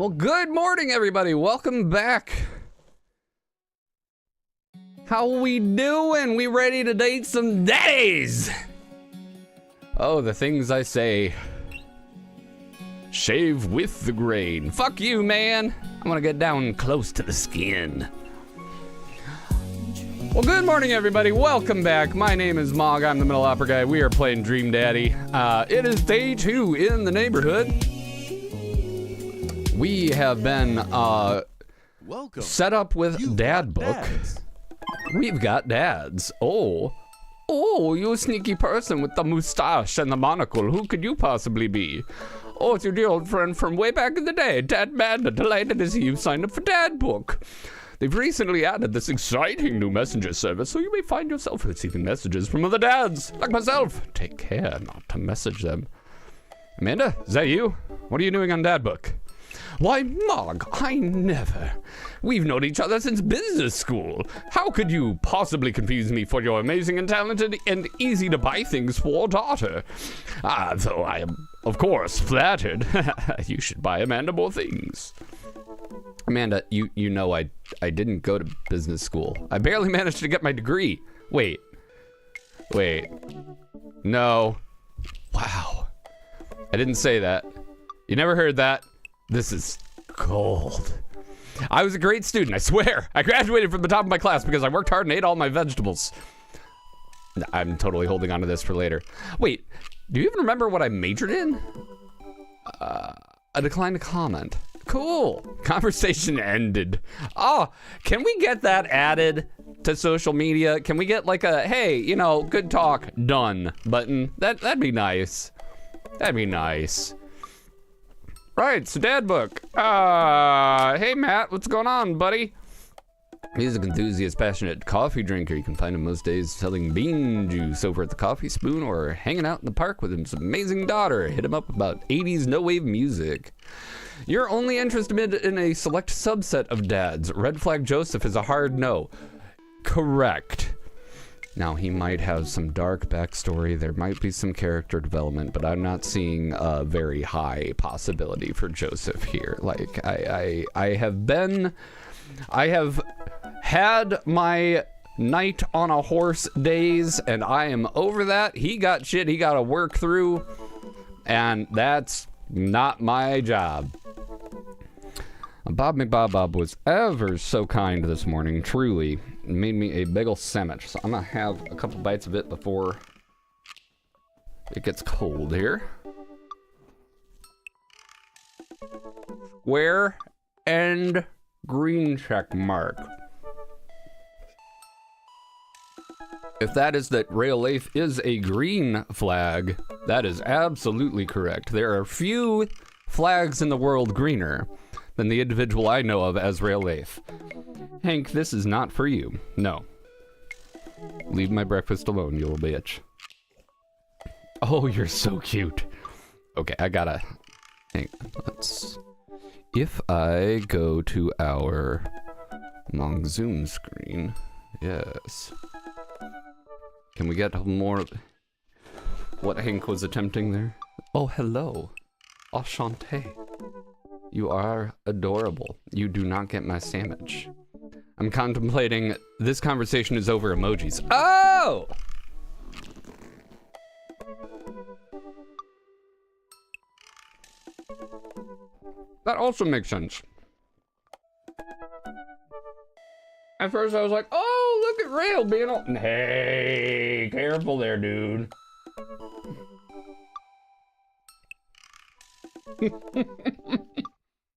Well, good morning, everybody. Welcome back. How we doing? We ready to date some daddies? Oh, the things I say. Shave with the grain. Fuck you, man. I want to get down close to the skin. Well, good morning, everybody. Welcome back. My name is Mog. I'm the Middle Opera Guy. We are playing Dream Daddy. It is day 2 in the neighborhood. We have been set up with Dad Book. We've got dads. Oh, you sneaky person with the mustache and the monocle. Who could you possibly be? Oh, it's your dear old friend from way back in the day, Dad Madden. Delighted to see you signed up for Dad Book. They've recently added this exciting new messenger service, so you may find yourself receiving messages from other dads, like myself. Take care not to message them. Amanda, is that you? What are you doing on Dad Book? Why, Mog, I never. We've known each other since business school. How could you possibly confuse me for your amazing and talented and easy to buy things for daughter? Though I am, of course, flattered. You should buy Amanda more things. Amanda, you know I didn't go to business school. I barely managed to get my degree. Wait. No. Wow. I didn't say that. You never heard that. This is gold. I was a great student, I swear. I graduated from the top of my class because I worked hard and ate all my vegetables. I'm totally holding on to this for later. Wait, do you even remember what I majored in? A decline to comment. Cool. Conversation ended. Oh, can we get that added to social media? Can we get like a, hey, you know, good talk, done button? That'd be nice. That'd be nice. Right, so Dad Book. Hey Matt, what's going on, buddy? Music enthusiast, passionate coffee drinker. You can find him most days selling bean juice over at the Coffee Spoon or hanging out in the park with his amazing daughter. Hit him up about 80s no-wave music. You're only interested in a select subset of dads. Red Flag Joseph is a hard no. Correct. Now, he might have some dark backstory. There might be some character development, but I'm not seeing a very high possibility for Joseph here. Like, I have had my knight on a horse days, and I am over that. He got shit he got to work through, and that's not my job. Bob McBob was ever so kind this morning, truly. Made me a bagel sandwich, so I'm gonna have a couple bites of it before it gets cold here. Square and green check mark. If that is that Rail Leaf is a green flag, that is absolutely correct. There are few flags in the world greener than the individual I know of as Rail Leaf. Hank, this is not for you. No. Leave my breakfast alone, you little bitch. Oh, you're so cute. Okay, I gotta... let's... If I go to our long Zoom screen... Yes. Can we get more... what Hank was attempting there? Oh, hello. Enchanté. You are adorable. You do not get my sandwich. I'm contemplating this conversation is over emojis. Oh! That also makes sense. At first I was like, oh, look at Rail being all... Hey, careful there, dude.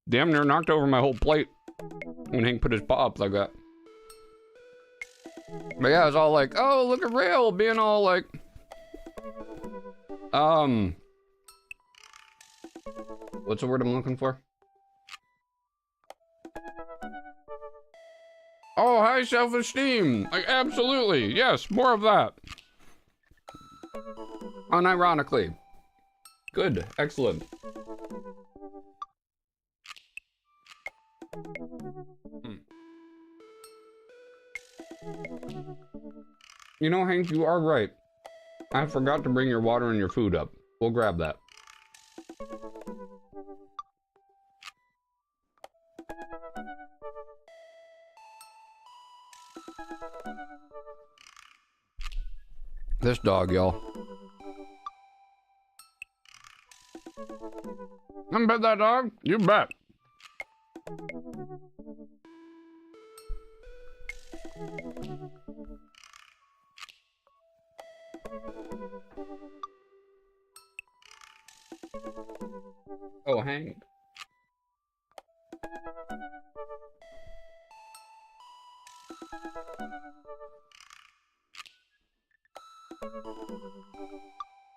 Damn near knocked over my whole plate when Hank put his paw up like that. But yeah, I was all like, oh, look at Rail being all like, what's the word I'm looking for? Oh, high self-esteem. Like, absolutely. Yes, more of that. Unironically. Good. Excellent. You know, Hank, you are right. I forgot to bring your water and your food up. We'll grab that. This dog, y'all. I'm bet that dog. You bet. Oh, hang.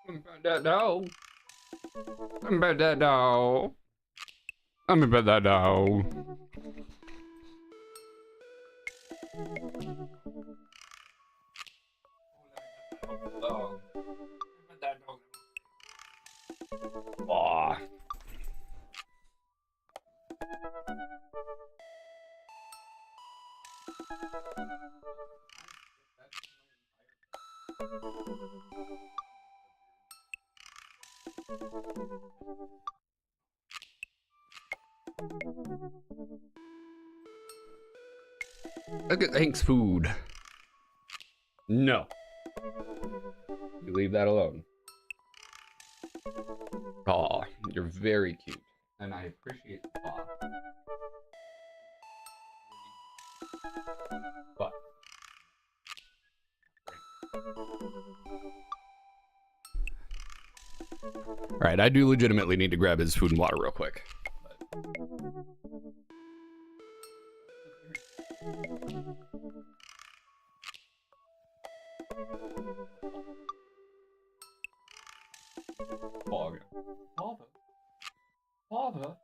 I'm bet that dog. I'm bet that dog. I'm bet that dog. Aw. Look at Hank's food. No. You leave that alone. Aw, you're very cute. And I appreciate the thought. But. Alright, I do legitimately need to grab his food and water real quick. Father. Father.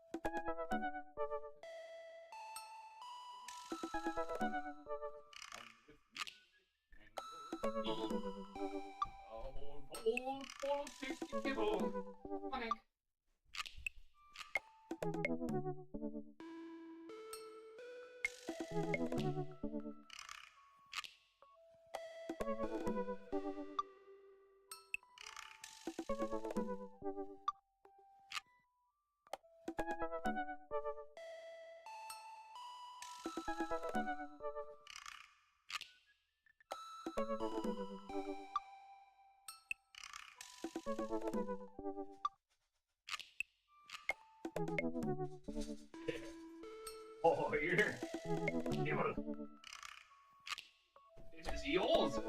Oh, here. This is yours.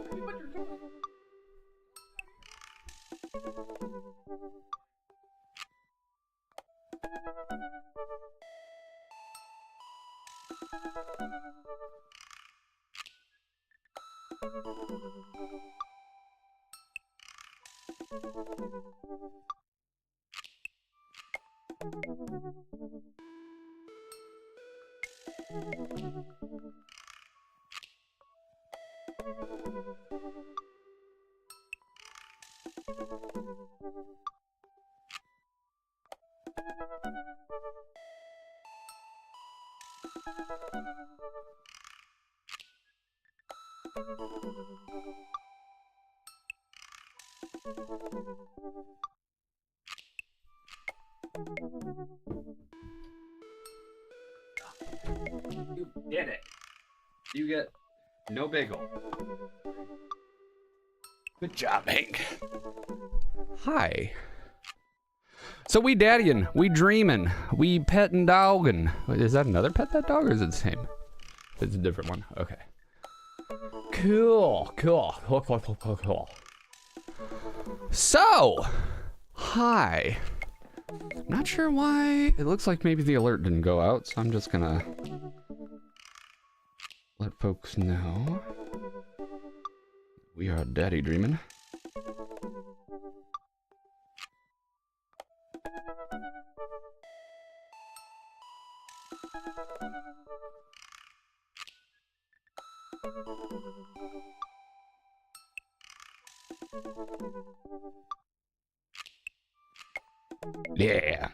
You did it. You get no bagel. Good job, Hank. Hi. So we daddying, we dreaming, we petting dogging. Is that another pet that dog or is it the same? It's a different one. Okay. Cool. So, hi. I'm not sure why. It looks like maybe the alert didn't go out, so I'm just gonna let folks know we are daddy dreaming. Yeah.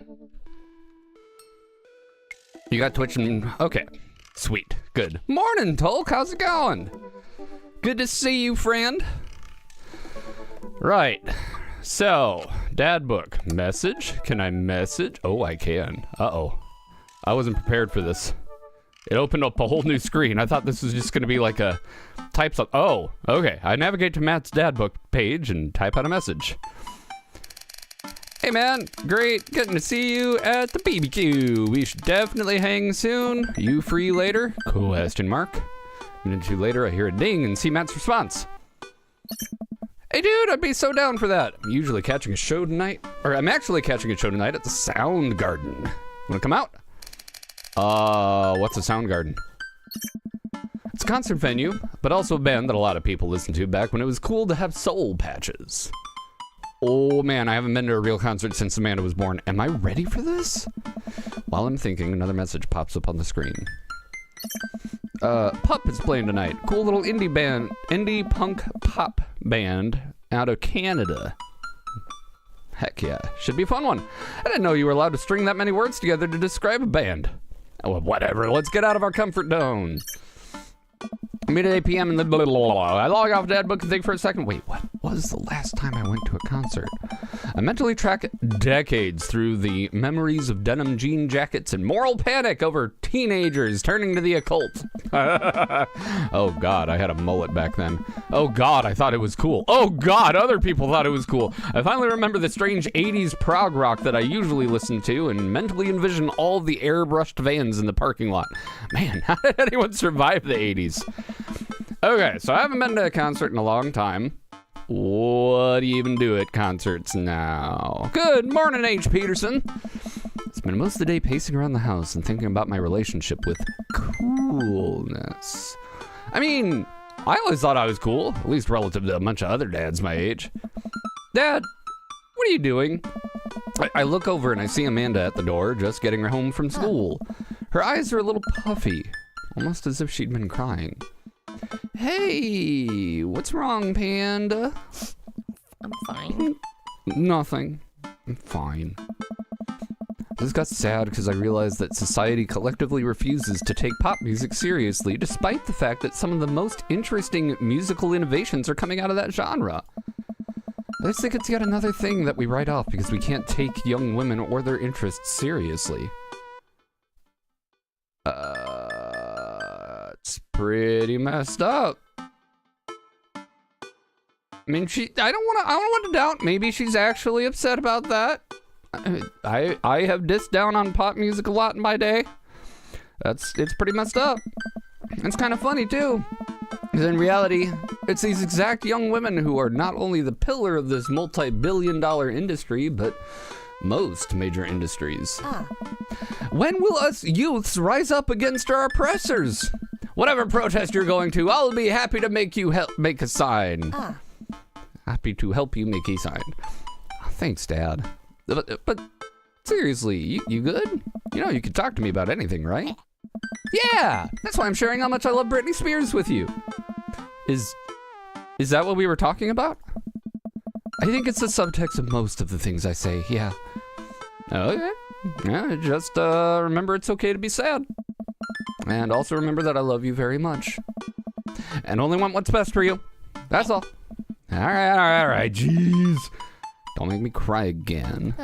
You got Twitch and okay. Sweet. Good. Morning, Tolk. How's it going? Good to see you, friend. Right. So, dad book. Message? Can I message? Oh, I can. Uh-oh. I wasn't prepared for this. It opened up a whole new screen. I thought this was just going to be like a type something. Oh, okay. I navigate to Matt's dad book page and type out a message. Hey man, great getting to see you at the BBQ. We should definitely hang soon. You free later? Question mark. A minute or two later, I hear a ding and see Matt's response. Hey dude, I'd be so down for that. I'm actually catching a show tonight at the Sound Garden. Wanna come out? What's a Sound Garden? It's a concert venue, but also a band that a lot of people listened to back when it was cool to have soul patches. Oh man, I haven't been to a real concert since Amanda was born. Am I ready for this? While I'm thinking, another message pops up on the screen. Pup is playing tonight. Cool little indie punk pop band out of Canada. Heck yeah, should be a fun one. I didn't know you were allowed to string that many words together to describe a band. Oh, well, whatever, let's get out of our comfort zone. Meet at 8 p.m. in the blah, blah, blah, blah. I log off dad book and think for a second. Wait, what was the last time I went to a concert? I mentally track decades through the memories of denim jean jackets and moral panic over teenagers turning to the occult. Oh God, I had a mullet back then. Oh God, I thought it was cool. Oh God, other people thought it was cool. I finally remember the strange 80s prog rock that I usually listen to and mentally envision all the airbrushed vans in the parking lot. Man, how did anyone survive the 80s? Okay, so I haven't been to a concert in a long time. What do you even do at concerts now? Good morning, H. Peterson. Spent most of the day pacing around the house and thinking about my relationship with coolness. I mean, I always thought I was cool, at least relative to a bunch of other dads my age. Dad, what are you doing? I look over and I see Amanda at the door, just getting her home from school. Her eyes are a little puffy, almost as if she'd been crying. Hey, what's wrong, Panda? I'm fine. Nothing. I'm fine. This got sad because I realized that society collectively refuses to take pop music seriously, despite the fact that some of the most interesting musical innovations are coming out of that genre. I just think it's yet another thing that we write off because we can't take young women or their interests seriously. It's pretty messed up. I mean, I don't want to doubt. Maybe she's actually upset about that. I have dissed down on pop music a lot in my day. It's pretty messed up. It's kind of funny too. Because in reality, it's these exact young women who are not only the pillar of this multi-billion-dollar industry, but most major industries. When will us youths rise up against our oppressors? Whatever protest you're going to, I'll be happy to make you make a sign. Happy to help you make a sign. Oh, thanks, Dad. But seriously, you good? You know, you can talk to me about anything, right? Yeah, that's why I'm sharing how much I love Britney Spears with you. Is that what we were talking about? I think it's the subtext of most of the things I say, yeah. Okay. Yeah, just remember it's okay to be sad. And also remember that I love you very much. And only want what's best for you. That's all. All right. Jeez. Don't make me cry again.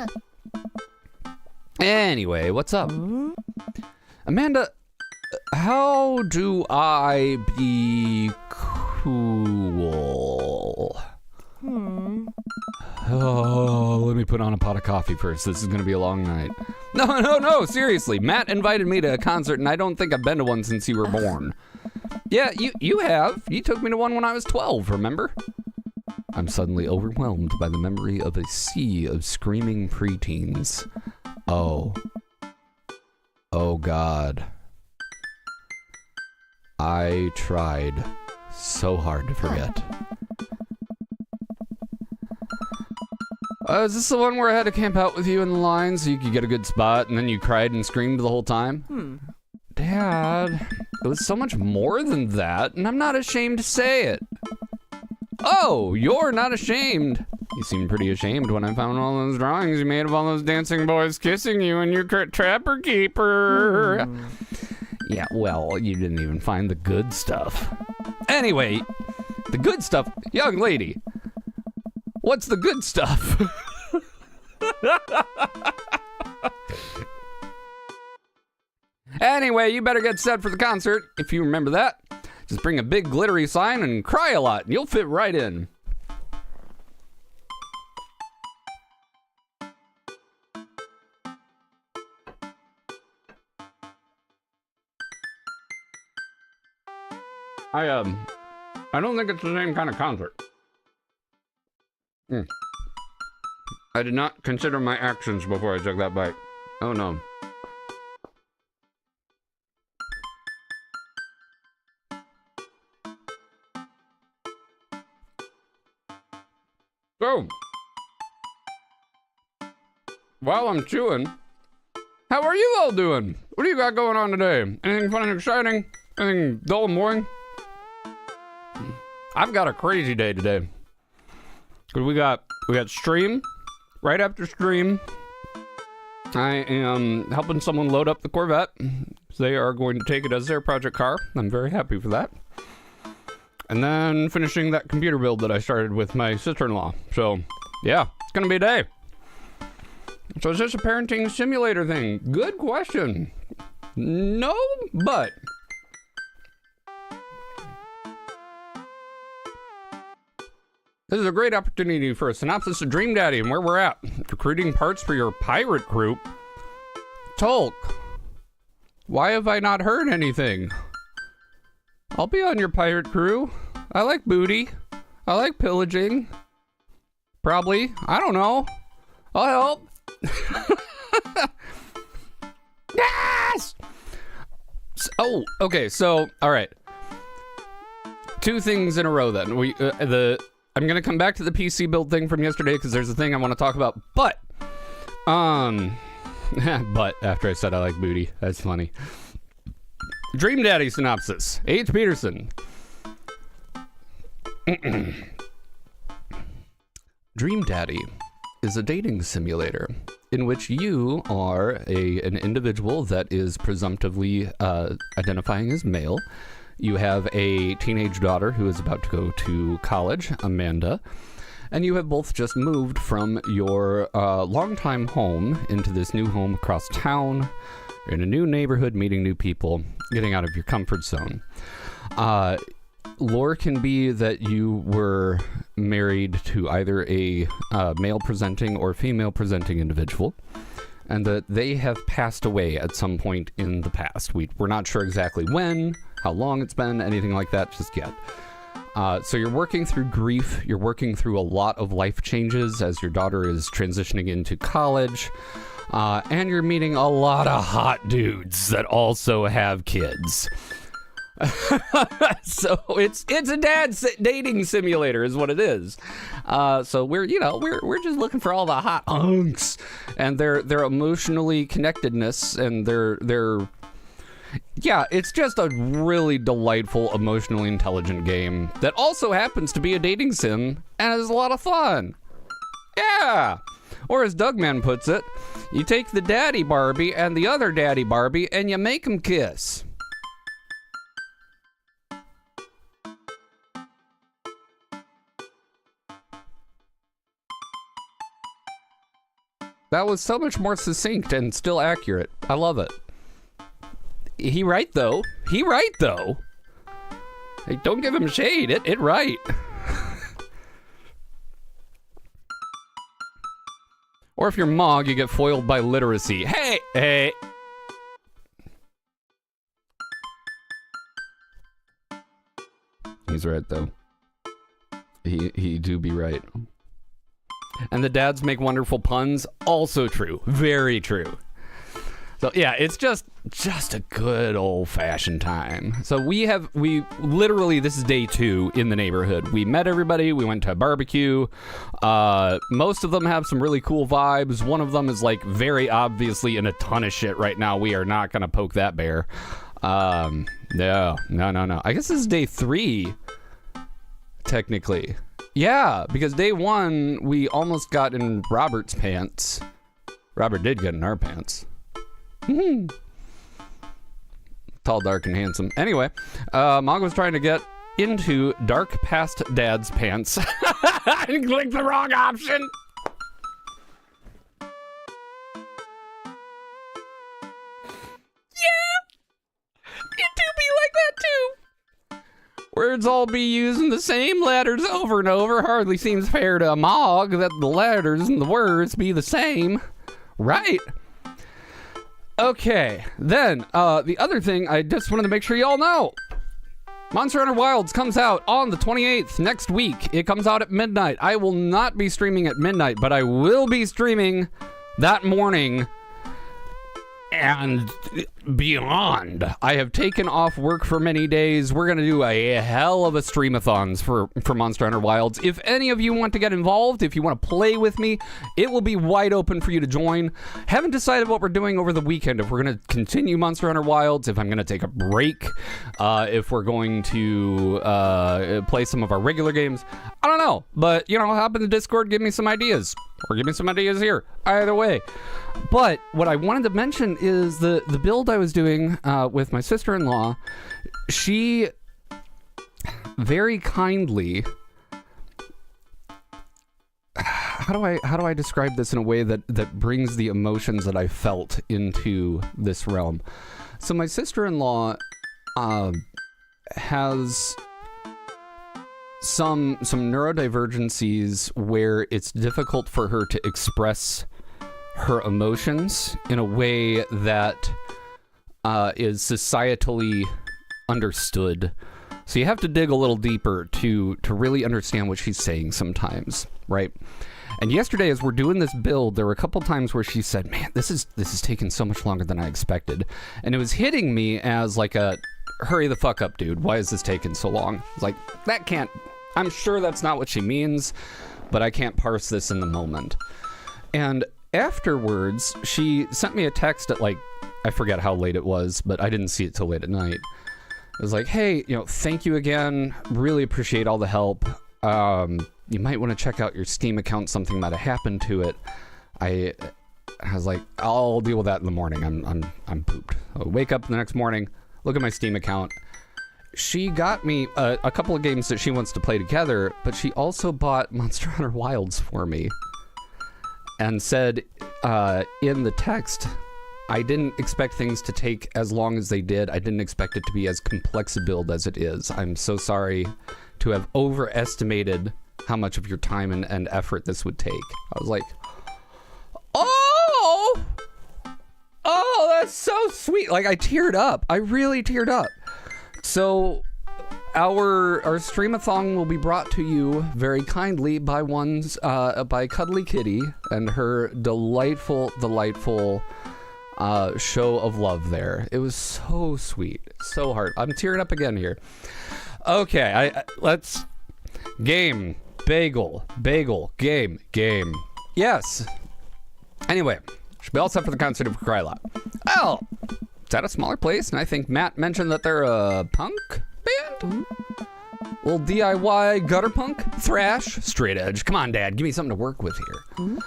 Anyway, what's up? Amanda, how do I be cool? Oh, let me put on a pot of coffee first. This is gonna be a long night. No, seriously. Matt invited me to a concert and I don't think I've been to one since you were born. Yeah, you have. You took me to one when I was 12, remember? I'm suddenly overwhelmed by the memory of a sea of screaming preteens. Oh God. I tried so hard to forget. Is this the one where I had to camp out with you in the line so you could get a good spot and then you cried and screamed the whole time? Dad, it was so much more than that, and I'm not ashamed to say it. Oh, you're not ashamed. You seemed pretty ashamed when I found all those drawings you made of all those dancing boys kissing you and your trapper keeper. Yeah, well, you didn't even find the good stuff. Anyway, the good stuff, young lady. What's the good stuff? Anyway, you better get set for the concert. If you remember that, just bring a big glittery sign and cry a lot, and you'll fit right in. I don't think it's the same kind of concert. I did not consider my actions before I took that bite. Oh no. So, while I'm chewing, how are you all doing? What do you got going on today? Anything fun and exciting? Anything dull and boring? I've got a crazy day today. Cause we got stream. Right after stream, I am helping someone load up the Corvette. They are going to take it as their project car. I'm very happy for that. And then finishing that computer build that I started with my sister-in-law. So, yeah, it's gonna be a day. So is this a parenting simulator thing? Good question. No, but... This is a great opportunity for a synopsis of Dream Daddy and where we're at. Recruiting parts for your pirate group. Tolk, why have I not heard anything? I'll be on your pirate crew. I like booty. I like pillaging. Probably. I don't know. I'll help. Yes! Oh, okay, so, all right. Two things in a row then. I'm gonna come back to the PC build thing from yesterday because there's a thing I want to talk about, but after I said I like booty, that's funny. Dream Daddy synopsis. H. Peterson. Dream Daddy is a dating simulator in which you are an individual that is presumptively identifying as male. You have a teenage daughter who is about to go to college, Amanda, and you have both just moved from your longtime home into this new home across town. You're in a new neighborhood, meeting new people, getting out of your comfort zone. Lore can be that you were married to either a male-presenting or female-presenting individual, and that they have passed away at some point in the past. We're not sure exactly when, how long it's been, anything like that just yet. So you're working through grief, you're working through a lot of life changes as your daughter is transitioning into college, and you're meeting a lot of hot dudes that also have kids. So it's a dating simulator is what it is. So we're just looking for all the hot hunks and their emotionally connectedness and it's just a really delightful, emotionally intelligent game that also happens to be a dating sim and is a lot of fun. Yeah. Or as Dougman puts it, you take the daddy Barbie and the other daddy Barbie and you make them kiss. That was so much more succinct and still accurate. I love it. He right though. Hey, don't give him shade. It right. Or if you're Mog, you get foiled by literacy. Hey. He's right though. He do be right. And the dads make wonderful puns. Also true. Very true. So yeah, it's just a good old-fashioned time. So we literally, this is day 2 in the neighborhood. We met everybody, we went to a barbecue. Most of them have some really cool vibes. One of them is like very obviously in a ton of shit right now. We are not gonna poke that bear. No. I guess this is day 3, technically. Yeah, because day 1, we almost got in Robert's pants. Robert did get in our pants. Tall, dark, and handsome. Anyway, Mog was trying to get into dark past dad's pants. I clicked the wrong option. Words all be using the same letters over and over. Hardly seems fair to a mog that the letters and the words be the same. Right. Okay, then, the other thing I just wanted to make sure you all know. Monster Hunter Wilds comes out on the 28th next week. It comes out at midnight. I will not be streaming at midnight, but I will be streaming that morning and beyond. I have taken off work for many days. We're going to do a hell of a streamathons for Monster Hunter Wilds. If any of you want to get involved, if you want to play with me, it will be wide open for you to join. Haven't decided what we're doing over the weekend. If we're going to continue Monster Hunter Wilds, if I'm going to take a break, if we're going to play some of our regular games. I don't know. But, you know, hop in the Discord, give me some ideas. Or give me some ideas here. Either way. But what I wanted to mention is the build I was doing with my sister-in-law. She very kindly, how do I describe this in a way that brings the emotions that I felt into this realm? So my sister-in-law has some neurodivergencies where it's difficult for her to express her emotions in a way that is societally understood. So you have to dig a little deeper to really understand what she's saying sometimes, right? And yesterday, as we're doing this build, there were a couple times where she said, man, this is taking so much longer than I expected. And it was hitting me as like a, hurry the fuck up, dude. Why is this taking so long? It's like, that can't, I'm sure that's not what she means, but I can't parse this in the moment. And afterwards, she sent me a text at like, I forget how late it was, but I didn't see it till late at night. It was like, hey, you know, thank you again. Really appreciate all the help. You might want to check out your Steam account. Something might have happened to it. I was like, I'll deal with that in the morning. I'm pooped. I'll wake up the next morning, look at my Steam account. She got me a couple of games that she wants to play together, but she also bought Monster Hunter Wilds for me. And said in the text, I didn't expect things to take as long as they did. I didn't expect it to be as complex a build as it is. I'm so sorry to have overestimated how much of your time and effort this would take. I was like, oh, that's so sweet. Like, I teared up. I really teared up. So our streamathon will be brought to you very kindly by by Cuddly Kitty and her delightful show of love there. It was so sweet, so hard. I'm tearing up again here. Okay, let's game bagel game. Yes. Anyway, should be all set for the concert of Kryla. Oh, it's at a smaller place, and I think Matt mentioned that they're a punk band? Little DIY gutter punk, thrash, straight edge. Come on, Dad, give me something to work with here.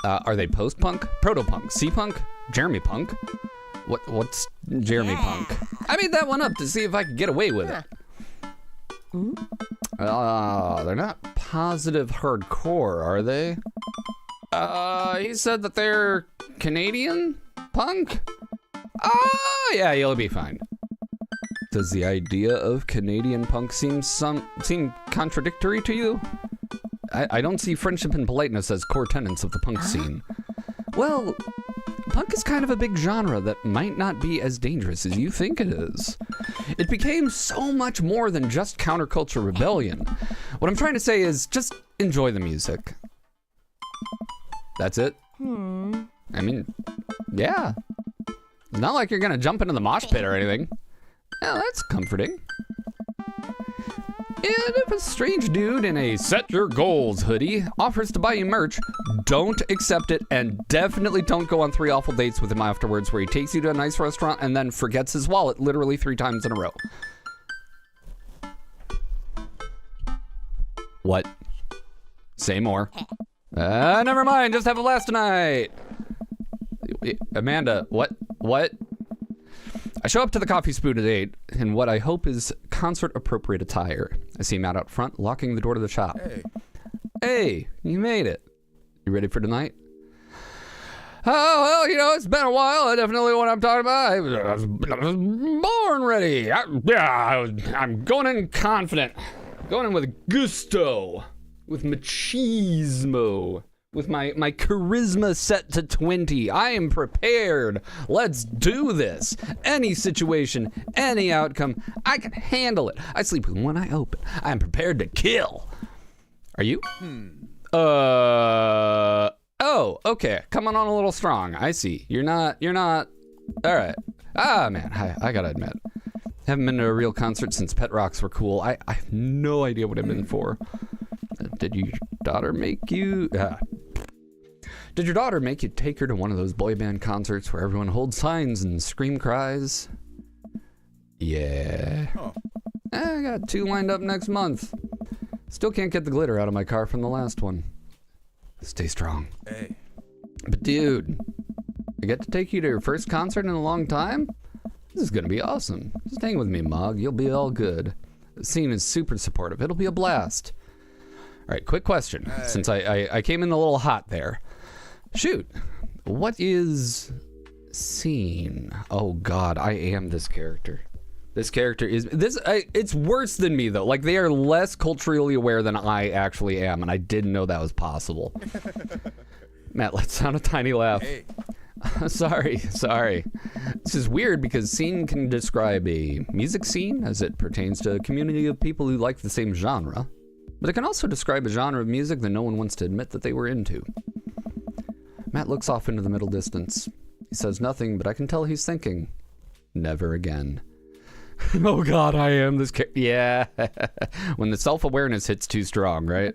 Are they post-punk, proto-punk, C-punk, Jeremy punk? What's Jeremy punk? I made that one up to see if I could get away with it. They're not positive hardcore, are they? He said that they're Canadian punk? Oh, yeah, you'll be fine. Does the idea of Canadian punk seem contradictory to you? I don't see friendship and politeness as core tenets of the punk scene. Well, punk is kind of a big genre that might not be as dangerous as you think it is. It became so much more than just counterculture rebellion. What I'm trying to say is just enjoy the music. That's it. I mean, yeah. It's not like you're gonna jump into the mosh pit or anything. Oh, that's comforting. And if a strange dude in a Set Your Goals hoodie offers to buy you merch, don't accept it, and definitely don't go on 3 awful dates with him afterwards where he takes you to a nice restaurant and then forgets his wallet literally 3 times in a row. What? Say more. Never mind, just have a blast tonight. Amanda, what? I show up to the coffee spoon at 8 in what I hope is concert-appropriate attire. I see Matt out front, locking the door to the shop. Hey, you made it. You ready for tonight? Oh, well, you know, it's been a while. I definitely know what I'm talking about. I was born ready. I'm going in confident. Going in with gusto. With machismo. With my charisma set to 20. I am prepared. Let's do this. Any situation, any outcome, I can handle it. I sleep with one eye open. I am prepared to kill. Are you? Oh, okay. Coming on a little strong. I see. You're not. All right. Ah, man, I gotta admit. Haven't been to a real concert since Pet Rocks were cool. I have no idea what I've been for. Did your daughter make you... Did your daughter make you take her to one of those boy band concerts where everyone holds signs and scream cries? Yeah. I got 2 lined up next month. Still can't get the glitter out of my car from the last one. Stay strong. Hey. But dude, I get to take you to your first concert in a long time? This is gonna be awesome. Just hang with me, Mog. You'll be all good. The scene is super supportive. It'll be a blast. All right, quick question. Hey. Since I came in a little hot there. Shoot, what is scene? Oh God, I am this character. This character is it's worse than me though. Like they are less culturally aware than I actually am, and I didn't know that was possible. Matt, let's out a tiny laugh. Hey. Sorry. This is weird because scene can describe a music scene as it pertains to a community of people who like the same genre, but it can also describe a genre of music that no one wants to admit that they were into. Matt looks off into the middle distance. He says nothing, but I can tell he's thinking, never again. Oh God, I am this yeah. When the self-awareness hits too strong, right?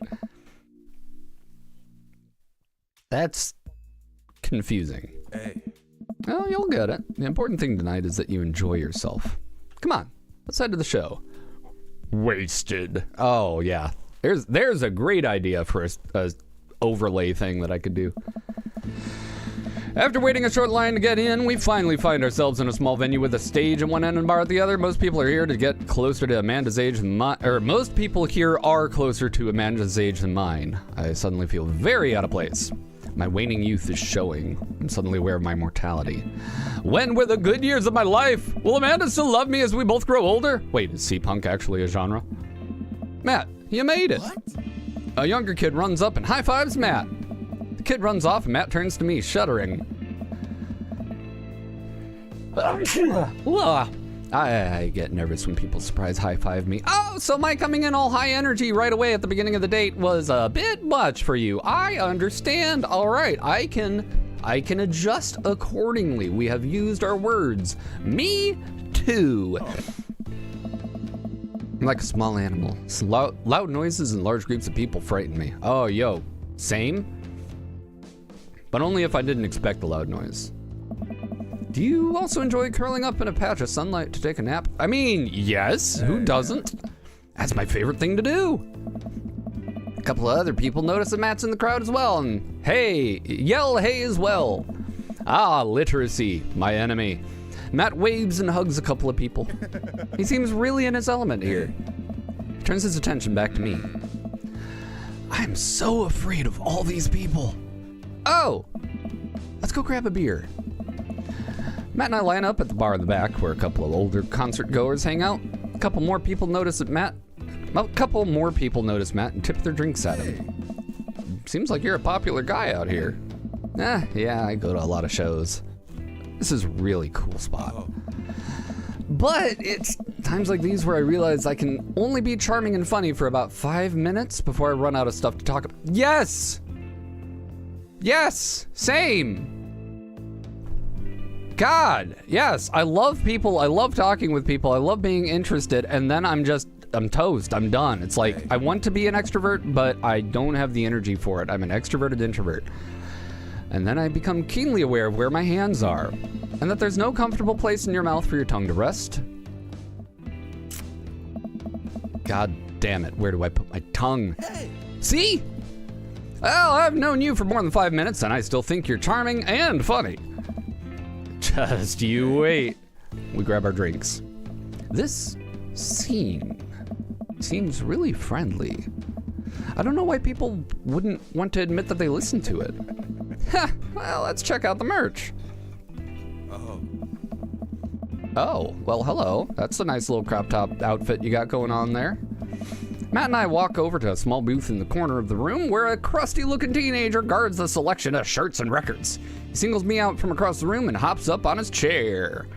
That's confusing. Hey. Oh, you'll get it. The important thing tonight is that you enjoy yourself. Come on, let's head to the show. Wasted. Oh yeah, there's a great idea for a overlay thing that I could do. After waiting a short line to get in, we finally find ourselves in a small venue with a stage at one end and bar at the other. Most people are here to get closer to Amanda's age than most people here are closer to Amanda's age than mine. I suddenly feel very out of place. My waning youth is showing. I'm suddenly aware of my mortality. When were the good years of my life? Will Amanda still love me as we both grow older? Wait, is C-punk actually a genre? Matt, you made it. What? A younger kid runs up and high-fives Matt. The kid runs off and Matt turns to me, shuddering. I get nervous when people surprise high-five me. Oh, so my coming in all high energy right away at the beginning of the date was a bit much for you. I understand. All right, I can adjust accordingly. We have used our words. Me too. I'm like a small animal. Loud noises and large groups of people frighten me. Oh, yo, same? But only if I didn't expect the loud noise. Do you also enjoy curling up in a patch of sunlight to take a nap? I mean, yes, who doesn't? That's my favorite thing to do. A couple of other people notice that Matt's in the crowd as well, and hey, yell hey as well. Ah, literacy, my enemy. Matt waves and hugs a couple of people. He seems really in his element here. He turns his attention back to me. I'm so afraid of all these people. Oh, let's go grab a beer. Matt and I line up at the bar in the back where a couple of older concert goers hang out. A couple more people notice Matt and tip their drinks at him. Seems like you're a popular guy out here. Yeah, I go to a lot of shows. This is a really cool spot. But it's times like these where I realize I can only be charming and funny for about 5 minutes before I run out of stuff to talk about. Yes, same. God, yes, I love people. I love talking with people. I love being interested. And then I'm toast. I'm done. It's like, I want to be an extrovert, but I don't have the energy for it. I'm an extroverted introvert. And then I become keenly aware of where my hands are and that there's no comfortable place in your mouth for your tongue to rest. God damn it. Where do I put my tongue? Hey. See? Well, I've known you for more than 5 minutes and I still think you're charming and funny. Just you wait. We grab our drinks. This scene seems really friendly. I don't know why people wouldn't want to admit that they listen to it. Well, let's check out the merch. Oh, well, hello. That's a nice little crop top outfit you got going on there. Matt and I walk over to a small booth in the corner of the room where a crusty-looking teenager guards the selection of shirts and records. He singles me out from across the room and hops up on his chair.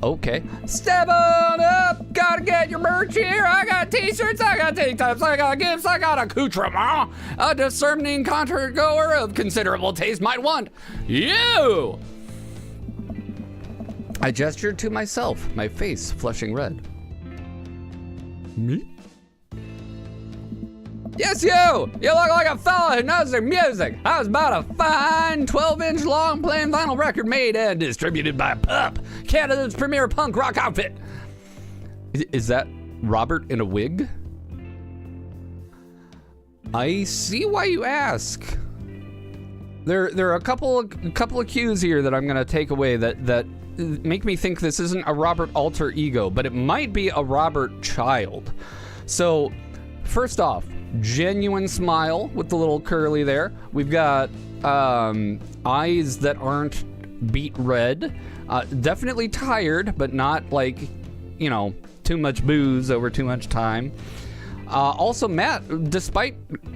Okay. Step on up! Gotta get your merch here! I got t-shirts, I got tank tops, I got gifts, I got accoutrement! A discerning concert-goer of considerable taste might want you! I gestured to myself, my face flushing red. Me? Yes, you! You look like a fella who knows their music. I was about a fine 12-inch long plain vinyl record made and distributed by Pup, Canada's premier punk rock outfit. Is that Robert in a wig? I see why you ask. There are a couple of cues here that I'm gonna take away that make me think this isn't a Robert alter ego, but it might be a Robert child. So, first off, genuine smile with the little curly there. We've got eyes that aren't beet red. Definitely tired, but not like, you know, too much booze over too much time. Also, Robert, despite the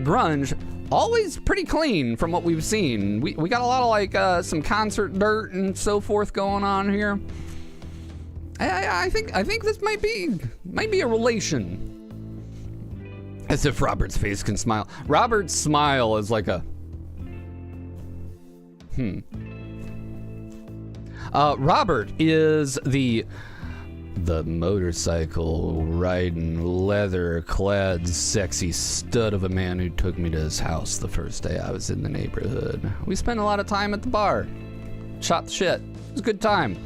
grunge, always pretty clean from what we've seen. We got a lot of like some concert dirt and so forth going on here. I think this might be a relation. As if Robert's face can smile. Robert's smile is like a Robert is the motorcycle riding, leather clad, sexy stud of a man who took me to his house the first day I was in the neighborhood. We spent a lot of time at the bar. Shot the shit. It was a good time.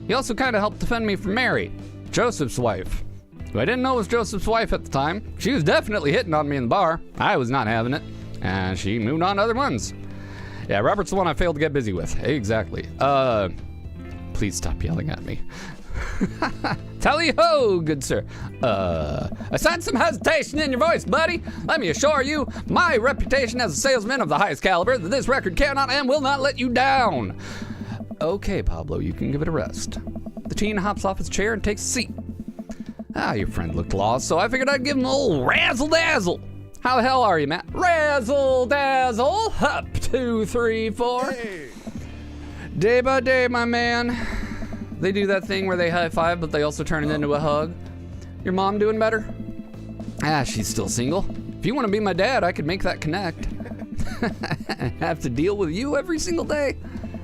He also kind of helped defend me from Mary, Joseph's wife, who I didn't know was Joseph's wife at the time. She was definitely hitting on me in the bar. I was not having it, and she moved on to other ones. Yeah, Robert's the one I failed to get busy with. Exactly. Please stop yelling at me. Tally-ho, good sir. I sense some hesitation in your voice, buddy. Let me assure you, my reputation as a salesman of the highest caliber, that this record cannot and will not let you down. Okay, Pablo, you can give it a rest. The teen hops off his chair and takes a seat. Your friend looked lost, so I figured I'd give him a little razzle-dazzle. How the hell are you, Matt? Razzle-dazzle. Up, 2, 3, 4. Hey. Day by day, my man. They do that thing where they high five, but they also turn it into a hug. Your mom doing better? She's still single. If you want to be my dad, I could make that connect. Have to deal with you every single day?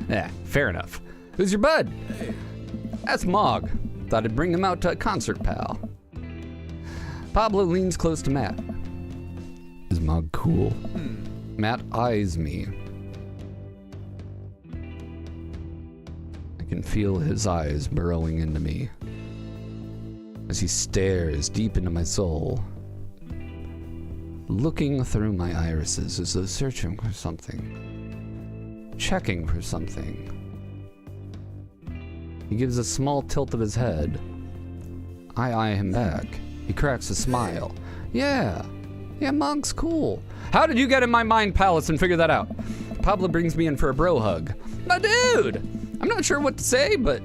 Yeah, fair enough. Who's your bud? Hey. That's Mog. Thought I'd bring him out to a concert, pal. Pablo leans close to Matt. Is Mog cool? Matt eyes me. I can feel his eyes burrowing into me as he stares deep into my soul, looking through my irises as though searching for something, checking for something. He gives a small tilt of his head. I eye him back. He cracks a smile. Yeah, Mog's cool. How did you get in my mind palace and figure that out? Pablo brings me in for a bro hug. My dude! I'm not sure what to say, but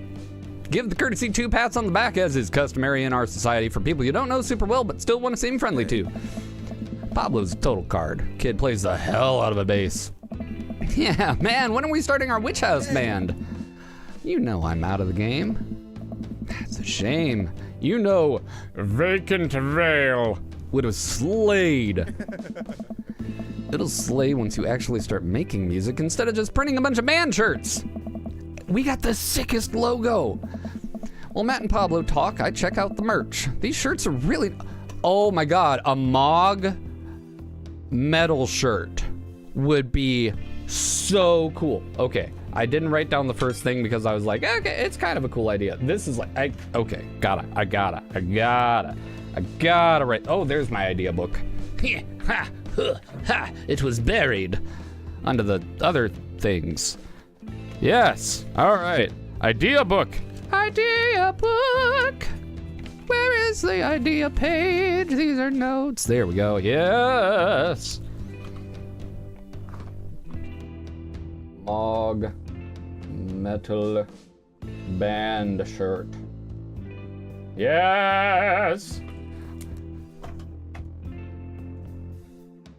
give the courtesy 2 pats on the back, as is customary in our society for people you don't know super well but still want to seem friendly to. Pablo's a total card. Kid plays the hell out of a bass. Yeah, man, when are we starting our Witch House band? You know I'm out of the game. That's a shame. You know, Vacant Veil would have slayed. It'll slay once you actually start making music instead of just printing a bunch of band shirts. We got the sickest logo. While Matt and Pablo talk, I check out the merch. These shirts are really, oh my God, a Mog metal shirt would be so cool. Okay, I didn't write down the first thing because I was like, okay, it's kind of a cool idea. This is like, I gotta write, oh, there's my idea book. It was buried under the other things. Yes, all right, idea book. Idea book. Where is the idea page? These are notes. There we go. Yes. Mog metal band shirt. Yes.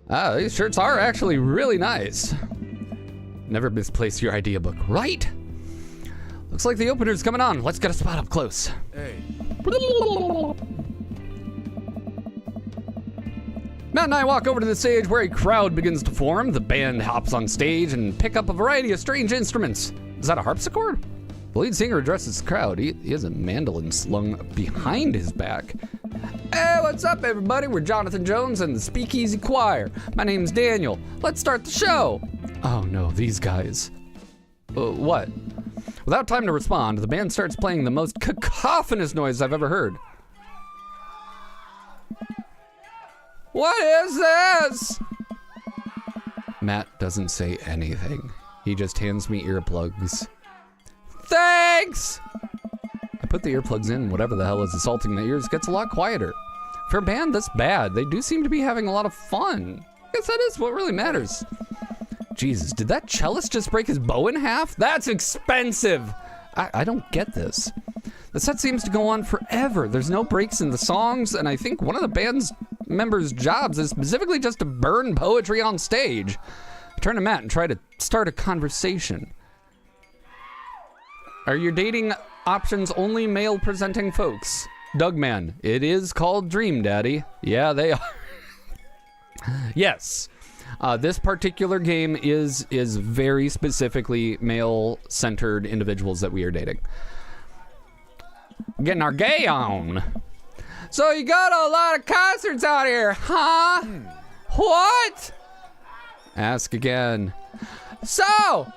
Ah, these shirts are actually really nice. Never misplace your idea book, right? Looks like the opener's coming on. Let's get a spot up close. Hey. Matt and I walk over to the stage where a crowd begins to form. The band hops on stage and pick up a variety of strange instruments. Is that a harpsichord? The lead singer addresses the crowd. He has a mandolin slung behind his back. Hey, what's up, everybody? We're Jonathan Jones and the Speakeasy Choir. My name's Daniel. Let's start the show. Oh no, these guys. What? Without time to respond, the band starts playing the most cacophonous noise I've ever heard. What is this? Matt doesn't say anything. He just hands me earplugs. Thanks! I put the earplugs in. Whatever the hell is assaulting my ears gets a lot quieter. For a band this bad, they do seem to be having a lot of fun. I guess that is what really matters. Jesus, did that cellist just break his bow in half? That's expensive! I don't get this. The set seems to go on forever. There's no breaks in the songs, and I think one of the band's members' jobs is specifically just to burn poetry on stage. I turn to Matt and try to start a conversation. Are your dating options only male-presenting folks? Dougman, it is called Dream Daddy. Yeah, they are. Yes. This particular game is very specifically male-centered individuals that we are dating. Getting our gay on. So you got a lot of concerts out here, huh? What? Ask again. So,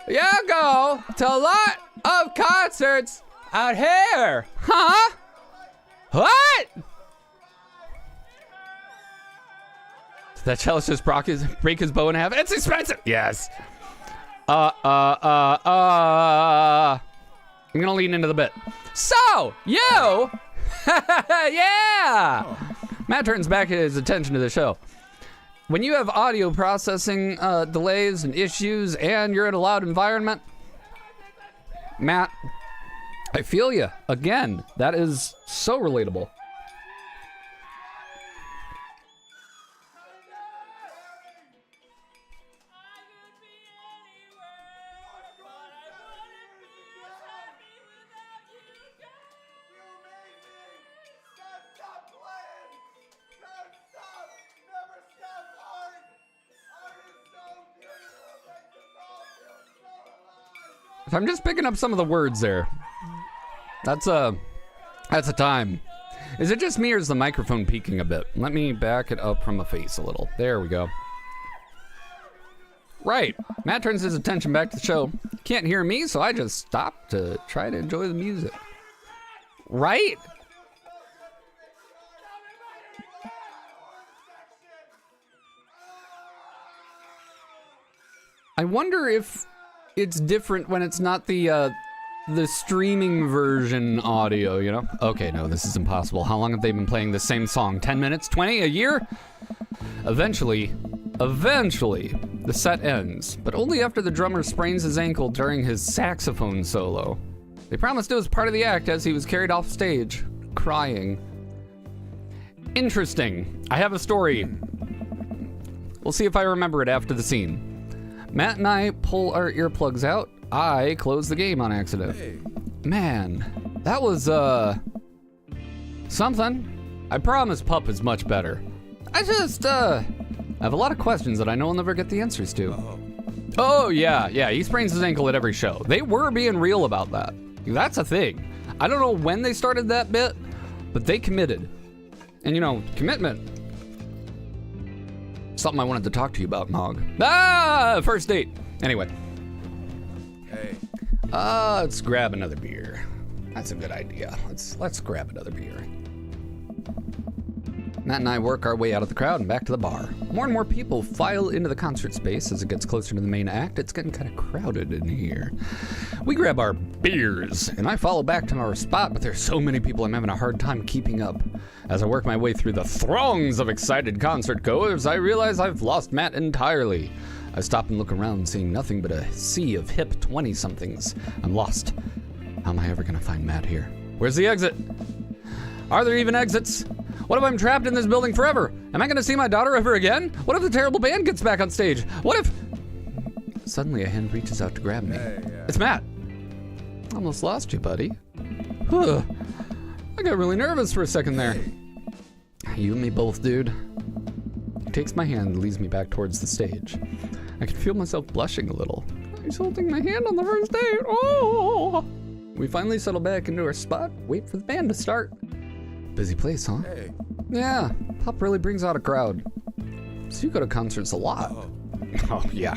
you go to a lot of concerts out here, huh? What? Did that cellist just break his bow in half? It's expensive. Yes. I'm gonna lean into the bit. So, you, yeah. Matt turns back his attention to the show. When you have audio processing delays and issues and you're in a loud environment, Matt, I feel you. Again, that is so relatable. I'm just picking up some of the words there. That's a time. Is it just me or is the microphone peaking a bit? Let me back it up from my face a little. There we go. Right. Matt turns his attention back to the show. Can't hear me, so I just stopped to try to enjoy the music. Right? I wonder if it's different when it's not the streaming version audio, you know? Okay, no, this is impossible. How long have they been playing the same song? 10 minutes? 20? A year? Eventually, the set ends, but only after the drummer sprains his ankle during his saxophone solo. They promised it was part of the act as he was carried off stage, crying. Interesting. I have a story. We'll see if I remember it after the scene. Matt and I pull our earplugs out. I close the game on accident. Hey. Man, that was, something. I promise Pup is much better. I just, have a lot of questions that I know I'll never get the answers to. Oh, yeah, he sprains his ankle at every show. They were being real about that. That's a thing. I don't know when they started that bit, but they committed. And, you know, commitment. Something I wanted to talk to you about, Mog. First date. Anyway. Hey. Let's grab another beer. That's a good idea. Let's grab another beer. Matt and I work our way out of the crowd and back to the bar. More and more people file into the concert space as it gets closer to the main act. It's getting kind of crowded in here. We grab our beers. And I follow back to our spot, but there's so many people I'm having a hard time keeping up. As I work my way through the throngs of excited concert goers, I realize I've lost Matt entirely. I stop and look around, seeing nothing but a sea of hip 20-somethings. I'm lost. How am I ever gonna find Matt here? Where's the exit? Are there even exits? What if I'm trapped in this building forever? Am I gonna see my daughter ever again? What if the terrible band gets back on stage? What if... Suddenly a hand reaches out to grab me. Hey, It's Matt. Almost lost you, buddy. Whew. I got really nervous for a second there. You and me both, dude. He takes my hand and leads me back towards the stage. I can feel myself blushing a little. He's holding my hand on the first date. Oh! We finally settle back into our spot, wait for the band to start. Busy place, huh? Hey. Yeah, pop really brings out a crowd. So you go to concerts a lot. Oh, yeah.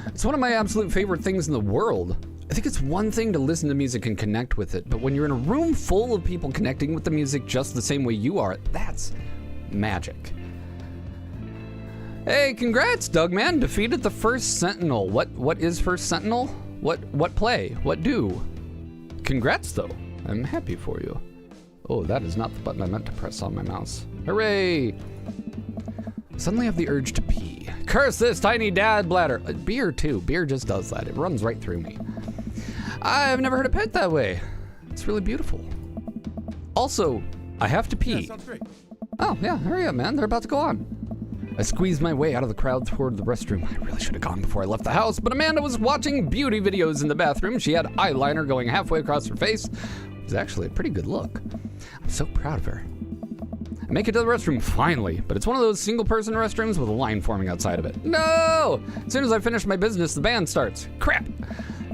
It's one of my absolute favorite things in the world. I think it's one thing to listen to music and connect with it, but when you're in a room full of people connecting with the music just the same way you are, that's magic. Hey, congrats, Doug, man. Defeated the first Sentinel. What is first Sentinel? What play? What do? Congrats, though. I'm happy for you. Oh, that is not the button I meant to press on my mouse. Hooray! Suddenly I have the urge to pee. Curse this tiny dad bladder. Beer, too. Beer just does that. It runs right through me. I've never heard it pet that way. It's really beautiful. Also, I have to pee. Yeah, sounds great. Oh, yeah, hurry up, man. They're about to go on. I squeezed my way out of the crowd toward the restroom. I really should have gone before I left the house, but Amanda was watching beauty videos in the bathroom. She had eyeliner going halfway across her face. It was actually a pretty good look. I'm so proud of her. I make it to the restroom, finally, but it's one of those single-person restrooms with a line forming outside of it. No! As soon as I finish my business, the band starts. Crap!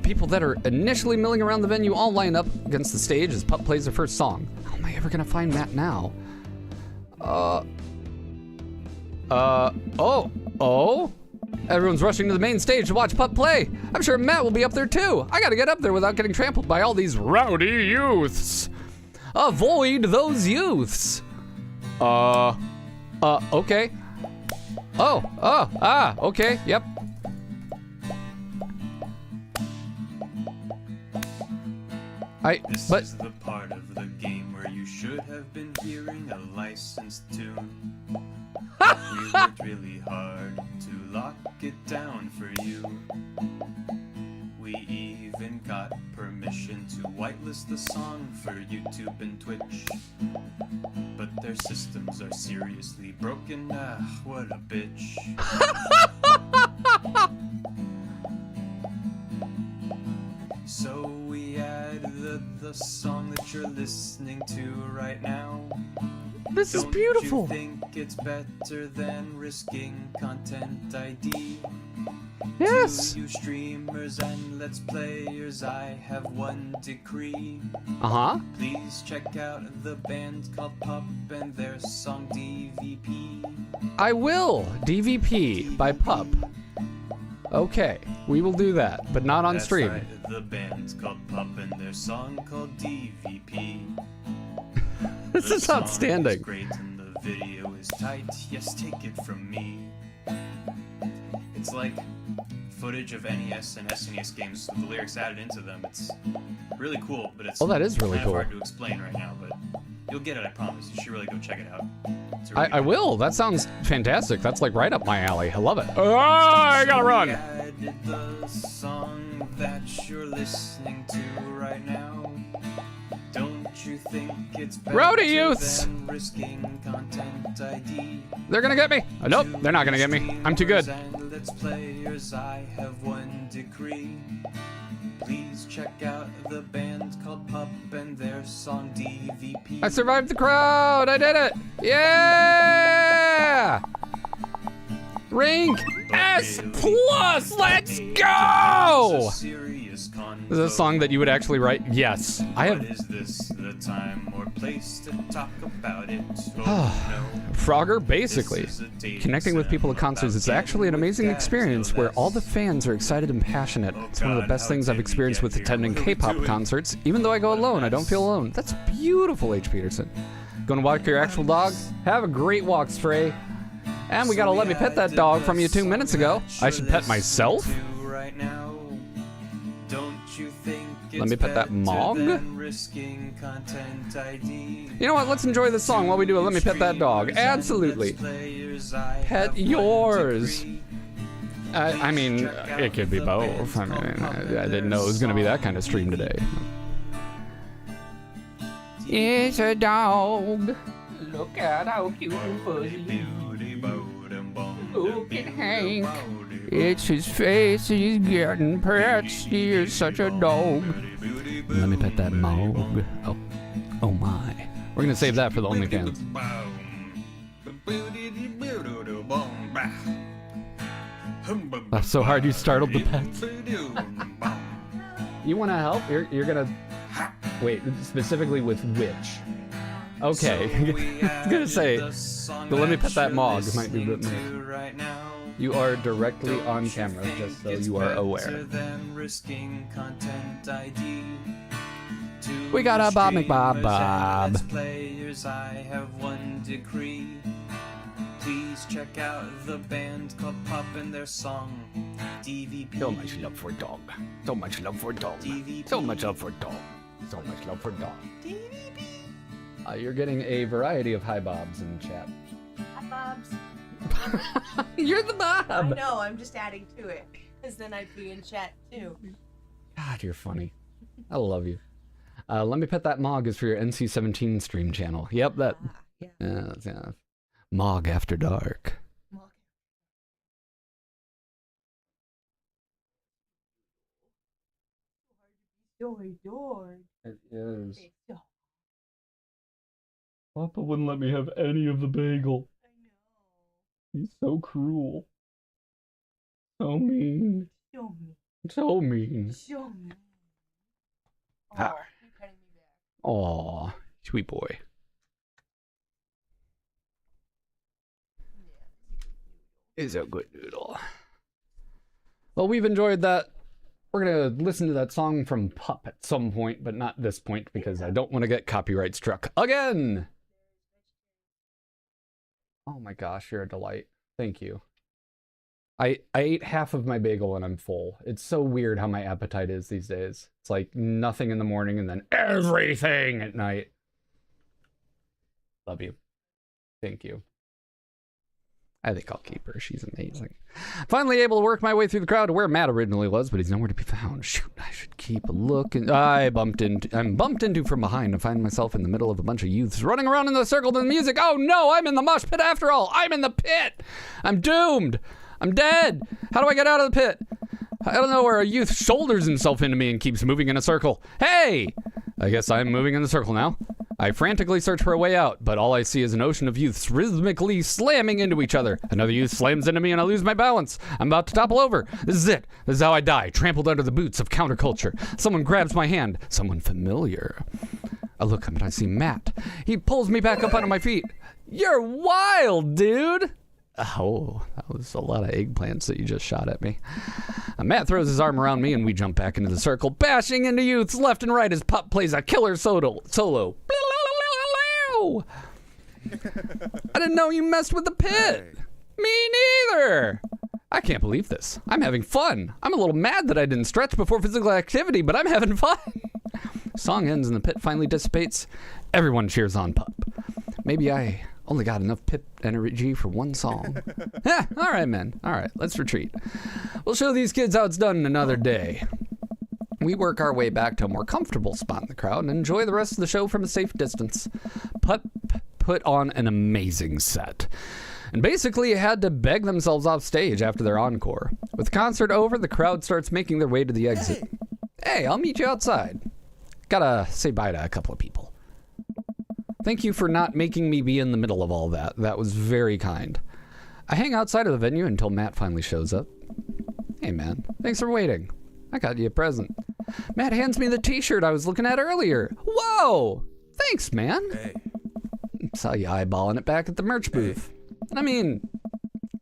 People that are initially milling around the venue all line up against the stage as Pup plays their first song. How am I ever gonna find Matt now? Oh? Everyone's rushing to the main stage to watch Pup play. I'm sure Matt will be up there too. I gotta get up there without getting trampled by all these rowdy youths. Avoid those youths. Okay. Okay, yep. This is the part of the game where you should have been hearing a licensed tune. We worked really hard to lock it down for you. We even got permission to whitelist the song for YouTube and Twitch. But their systems are seriously broken. What a bitch. So we added the song that you're listening to right now. This is beautiful. Don't you think it's better than risking content ID? Yes. To you streamers and let's players, I have one decree. Uh-huh. Please check out the band called Pup and their song DVP. I will. DVP by Pup. Okay, we will do that, but not on That's stream. right, the band's called Pup and their song called DVP. This The is song outstanding. Is great and the video is tight. Yes, take it from me. It's like footage of NES and SNES games with the lyrics added into them. It's really cool, but it's that is really kind of cool. hard to explain right now, but you'll get it, I promise. You should really go check it out. It's a really I good- will. That sounds fantastic. That's like right up my alley. I love it. Oh, I gotta So we run. added the song that you're listening to right now. Don't you think it's better Rowdy youths. than risking content ID? They're gonna get me. Oh, nope, they're not gonna get me. I'm too good. And let's players, I have one decree. Please check out the band called Pup and their song DVP. I survived the crowd. I did it. Yeah. Rank S plus. Let's go. Is this a song that you would actually write? Yes. I have. Is this the time or place to talk about it? Oh, no. Frogger, basically. This is a dating Connecting with people at concerts is actually an amazing experience where all the fans are excited and passionate. It's one of the best things I've experienced with attending K-pop concerts. Even though I go alone, I don't feel alone. That's beautiful, H. Peterson. Gonna walk your actual dog? Have a great walk, Stray. And we gotta let me pet that dog from you 2 minutes ago. I should pet myself? Right now, don't you think Let me pet that mog. You know what? Let's enjoy this song while we do it. Let me pet that dog. Absolutely. Pet yours. I mean, it could be both. I mean, I didn't know it was going to be that kind of stream today. It's a dog. Look at how cute and fuzzy. Look at Hank. It's his face. He's getting pets. He is such a dog. Let me pet that mog. Oh my. We're gonna save that for the OnlyFans. That's so hard. You startled the pets. You want to help? You're gonna wait specifically with which? Okay. I was gonna say, but let me pet that mog. It might be a bit much. You are directly on camera, just so you are aware. We got a Bob McBob Bob. I have one decree. Please check out the band called Pup and their song DVP. So much love for dog. So much love for dog. DVP. So much love for dog. So much love for dog. DVP. You're getting a variety of hi bobs in the chat. Hi, Bobs. You're the Bob. I know, I'm just adding to it. Because then I'd be in chat too. God, you're funny. I love you. Let me pet that mog is for your NC-17 stream channel. Yep, that. Yeah. Mog After Dark. It is. Papa wouldn't let me have any of the bagel. I know. He's so cruel. So mean. Show me. So mean. Show me. Oh, Ah. you're petting me back. Aw, sweet boy. Is a good noodle. Well, we've enjoyed that. We're gonna listen to that song from Pup at some point, but not this point because I don't want to get copyright struck again. Oh my gosh, you're a delight. Thank you. I ate half of my bagel and I'm full. It's so weird how my appetite is these days. It's like nothing in the morning and then everything at night. Love you. Thank you. I think I'll keep her. She's amazing. Finally able to work my way through the crowd to where Matt originally was, but he's nowhere to be found. Shoot, I should keep a look. I'm bumped into from behind and find myself in the middle of a bunch of youths running around in the circle to the music. Oh no, I'm in the mosh pit after all. I'm in the pit. I'm doomed. I'm dead. How do I get out of the pit? I don't know where a youth shoulders himself into me and keeps moving in a circle. Hey! I guess I'm moving in the circle now. I frantically search for a way out, but all I see is an ocean of youths rhythmically slamming into each other. Another youth slams into me and I lose my balance. I'm about to topple over. This is it. This is how I die, trampled under the boots of counterculture. Someone grabs my hand. Someone familiar. I look up and I see Matt. He pulls me back up onto my feet. You're wild, dude. Oh, that was a lot of eggplants that you just shot at me. Matt throws his arm around me and we jump back into the circle, bashing into youths left and right as Pup plays a killer solo. I didn't know you messed with the pit. Hey. Me neither. I can't believe this. I'm having fun. I'm a little mad that I didn't stretch before physical activity, but I'm having fun. Song ends and the pit finally dissipates. Everyone cheers on Pup. Maybe I only got enough pit energy for one song. All right, man. All right, let's retreat. We'll show these kids how it's done in another day. We work our way back to a more comfortable spot in the crowd and enjoy the rest of the show from a safe distance. Pup put on an amazing set and basically had to beg themselves off stage after their encore. With the concert over, the crowd starts making their way to the exit. Hey, I'll meet you outside. Gotta say bye to a couple of people. Thank you for not making me be in the middle of all that. That was very kind. I hang outside of the venue until Matt finally shows up. Hey, man. Thanks for waiting. I got you a present. Matt hands me the t-shirt I was looking at earlier. Whoa! Thanks, man. Hey. Saw you eyeballing it back at the merch booth. I mean,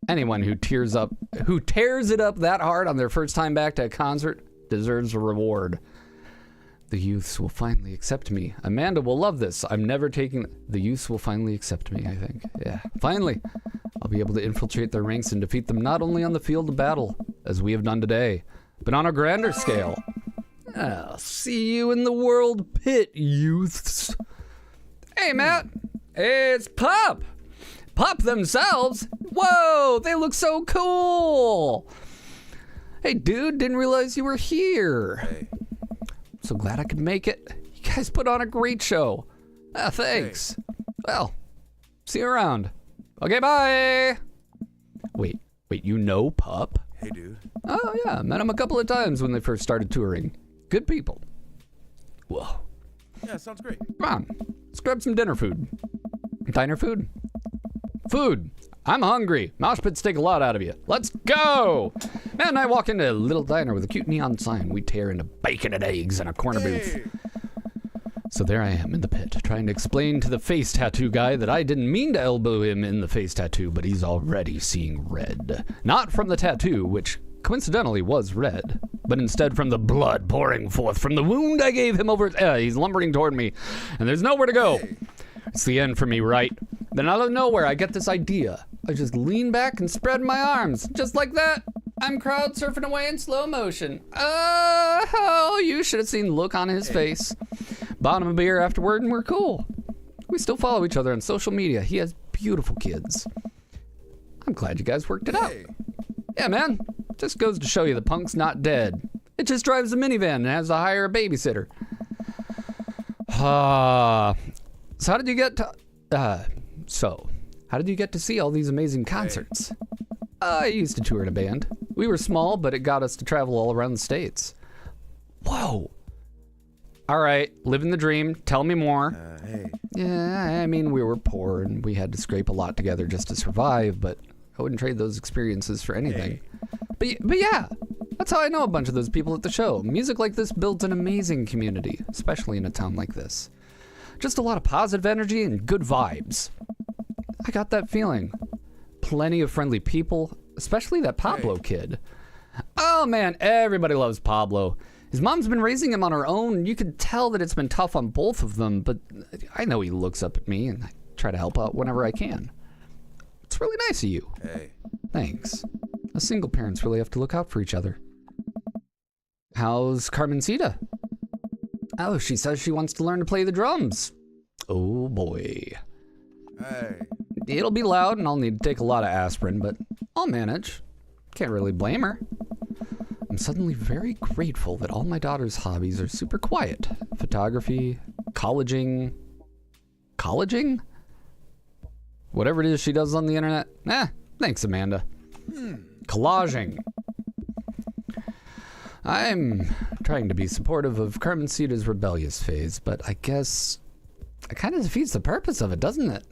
anyone who tears it up that hard on their first time back to a concert deserves a reward. The youths will finally accept me. Amanda will love this. I'm never taking... The youths will finally accept me, I think. Yeah, finally. I'll be able to infiltrate their ranks and defeat them not only on the field of battle, as we have done today, but on a grander scale. I'll see you in the world pit, youths. Hey, Matt. It's Pup. Pup themselves. Whoa, they look so cool. Hey, dude, didn't realize you were here. Hey. So glad I could make it. You guys put on a great show. Thanks. Well, see you around. Okay, bye. Wait, you know Pup? Hey, dude. Oh, yeah, met him a couple of times when they first started touring. Good people. Whoa. Yeah, sounds great. Come on, let's grab some dinner food. Diner food? Food. I'm hungry. Mosh pits take a lot out of you. Let's go! Matt and I walk into a little diner with a cute neon sign. We tear into bacon and eggs in a corner booth. So there I am in the pit, trying to explain to the face tattoo guy that I didn't mean to elbow him in the face tattoo, but he's already seeing red. Not from the tattoo, which coincidentally was red, but instead from the blood pouring forth from the wound I gave him over. He's lumbering toward me, and there's nowhere to go. It's the end for me, right? Then out of nowhere, I get this idea. I just lean back and spread my arms, just like that. I'm crowd surfing away in slow motion. Oh, you should have seen the look on his face. Bought him a beer afterward, and we're cool. We still follow each other on social media. He has beautiful kids. I'm glad you guys worked it out. Yeah, man. Just goes to show you the punk's not dead. It just drives a minivan and has to hire a babysitter. So how did you get to see all these amazing concerts? I used to tour in a band. We were small, but it got us to travel all around the States. Whoa. All right, living the dream. Tell me more. Hey. Yeah, I mean, we were poor and we had to scrape a lot together just to survive, but I wouldn't trade those experiences for anything. But yeah, that's how I know a bunch of those people at the show. Music like this builds an amazing community, especially in a town like this. Just a lot of positive energy and good vibes. I got that feeling. Plenty of friendly people, especially that Pablo kid. Oh man, everybody loves Pablo. His mom's been raising him on her own. You can tell that it's been tough on both of them, but I know he looks up at me and I try to help out whenever I can. It's really nice of you. Hey. Thanks. Us single parents really have to look out for each other. How's Carmencita? Oh, she says she wants to learn to play the drums. Oh boy. Hey. It'll be loud and I'll need to take a lot of aspirin, but I'll manage. Can't really blame her. I'm suddenly very grateful that all my daughter's hobbies are super quiet. Photography, colleging? Whatever it is she does on the internet. Thanks, Amanda. Collaging. I'm trying to be supportive of Carmencita's rebellious phase, but I guess it kind of defeats the purpose of it, doesn't it?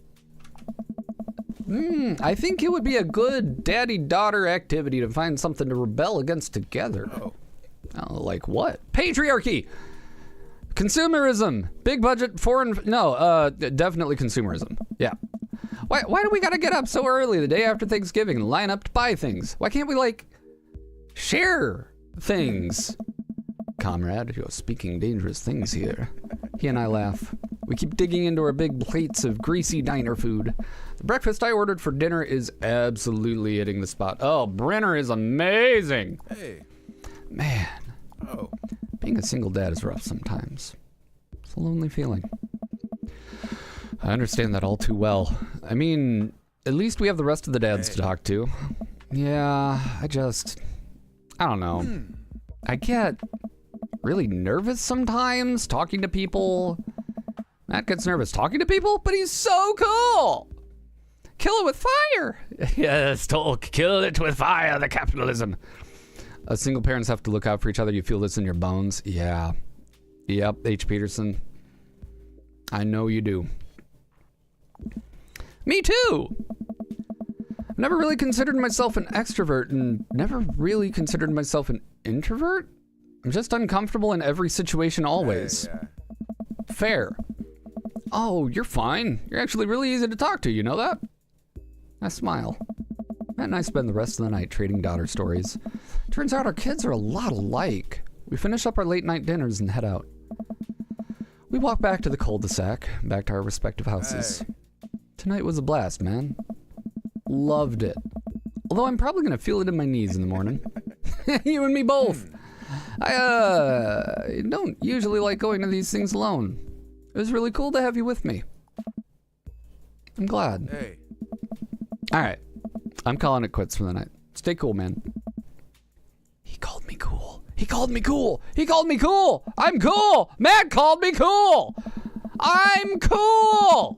I think it would be a good daddy-daughter activity to find something to rebel against together. Oh. Like what? Patriarchy! Consumerism! Big budget foreign... definitely consumerism. Yeah. Why do we gotta get up so early the day after Thanksgiving and line up to buy things? Why can't we, like, share things? Comrade, you're speaking dangerous things here. He and I laugh. We keep digging into our big plates of greasy diner food. The breakfast I ordered for dinner is absolutely hitting the spot. Oh, Brenner is amazing. Hey. Man, Oh. being a single dad is rough sometimes. It's a lonely feeling. I understand that all too well. I mean, at least we have the rest of the dads to talk to. Yeah, I don't know. I get really nervous sometimes talking to people. Matt gets nervous talking to people, but he's so cool. Kill it with fire. Yes, kill it with fire, the capitalism. Single parents have to look out for each other. You feel this in your bones. Yeah. Yep, H. Peterson. I know you do. Me too. I've never really considered myself an extrovert and never really considered myself an introvert. I'm just uncomfortable in every situation always. Hey, Fair. Oh, you're fine. You're actually really easy to talk to, you know that? I smile. Matt and I spend the rest of the night trading daughter stories. Turns out our kids are a lot alike. We finish up our late night dinners and head out. We walk back to the cul-de-sac, back to our respective houses. Hey. Tonight was a blast, man. Loved it. Although I'm probably gonna feel it in my knees in the morning. You and me both. I don't usually like going to these things alone. It was really cool to have you with me. I'm glad. Hey. All right. I'm calling it quits for the night. Stay cool, man. He called me cool. He called me cool. He called me cool. I'm cool. Matt called me cool. I'm cool.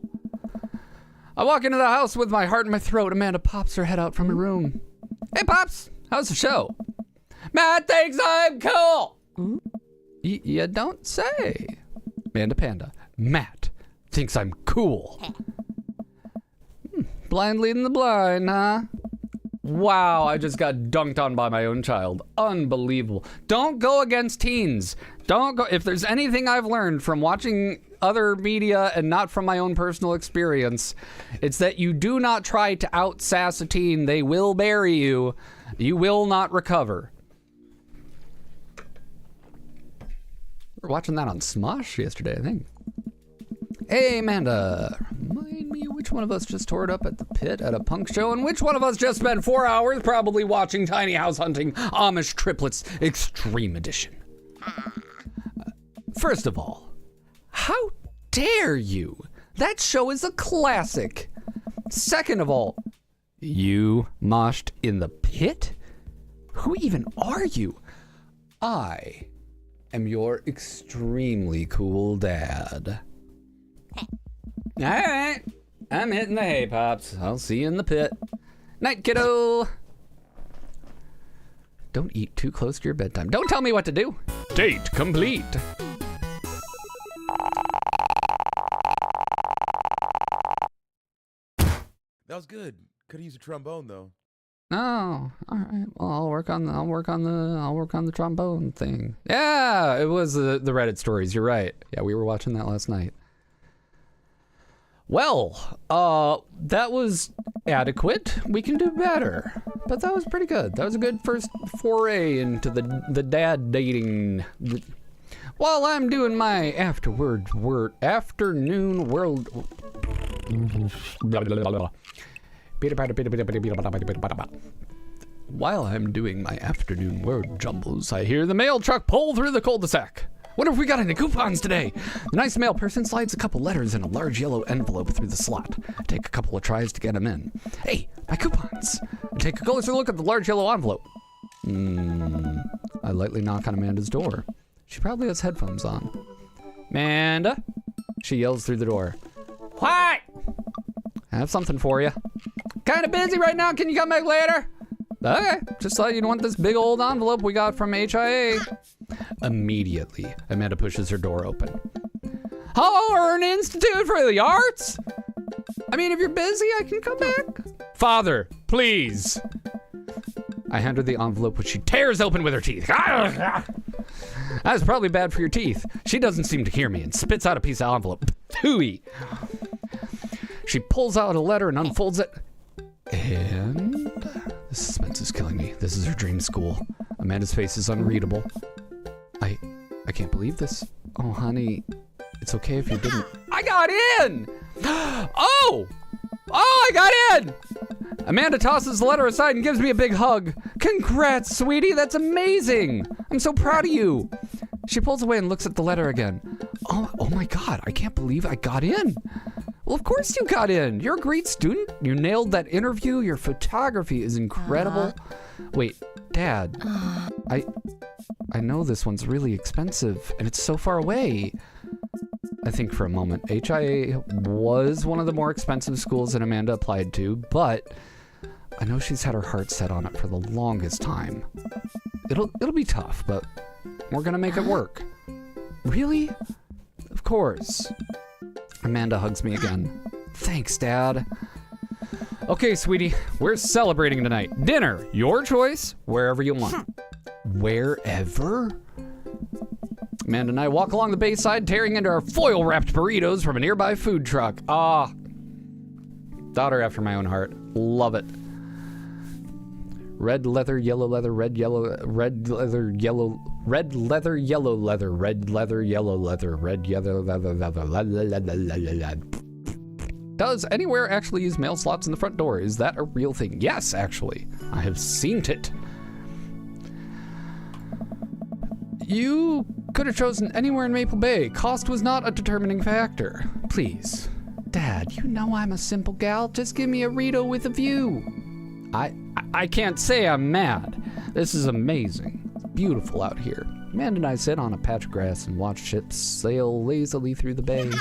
I walk into the house with my heart in my throat. Amanda pops her head out from her room. Hey, Pops. How's the show? Matt thinks I'm cool. You don't say. Amanda Panda. Matt thinks I'm cool. Blind leading the blind, huh? Wow, I just got dunked on by my own child. Unbelievable. Don't go against teens. Don't go. If there's anything I've learned from watching other media and not from my own personal experience, it's that you do not try to out-sass a teen. They will bury you. You will not recover. We were watching that on Smosh yesterday, I think. Hey, Amanda. Remind me which one of us just tore it up at the pit at a punk show, and which one of us just spent 4 hours probably watching Tiny House Hunting Amish Triplets Extreme Edition. First of all, how dare you? That show is a classic. Second of all, you moshed in the pit? Who even are you? I am your extremely cool dad. All right, I'm hitting the hay, Pops. I'll see you in the pit. Night, kiddo. Don't eat too close to your bedtime. Don't tell me what to do. Date complete. That was good. Could have used a trombone though. Oh, all right. Well, I'll work on the trombone thing. Yeah, it was the Reddit stories. You're right. Yeah, we were watching that last night. Well, that was adequate. We can do better. But that was pretty good. That was a good first foray into the dad dating. While I'm doing my afternoon world. While I'm doing my afternoon word jumbles, I hear the mail truck pull through the cul-de-sac. Wonder if we got any coupons today? The nice mail person slides a couple letters in a large yellow envelope through the slot. I take a couple of tries to get them in. Hey, my coupons! I take a closer look at the large yellow envelope. I lightly knock on Amanda's door. She probably has headphones on. Amanda? She yells through the door. What? I have something for you. Kind of busy right now. Can you come back later? Okay, just thought you'd want this big old envelope we got from HIA. Immediately, Amanda pushes her door open. Hello, Earn Institute for the Arts? I mean, if you're busy, I can come back. Father, please. I hand her the envelope, which she tears open with her teeth. That's probably bad for your teeth. She doesn't seem to hear me and spits out a piece of envelope. Hooey. She pulls out a letter and unfolds it. And the suspense is killing me. This is her dream school. Amanda's face is unreadable. I can't believe this. Oh, honey, it's okay if you didn't. I got in! Oh, I got in! Amanda tosses the letter aside and gives me a big hug. Congrats, sweetie, that's amazing. I'm so proud of you. She pulls away and looks at the letter again. Oh my God, I can't believe I got in. Well, of course you got in. You're a great student. You nailed that interview. Your photography is incredible. Wait, Dad, I know this one's really expensive and it's so far away. I think for a moment, HIA was one of the more expensive schools that Amanda applied to, but I know she's had her heart set on it for the longest time. It'll be tough, but we're gonna make it work. Really? Of course. Amanda hugs me again. Thanks, Dad. Okay, sweetie, we're celebrating tonight. Dinner, your choice, wherever you want. Wherever? Amanda and I walk along the bayside, tearing into our foil-wrapped burritos from a nearby food truck. Ah, daughter after my own heart. Love it. Red leather, yellow leather, red leather, yellow leather, yellow leather, red leather, yellow leather, red yellow leather. Does Anywhere actually use mail slots in the front door? Is that a real thing? Yes, actually. I have seen it. You could have chosen anywhere in Maple Bay. Cost was not a determining factor. Please. Dad, you know I'm a simple gal. Just give me a Rito with a view. I can't say I'm mad. This is amazing. It's beautiful out here. Amanda and I sit on a patch of grass and watch ships sail lazily through the bay.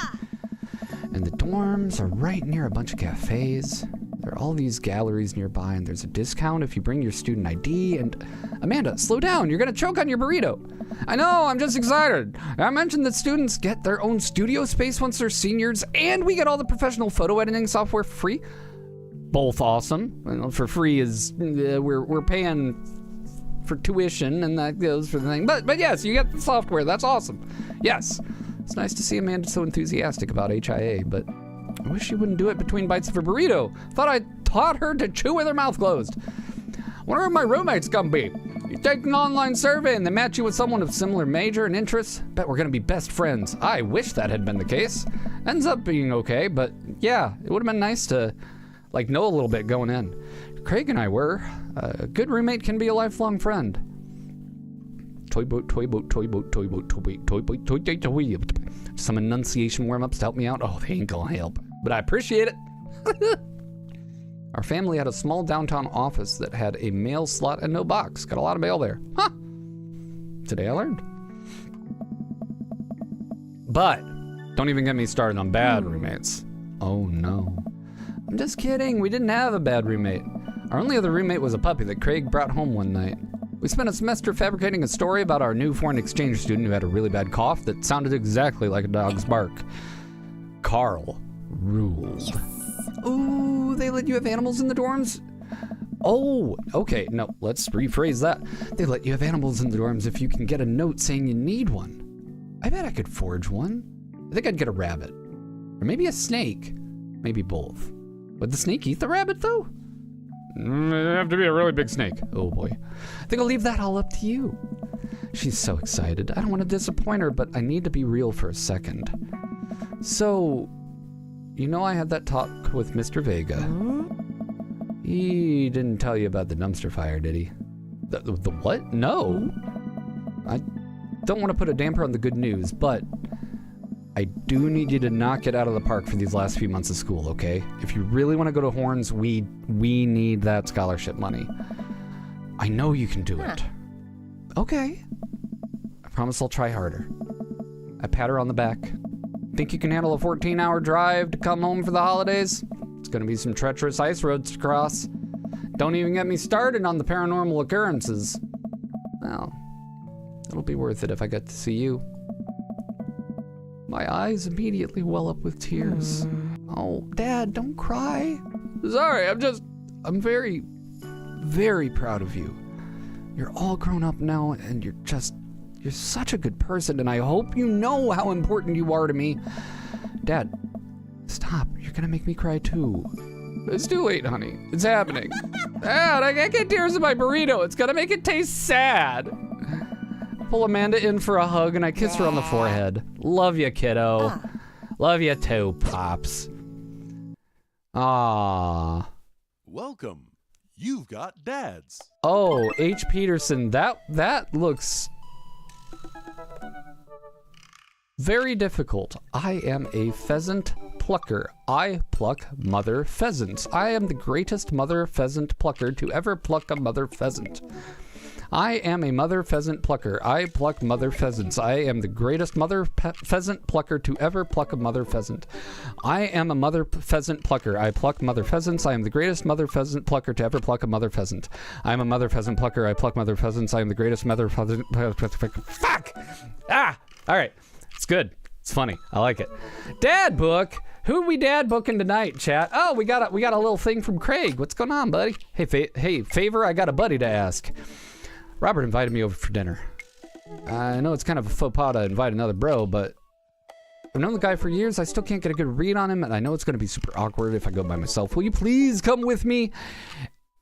And the dorms are right near a bunch of cafes. There are all these galleries nearby, and there's a discount if you bring your student ID. And Amanda, slow down. You're gonna choke on your burrito. I know, I'm just excited. I mentioned that students get their own studio space once they're seniors, and we get all the professional photo editing software for free. Both awesome. Well, for free is we're paying for tuition, and that goes for the thing. But yes, you get the software. That's awesome. Yes, it's nice to see Amanda so enthusiastic about HIA, but I wish she wouldn't do it between bites of a burrito. Thought I taught her to chew with her mouth closed. Wonder where my roommate's gonna be. You take an online survey and they match you with someone of similar major and interests. Bet we're gonna be best friends. I wish that had been the case. Ends up being okay, but yeah, it would have been nice to know a little bit going in. Craig and I were. A good roommate can be a lifelong friend. Toy boat, toy boat, toy boat, toy boat, toy boat, toy boat, toy boat, toy boat. Some enunciation warm-ups to help me out. Oh, they ain't gonna help, but I appreciate it. Our family had a small downtown office that had a mail slot and no box. Got a lot of mail there. Huh. Today I learned. But don't even get me started on bad roommates. Oh no. I'm just kidding. We didn't have a bad roommate. Our only other roommate was a puppy that Craig brought home one night. We spent a semester fabricating a story about our new foreign exchange student who had a really bad cough that sounded exactly like a dog's bark. Carl ruled. Yes. Ooh, they let you have animals in the dorms? Oh, okay, no, let's rephrase that. They let you have animals in the dorms if you can get a note saying you need one. I bet I could forge one. I think I'd get a rabbit. Or maybe a snake. Maybe both. Would the snake eat the rabbit, though? It'd have to be a really big snake. Oh, boy. I think I'll leave that all up to you. She's so excited. I don't want to disappoint her, but I need to be real for a second. So, you know I had that talk with Mr. Vega. He didn't tell you about the dumpster fire, did he? The what? No. I don't want to put a damper on the good news, but I do need you to knock it out of the park for these last few months of school, okay? If you really want to go to Horns, we need that scholarship money. I know you can do it. Okay. I promise I'll try harder. I pat her on the back. Think you can handle a 14-hour drive to come home for the holidays? It's gonna be some treacherous ice roads to cross. Don't even get me started on the paranormal occurrences. Well, it'll be worth it if I get to see you. My eyes immediately well up with tears. Oh, Dad, don't cry. Sorry, I'm very, very proud of you. You're all grown up now, and you're such a good person, and I hope you know how important you are to me. Dad, stop. You're gonna make me cry too. It's too late, honey. It's happening. Dad, I can't get tears in my burrito. It's gonna make it taste sad. Pull Amanda in for a hug, and I kiss her on the forehead. Love you, kiddo. Love you too, Pops. Ah. Welcome. You've got dads. Oh, H. Peterson, that looks very difficult. I am a pheasant plucker. I pluck mother pheasants. I am the greatest mother pheasant plucker to ever pluck a mother pheasant. I am a mother pheasant plucker. I pluck mother pheasants. I am the greatest mother pheasant plucker to ever pluck a mother pheasant. I am a mother pheasant plucker. I pluck mother pheasants. I am the greatest mother pheasant plucker to ever pluck a mother pheasant. I am a mother pheasant plucker. I pluck mother pheasants. I am the greatest mother pheasant. Fuck! Ah! All right. It's good. It's funny. I like it. Dad book. Who we dad booking tonight, chat? Oh, we got a little thing from Craig. What's going on, buddy? Hey, favor. I got a buddy to ask. Robert invited me over for dinner. I know it's kind of a faux pas to invite another bro, but I've known the guy for years. I still can't get a good read on him, and I know it's going to be super awkward if I go by myself. Will you please come with me?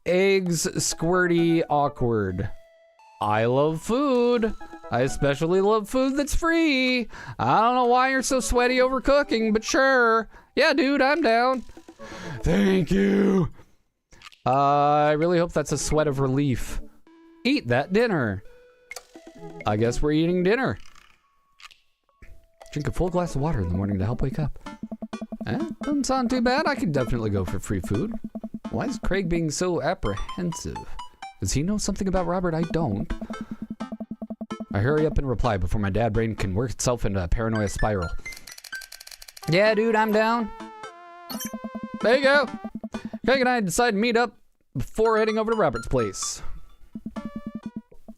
Eggs, squirty, awkward. I love food. I especially love food that's free. I don't know why you're so sweaty over cooking, but sure. Yeah, dude, I'm down. Thank you. I really hope that's a sweat of relief. Eat that dinner. I guess we're eating dinner. Drink a full glass of water in the morning to help wake up. Doesn't sound too bad. I could definitely go for free food. Why is Craig being so apprehensive? Does he know something about Robert I don't? I hurry up and reply before my dad brain can work itself into a paranoia spiral. Yeah, dude, I'm down. There you go. Craig and I decide to meet up before heading over to Robert's place.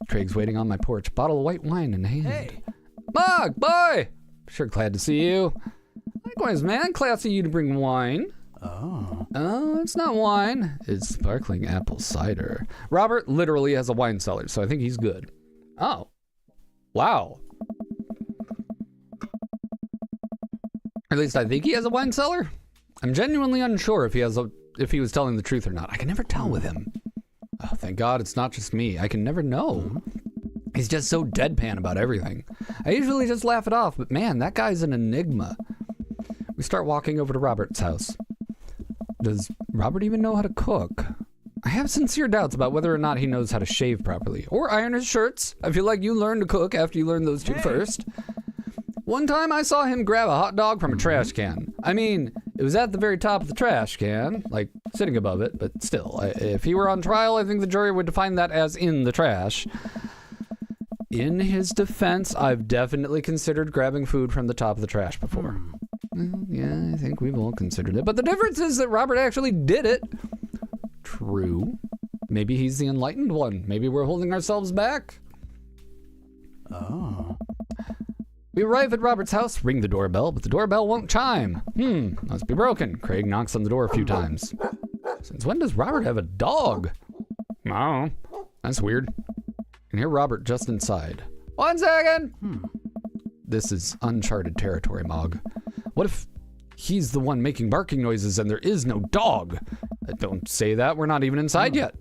Craig's waiting on my porch, bottle of white wine in hand. Hey. Mog, boy! Sure glad to see you. Likewise, man. Classy of you to bring wine. Oh, it's not wine. It's sparkling apple cider. Robert literally has a wine cellar, so I think he's good. Oh. Wow. At least I think he has a wine cellar. I'm genuinely unsure if he was telling the truth or not. I can never tell with him. Oh, thank God it's not just me. I can never know. He's just so deadpan about everything. I usually just laugh it off, but man, that guy's an enigma. We start walking over to Robert's house. Does Robert even know how to cook? I have sincere doubts about whether or not he knows how to shave properly or iron his shirts. I feel like you learn to cook after you learn those two first. One time I saw him grab a hot dog from a trash can. I mean, it was at the very top of the trash can, like sitting above it, but still, if he were on trial, I think the jury would define that as in the trash. In his defense, I've definitely considered grabbing food from the top of the trash before. Well, yeah, I think we've all considered it. But the difference is that Robert actually did it. True. Maybe he's the enlightened one. Maybe we're holding ourselves back. Oh. We arrive at Robert's house, ring the doorbell, but the doorbell won't chime. Must be broken. Craig knocks on the door a few times. Since when does Robert have a dog? Oh, that's weird. And hear Robert just inside. 1 second! This is uncharted territory, Mog. What if he's the one making barking noises and there is no dog? Don't say that, we're not even inside yet.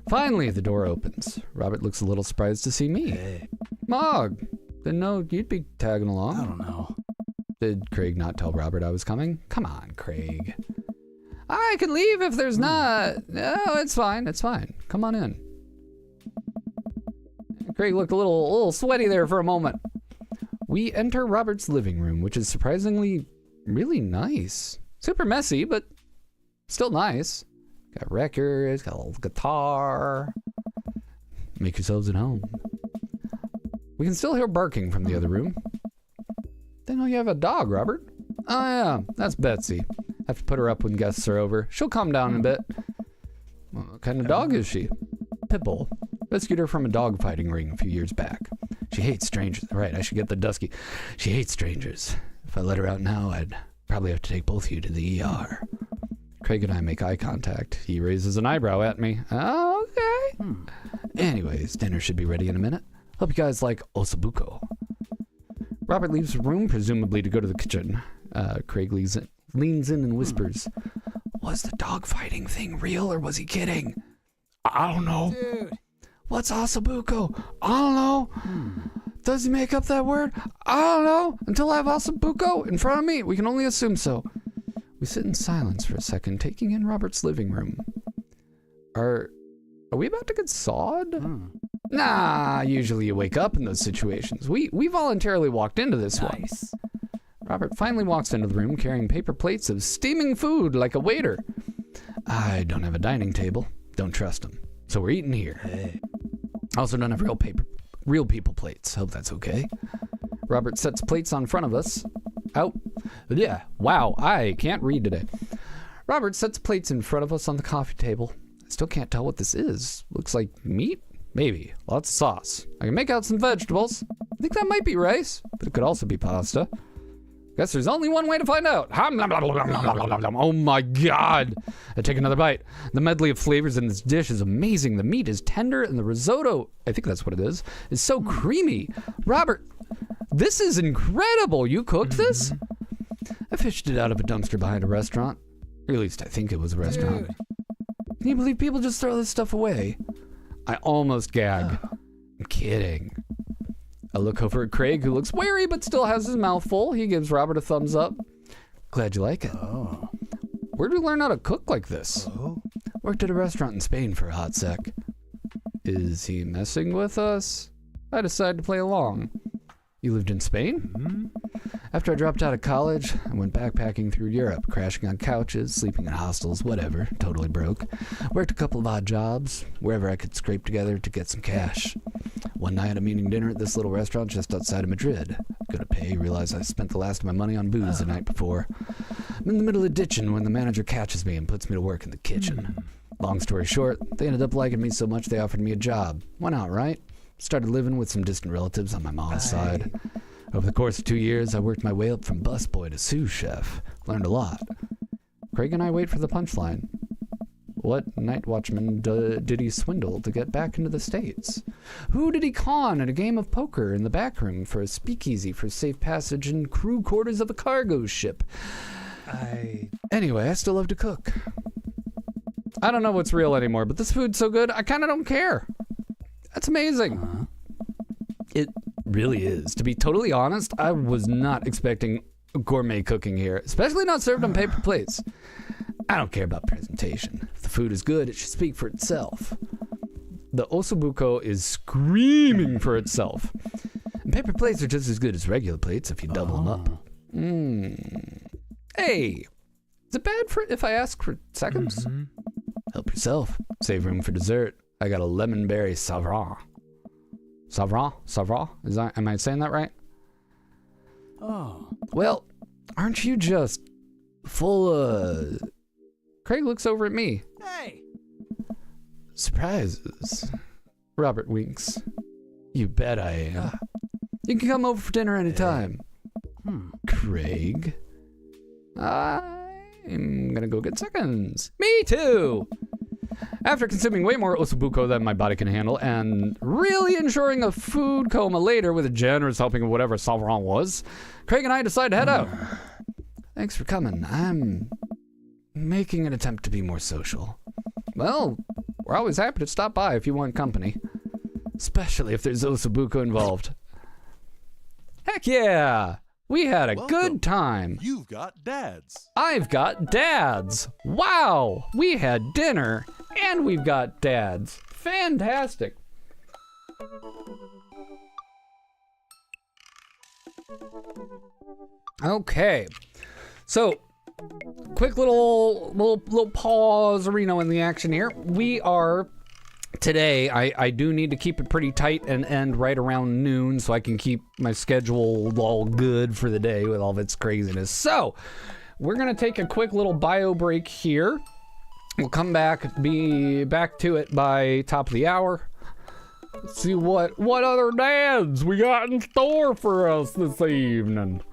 Finally, the door opens. Robert looks a little surprised to see me. Hey. Mog, didn't know you'd be tagging along. I don't know. Did Craig not tell Robert I was coming? Come on, Craig. I can leave if there's not. No, it's fine, it's fine. Come on in. Craig looked a little sweaty there for a moment. We enter Robert's living room, which is surprisingly really nice. Super messy, but still nice. Got records, got a little guitar. Make yourselves at home. We can still hear barking from the other room. Didn't know you have a dog, Robert. Oh yeah, that's Betsy. Have to put her up when guests are over. She'll calm down in a bit. What kind of dog is she? Pitbull. Rescued her from a dog fighting ring a few years back. She hates strangers. Right, I should get the Dusky. She hates strangers. If I let her out now, I'd probably have to take both of you to the ER. Craig and I make eye contact. He raises an eyebrow at me. Oh, okay. Anyways, dinner should be ready in a minute. Hope you guys like ossobuco. Robert leaves the room, presumably to go to the kitchen. Craig leans in and whispers, Was the dog fighting thing real or was he kidding? I don't know. Dude. What's ossobuco? I don't know. Does he make up that word? I don't know. Until I have ossobuco in front of me, we can only assume so. We sit in silence for a second, taking in Robert's living room. Are we about to get sawed? Nah, usually you wake up in those situations. We voluntarily walked into this one. Nice. Robert finally walks into the room carrying paper plates of steaming food like a waiter. I don't have a dining table. Don't trust him. So we're eating here. Hey. Also don't have real people plates. Hope that's okay. Robert sets plates on front of us. Yeah, wow, I can't read today. Robert sets plates in front of us on the coffee table. I still can't tell what this is. Looks like meat? Maybe. Lots of sauce. I can make out some vegetables. I think that might be rice, but it could also be pasta. Guess there's only one way to find out. Oh my God. I take another bite. The medley of flavors in this dish is amazing. The meat is tender and the risotto, I think that's what it is so creamy. Robert, this is incredible. You cooked this? I fished it out of a dumpster behind a restaurant. Or at least I think it was a restaurant. Dude. Can you believe people just throw this stuff away? I almost gag. I'm kidding. I look over at Craig, who looks wary but still has his mouth full. He gives Robert a thumbs up. Glad you like it. Oh. Where'd we learn how to cook like this? Oh. Worked at a restaurant in Spain for a hot sec. Is he messing with us? I decided to play along. You lived in Spain? After I dropped out of college, I went backpacking through Europe, crashing on couches, sleeping in hostels, whatever, totally broke. Worked a couple of odd jobs, wherever I could scrape together to get some cash. One night I'm eating dinner at this little restaurant just outside of Madrid. Go to pay, realize I spent the last of my money on booze the night before. I'm in the middle of ditching when the manager catches me and puts me to work in the kitchen. Long story short, they ended up liking me so much they offered me a job. Why not, right? Started living with some distant relatives on my mom's side. Over the course of 2 years, I worked my way up from busboy to sous chef. Learned a lot. Craig and I wait for the punchline. What night watchman did he swindle to get back into the States? Who did he con at a game of poker in the back room for a speakeasy for safe passage in crew quarters of a cargo ship? Anyway, I still love to cook. I don't know what's real anymore, but this food's so good, I kind of don't care. That's amazing. It really is. To be totally honest, I was not expecting gourmet cooking here, especially not served on paper plates. I don't care about presentation. If the food is good, it should speak for itself. The ossobuco is screaming for itself. And paper plates are just as good as regular plates if you double them up. Hey, is it bad if I ask for seconds? Help yourself. Save room for dessert. I got a lemon berry savra. Savra? Am I saying that right? Oh. Well, aren't you just full of... Craig looks over at me. Hey! Surprises. Robert winks. You bet I am. You can come over for dinner anytime. Craig? I'm gonna go get seconds. Me too! After consuming way more ossobuco than my body can handle and really ensuring a food coma later with a generous helping of whatever Sauveron was, Craig and I decide to head out. Thanks for coming. I'm making an attempt to be more social. Well, we're always happy to stop by if you want company. Especially if there's ossobuco involved. Heck yeah! We had a good time. You've got dads. I've got dads. Wow! We had dinner and we've got dads. Fantastic. Okay. So, quick little pause, Reno, in the action here. We are today, I do need to keep it pretty tight and end right around noon so I can keep my schedule all good for the day with all of its craziness. So, we're going to take a quick little bio break here. We'll come back, be back to it by top of the hour. Let's see what other dads we got in store for us this evening.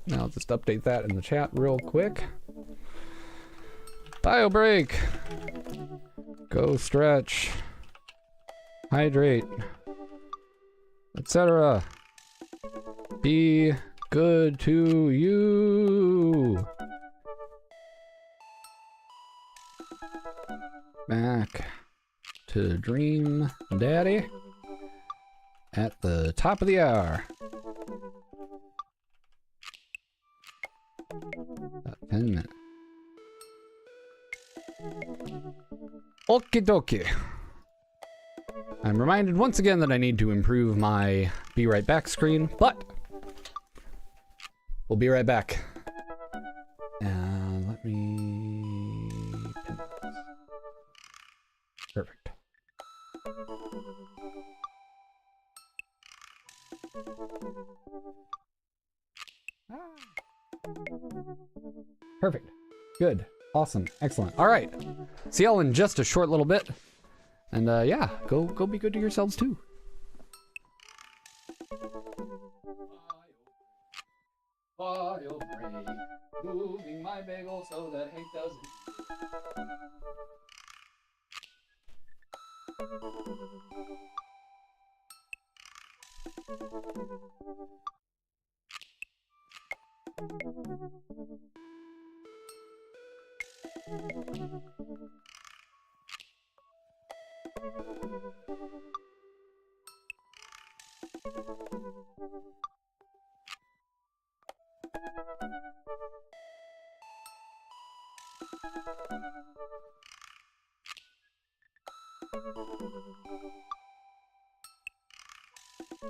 Now, I'll just update that in the chat real quick. Bio break. Go stretch. Hydrate. Etc. Be good to you. Back to Dream Daddy at the top of the hour. About 10 minutes. Okie dokie. I'm reminded once again that I need to improve my be right back screen, but we'll be right back. And let me pin this. Perfect. Perfect. Good. Awesome. Excellent. All right. See y'all in just a short little bit. And yeah, go be good to yourselves too. Bio break. Moving my bagel so that Hank doesn't. So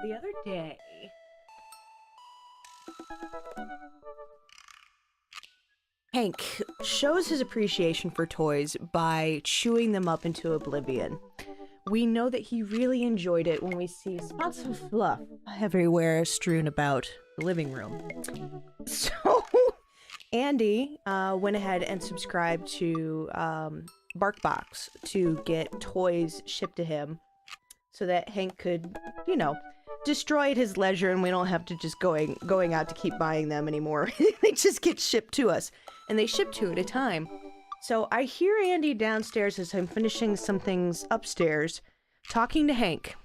the other day, Hank shows his appreciation for toys by chewing them up into oblivion. We know that he really enjoyed it when we see spots of fluff everywhere strewn about the living room. So Andy went ahead and subscribed to BarkBox to get toys shipped to him so that Hank could, you know, destroy at his leisure and we don't have to just going out to keep buying them anymore. They just get shipped to us. And they ship 2 at a time. So I hear Andy downstairs as I'm finishing some things upstairs, talking to Hank.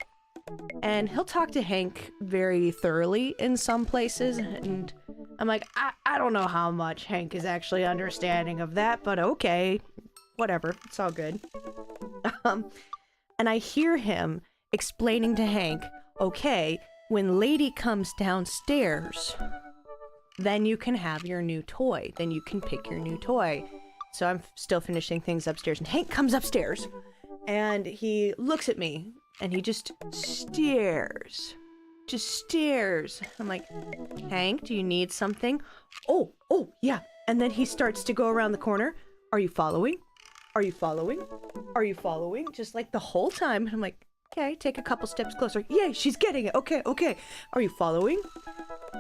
And he'll talk to Hank very thoroughly in some places. And I'm like, I don't know how much Hank is actually understanding of that, but okay. Whatever. It's all good. And I hear him explaining to Hank, okay, when Lady comes downstairs, then you can have your new toy. Then you can pick your new toy. So I'm still finishing things upstairs, and Hank comes upstairs, and he looks at me, and he just stares. Just stares. I'm like, Hank, do you need something? Oh, yeah. And then he starts to go around the corner. Are you following? Are you following? Are you following? Just like the whole time. I'm like, okay, take a couple steps closer. Yay, she's getting it. Okay. Are you following?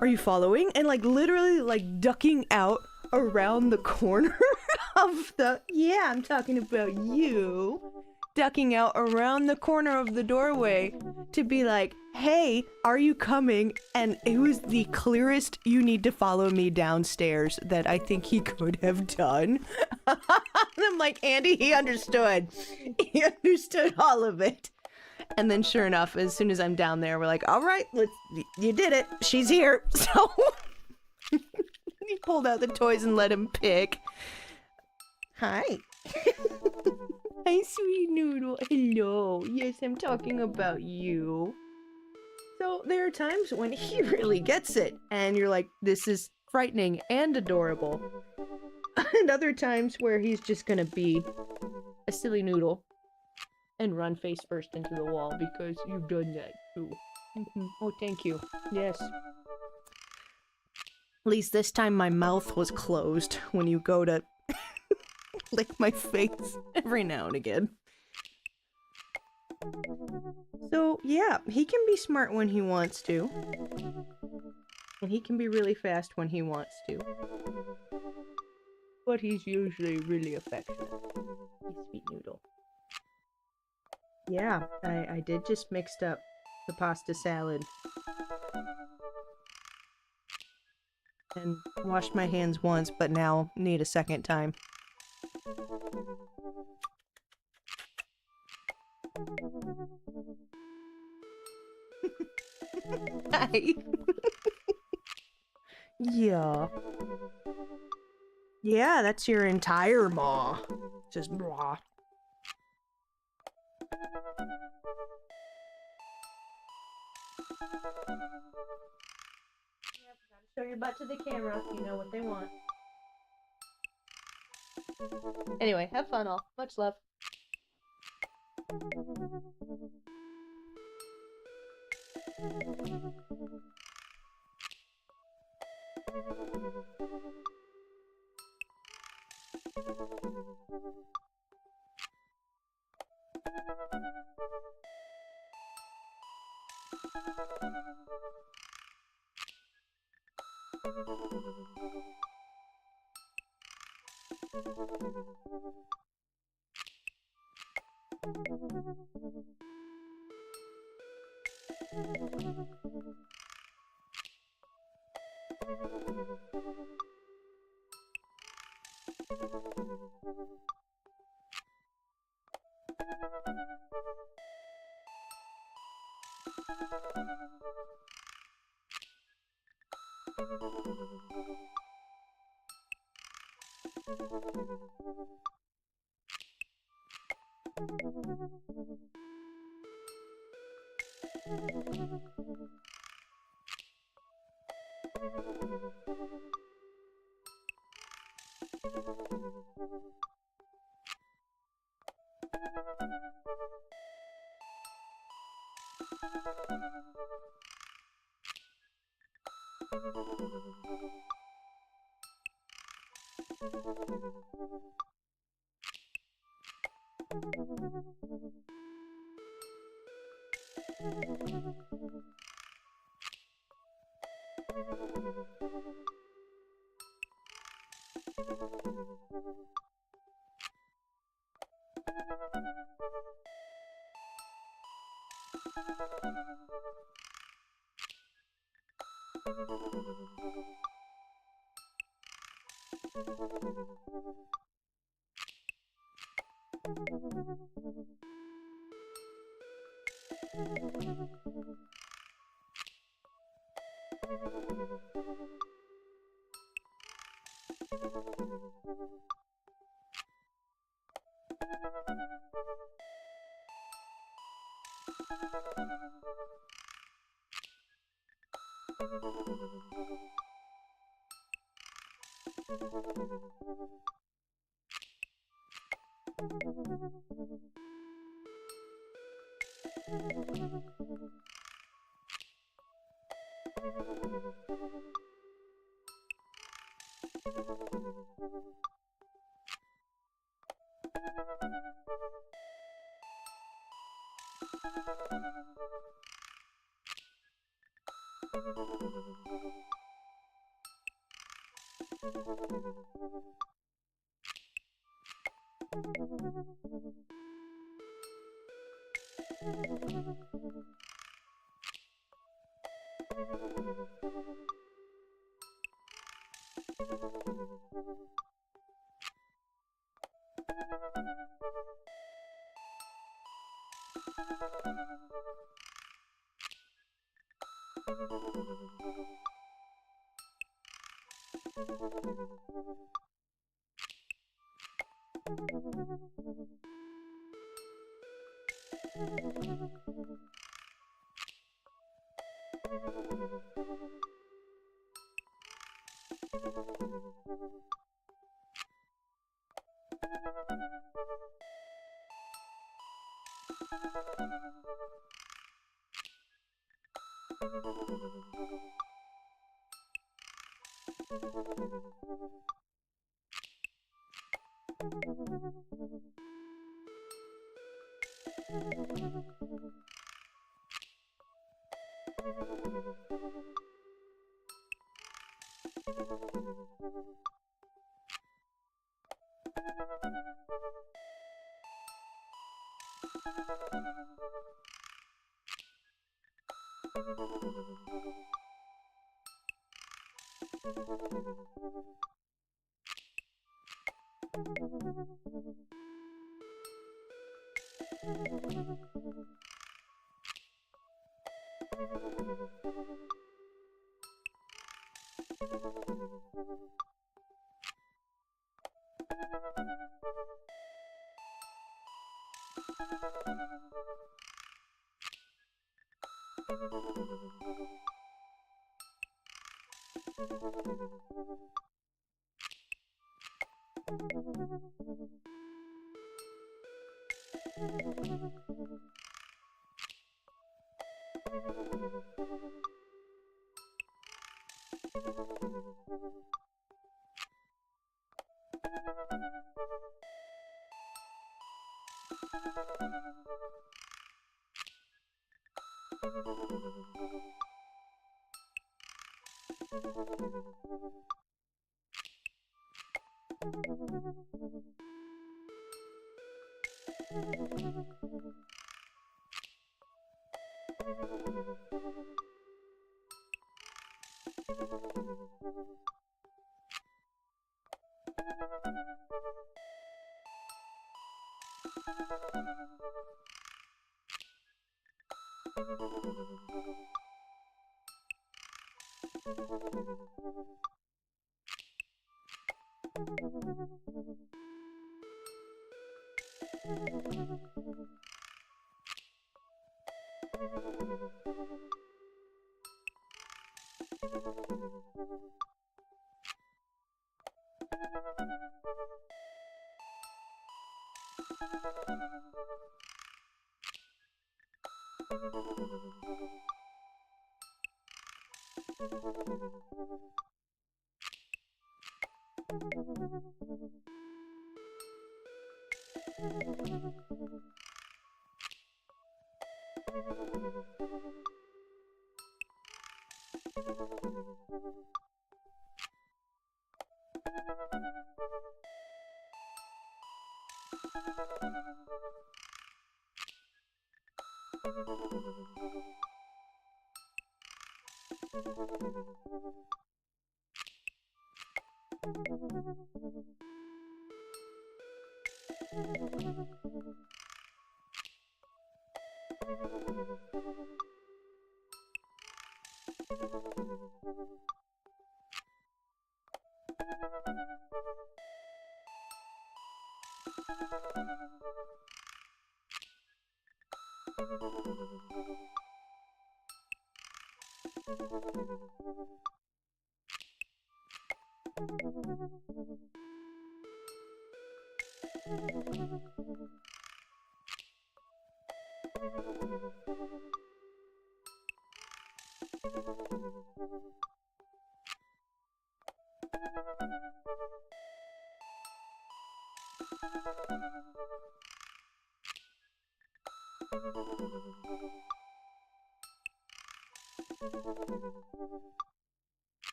Are you following? And like literally like ducking out around the corner of the... Yeah, I'm talking about you. Ducking out around the corner of the doorway to be like, hey, are you coming? And it was the clearest you need to follow me downstairs that I think he could have done. And I'm like, Andy, he understood. He understood all of it. And then sure enough, as soon as I'm down there, we're like, all right, you did it. She's here. So he pulled out the toys and let him pick. Hi. Hi, sweet noodle. Hello. Yes, I'm talking about you. So there are times when he really gets it. And you're like, this is frightening and adorable. And other times where he's just gonna be a silly noodle. And run face first into the wall because you've done that too. Oh, thank you. Yes. At least this time my mouth was closed when you go to lick my face every now and again. So, yeah, he can be smart when he wants to. And he can be really fast when he wants to. But he's usually really affectionate. He's sweet noodle. Yeah, I did just mixed up the pasta salad. And washed my hands once, but now need a second time. Hi. Yeah. Yeah, that's your entire maw. Just blah. Yep, gotta show your butt to the camera. You know what they want. Anyway, have fun all. Much love.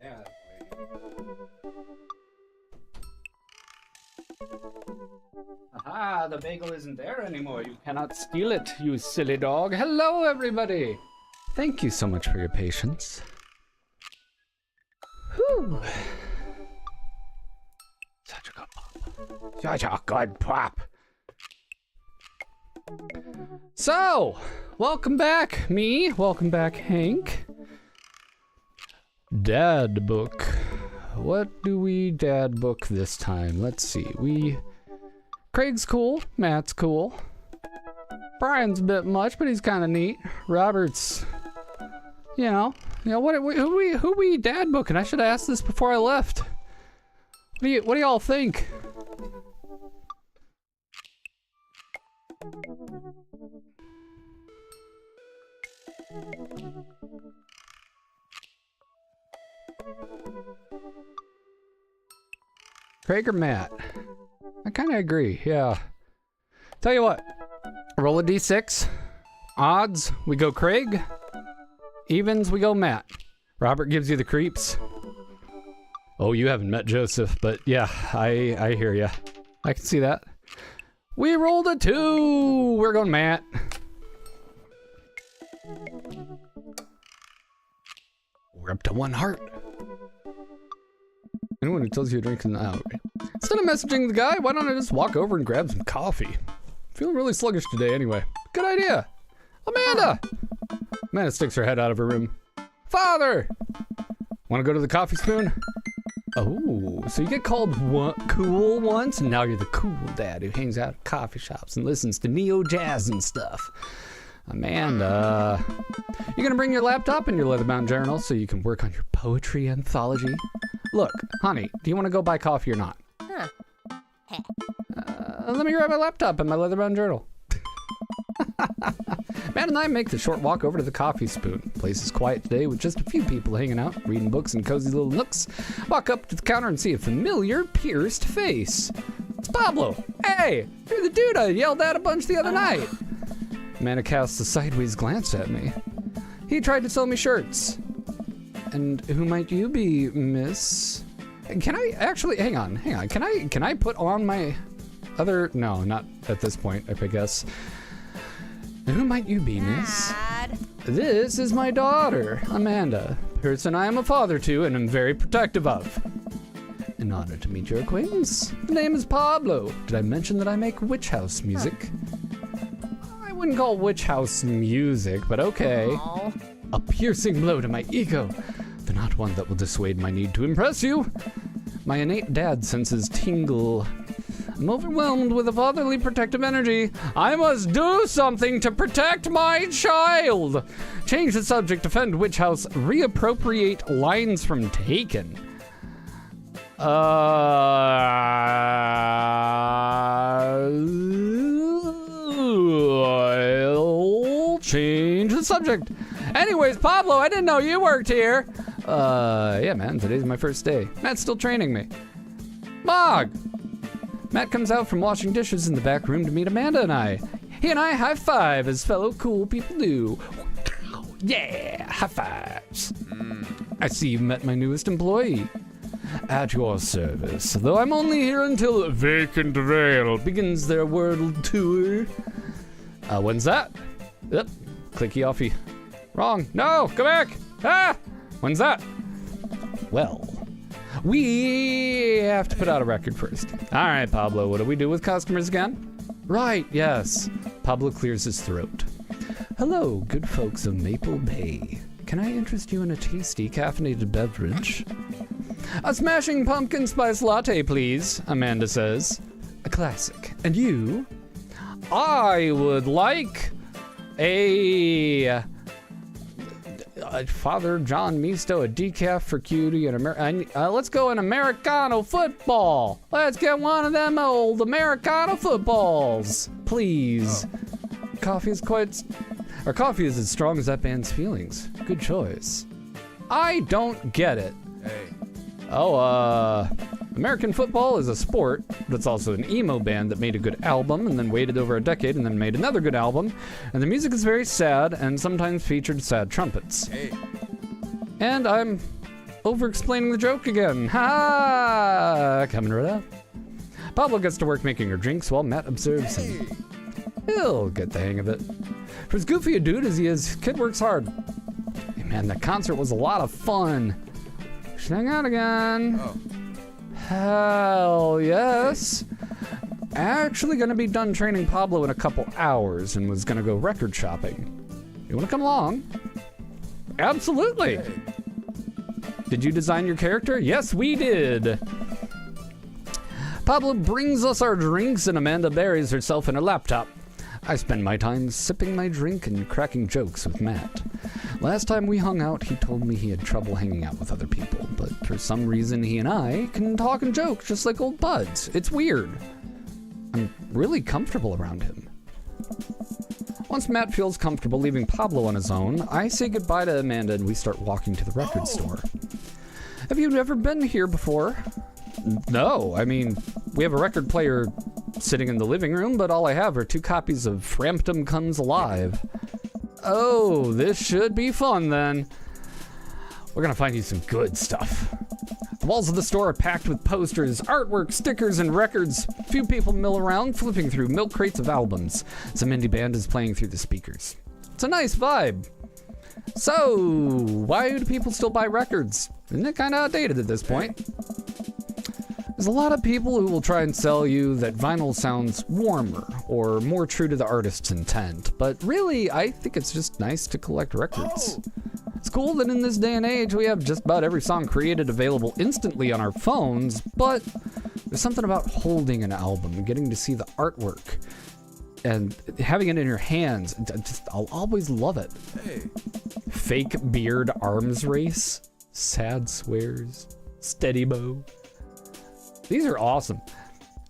Yeah. Aha, the bagel isn't there anymore. You cannot steal it, you silly dog. Hello, everybody. Thank you so much for your patience. Whew. Such a good pop. Such a good pop. So, welcome back, me. Welcome back, Hank. Dad book. What do we dad book this time? Let's see. Craig's cool. Matt's cool. Brian's a bit much, but he's kind of neat. Robert's, you know, who we dad booking? I should have asked this before I left. What do y'all think? Craig or Matt? I kind of agree, yeah. Tell you what, roll a d6. Odds, we go Craig. Evens, we go Matt. Robert gives you the creeps. Oh, you haven't met Joseph, but yeah, I hear ya. I can see that. We rolled a 2. We're going Matt. We're up to 1 heart. Anyone who tells you you're drinking out. Instead of messaging the guy, why don't I just walk over and grab some coffee? Feeling really sluggish today anyway. Good idea. Amanda! Amanda sticks her head out of her room. Father! Want to go to the coffee spoon? Oh, so you get called cool once, and now you're the cool dad who hangs out at coffee shops and listens to neo jazz and stuff. Amanda, you're gonna bring your laptop and your leather-bound journal so you can work on your poetry anthology. Look, honey, do you want to go buy coffee or not? Huh. Let me grab my laptop and my leather-bound journal. Matt and I make the short walk over to the coffee spoon. The place is quiet today with just a few people hanging out, reading books in cozy little nooks. Walk up to the counter and see a familiar, pierced face. It's Pablo. Hey, you're the dude I yelled at a bunch the other night. Amanda casts a sideways glance at me. He tried to sell me shirts. And who might you be, miss? Can I actually, hang on. Can I put on my other, no, not at this point, I guess. Who might you be, miss? Dad. This is my daughter, Amanda, person I am a father to and am very protective of. An honor to meet your acquaintance. The name is Pablo. Did I mention that I make witch house music? I wouldn't call witch house music, but okay. Aw. A piercing blow to my ego, but not one that will dissuade my need to impress you. My innate dad senses tingle. I'm overwhelmed with a fatherly protective energy. I must do something to protect my child. Change the subject, defend witch house, reappropriate lines from Taken. I'll change the subject. Anyways, Pablo, I didn't know you worked here. Yeah, man, today's my first day. Matt's still training me. Mog! Matt comes out from washing dishes in the back room to meet Amanda and I. He and I high five as fellow cool people do. Yeah, high fives. I see you've met my newest employee. At your service, though I'm only here until Vacant Vale begins their world tour. When's that? Yep, clicky offy. Wrong, no, go back. Ah, when's that? Well, we have to put out a record first. All right, Pablo, what do we do with customers again? Right, yes. Pablo clears his throat. Hello, good folks of Maple Bay. Can I interest you in a tasty caffeinated beverage? A smashing pumpkin spice latte, please, Amanda says. A classic. And you? I would like a Father John Misto, a decaf for cutie, and let's go in Americano football. Let's get one of them old Americano footballs, please. Coffee is as strong as that band's feelings. Good choice. I don't get it. Hey. American football is a sport, but it's also an emo band that made a good album and then waited over a decade and then made another good album. And the music is very sad and sometimes featured sad trumpets. Hey. And I'm over-explaining the joke again. Ha! Coming right up. Pablo gets to work making her drinks while Matt observes him. He'll get the hang of it. For as goofy a dude as he is, kid works hard. Hey man, that concert was a lot of fun. Should hang out again. Oh. Hell yes. Actually gonna be done training Pablo in a couple hours and was gonna go record shopping. You wanna come along? Absolutely. Hey. Did you design your character? Yes, we did. Pablo brings us our drinks and Amanda buries herself in her laptop. I spend my time sipping my drink and cracking jokes with Matt. Last time we hung out, he told me he had trouble hanging out with other people, but for some reason he and I can talk and joke just like old buds. It's weird. I'm really comfortable around him. Once Matt feels comfortable leaving Pablo on his own, I say goodbye to Amanda and we start walking to the record store. Have you ever been here before? No, I mean, we have a record player sitting in the living room, but all I have are 2 copies of Frampton Comes Alive. Oh, this should be fun then. We're gonna find you some good stuff. The walls of the store are packed with posters, artwork, stickers, and records. Few people mill around, flipping through milk crates of albums. Some indie band is playing through the speakers. It's a nice vibe. So, why do people still buy records? Isn't it kind of outdated at this point? There's a lot of people who will try and sell you that vinyl sounds warmer or more true to the artist's intent, but really, I think it's just nice to collect records. It's cool that in this day and age we have just about every song created available instantly on our phones, but there's something about holding an album and getting to see the artwork and having it in your hands. I'll always love it. Hey. Fake beard arms race, sad swears, steady bow. These are awesome.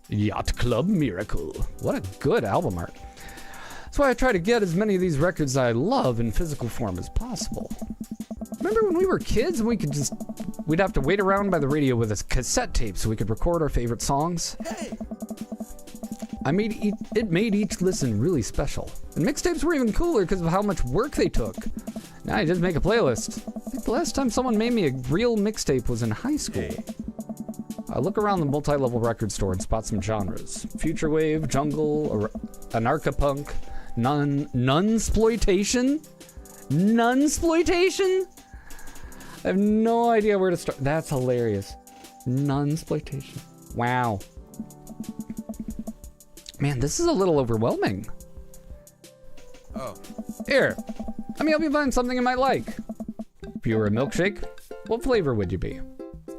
Yacht Club Miracle. What a good album art. That's why I try to get as many of these records I love in physical form as possible. Remember when we were kids and we'd have to wait around by the radio with a cassette tape so we could record our favorite songs? Hey. It made each listen really special. And mixtapes were even cooler because of how much work they took. Now I just make a playlist. I think the last time someone made me a real mixtape was in high school. Hey. I look around the multi-level record store and spot some genres. Future wave, jungle, anarcha-punk, nunsploitation? Nunsploitation? I have no idea where to start. That's hilarious. Nunsploitation. Wow. Man, this is a little overwhelming. Oh. Here, let me help you find something you might like. If you were a milkshake, what flavor would you be?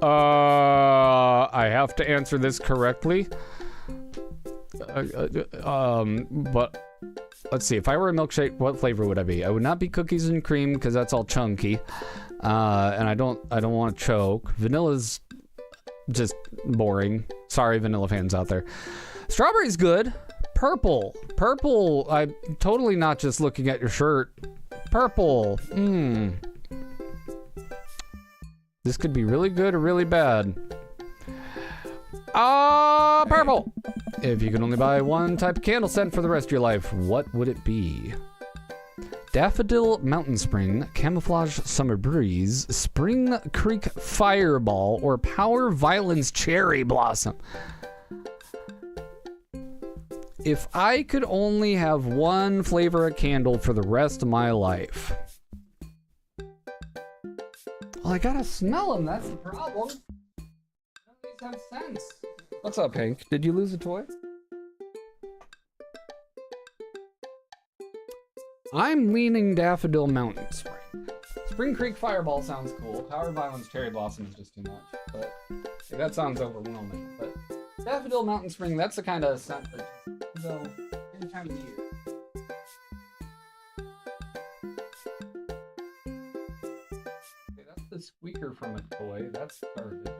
I have to answer this correctly. But let's see. If I were a milkshake, what flavor would I be? I would not be cookies and cream because that's all chunky, and I don't want to choke. Vanilla's just boring. Sorry, vanilla fans out there. Strawberry's good. Purple. Purple. I'm totally not just looking at your shirt. Purple. This could be really good or really bad. Purple. If you could only buy one type of candle scent for the rest of your life, what would it be? Daffodil Mountain Spring, Camouflage Summer Breeze, Spring Creek Fireball, or Power Violence Cherry Blossom. If I could only have one flavor of candle for the rest of my life. Well, I gotta smell them, that's the problem. None of these have sense. What's up, Hank? Did you lose a toy? I'm leaning Daffodil Mountain Spring. Spring Creek Fireball sounds cool. Power Violence Cherry Blossom is just too much. But that sounds overwhelming. But Daffodil Mountain Spring, that's the kind of scent that just go any time of the year. Okay, that's the squeaker from a toy. That's garbage.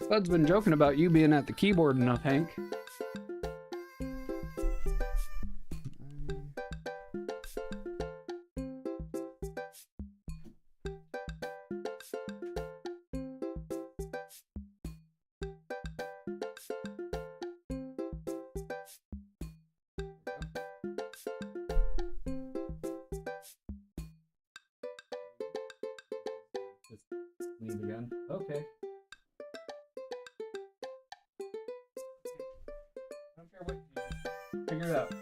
Spud's been joking about you being at the keyboard enough, Hank. Just leave again. Okay. I don't care what you do. Figure it out.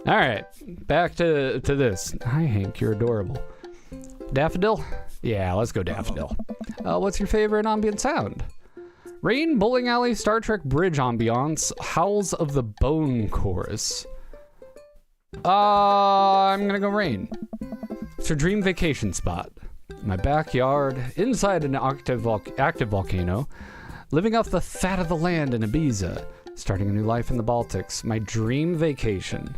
All right, back to this. Hi, Hank, you're adorable. Daffodil? Yeah, let's go Daffodil. What's your favorite ambient sound? Rain, bowling alley, Star Trek bridge ambiance, Howls of the Bone chorus. I'm gonna go rain. It's your dream vacation spot. My backyard, inside an active volcano, living off the fat of the land in Ibiza, starting a new life in the Baltics. My dream vacation.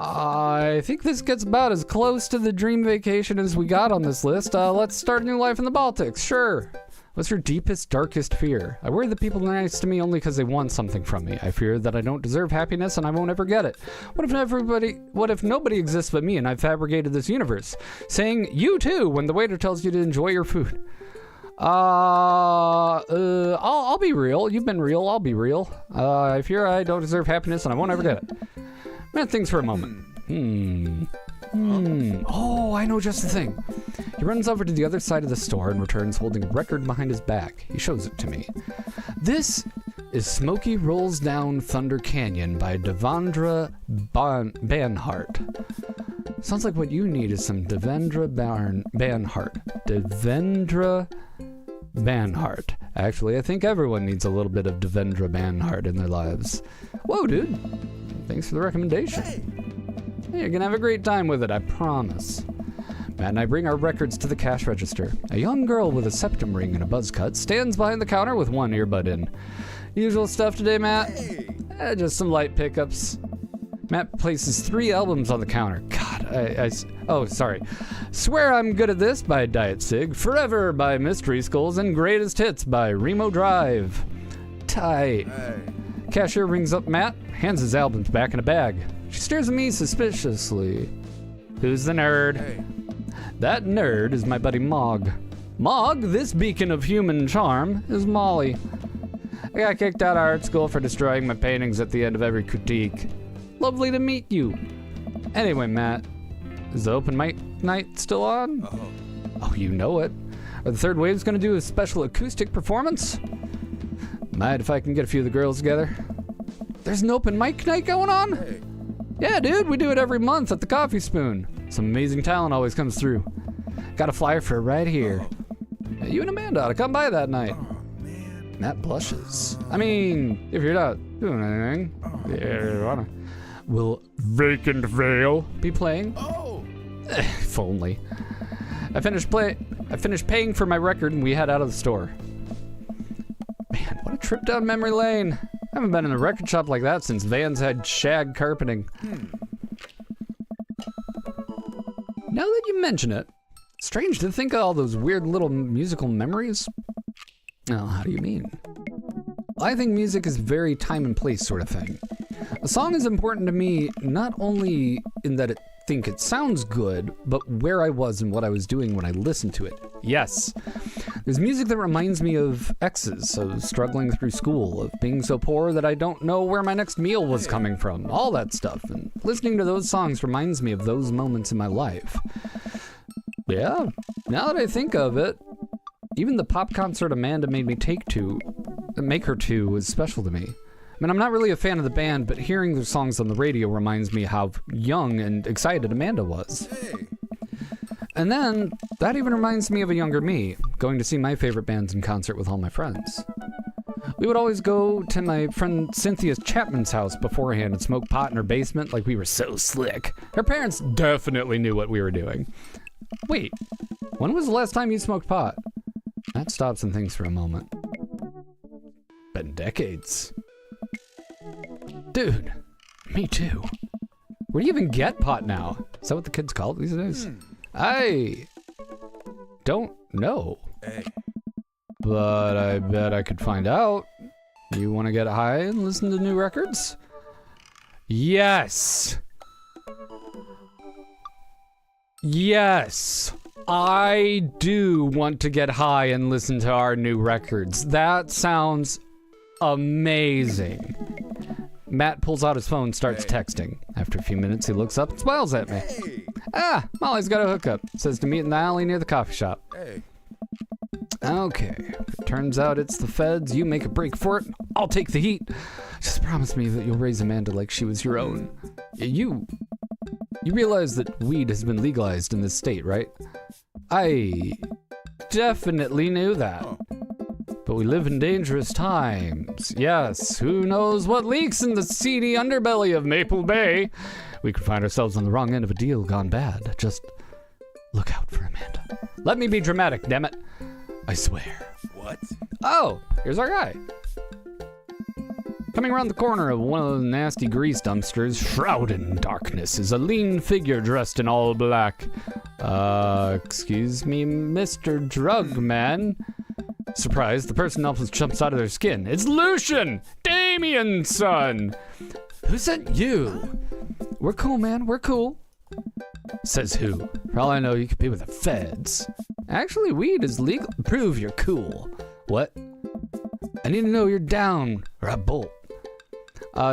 I think this gets about as close to the dream vacation as we got on this list. Let's start a new life in the Baltics. Sure. What's your deepest, darkest fear? I worry that people are nice to me only because they want something from me. I fear that I don't deserve happiness and I won't ever get it. What if nobody exists but me and I've fabricated this universe? Saying you too when the waiter tells you to enjoy your food. I'll be real. You've been real. I'll be real. I fear I don't deserve happiness and I won't ever get it. Man, things for a moment. Oh, I know just the thing. He runs over to the other side of the store and returns holding a record behind his back. He shows it to me. This is Smokey Rolls Down Thunder Canyon by Devendra Banhart. Sounds like what you need is some Devendra Banhart. Devendra Banhart. Actually, I think everyone needs a little bit of Devendra Banhart in their lives. Whoa, dude. Thanks for the recommendation. Hey, you're gonna have a great time with it, I promise. Matt and I bring our records to the cash register. A young girl with a septum ring and a buzz cut stands behind the counter with one earbud in. Usual stuff today, Matt? Just some light pickups. Matt places 3 albums on the counter. God, oh, sorry. Swear I'm Good at This by Diet Sig, Forever by Mystery Skulls, and Greatest Hits by Remo Drive. Tight. Cashier rings up Matt, hands his albums back in a bag. She stares at me suspiciously. Who's the nerd? That nerd is my buddy Mog. Mog, this beacon of human charm, is Molly. I got kicked out of art school for destroying my paintings at the end of every critique. Lovely to meet you. Anyway, Matt, is the open mic night still on? Oh, you know it. Are the Third Wave's gonna do a special acoustic performance? Mind if I can get a few of the girls together? There's an open mic night going on? Yeah, dude, we do it every month at the Coffee Spoon. Some amazing talent always comes through. Got a flyer for it right here. You and Amanda ought to come by that night. Matt blushes. I mean, if you're not doing anything, yeah, you wanna. Will Vacant Veil be playing? If only. I finished paying for my record and we head out of the store. Man, what a trip down memory lane. I haven't been in a record shop like that since Vans had shag carpeting. Now that you mention it, strange to think of all those weird little musical memories. Oh, how do you mean? I think music is very time and place sort of thing. A song is important to me not only in that I think it sounds good, but where I was and what I was doing when I listened to it. Yes. There's music that reminds me of exes, of struggling through school, of being so poor that I don't know where my next meal was coming from, all that stuff. And listening to those songs reminds me of those moments in my life. Yeah, now that I think of it, even the pop concert Amanda made me make her to was special to me. I mean, I'm not really a fan of the band, but hearing their songs on the radio reminds me how young and excited Amanda was. And then, that even reminds me of a younger me, going to see my favorite bands in concert with all my friends. We would always go to my friend Cynthia Chapman's house beforehand and smoke pot in her basement like we were so slick. Her parents definitely knew what we were doing. Wait, when was the last time you smoked pot? That stops and thinks for a moment. Been decades. Dude, me too. Where do you even get pot now? Is that what the kids call it these days? I don't know. But I bet I could find out. You want to get high and listen to new records? Yes. Yes. I do want to get high and listen to our new records. That sounds amazing. Matt pulls out his phone, starts texting. After a few minutes, he looks up and smiles at me. Molly's got a hookup. Says to meet in the alley near the coffee shop. Okay. If it turns out it's the feds, you make a break for it, I'll take the heat. Just promise me that you'll raise Amanda like she was your own. You realize that weed has been legalized in this state, right? I definitely knew that. But we live in dangerous times. Yes, who knows what leaks in the seedy underbelly of Maple Bay? We could find ourselves on the wrong end of a deal gone bad. Just look out for Amanda. Let me be dramatic, dammit. I swear. What? Oh, here's our guy. Coming around the corner of one of the nasty grease dumpsters, shrouded in darkness, is a lean figure dressed in all black. Excuse me, Mr. Drug Man. Surprised, the person almost jumps out of their skin. It's Lucian! Damien's son! Who sent you? We're cool, man. We're cool. Says who? For all I know, you could be with the feds. Actually, weed is legal. Prove you're cool. What? I need to know you're down, or I bolt.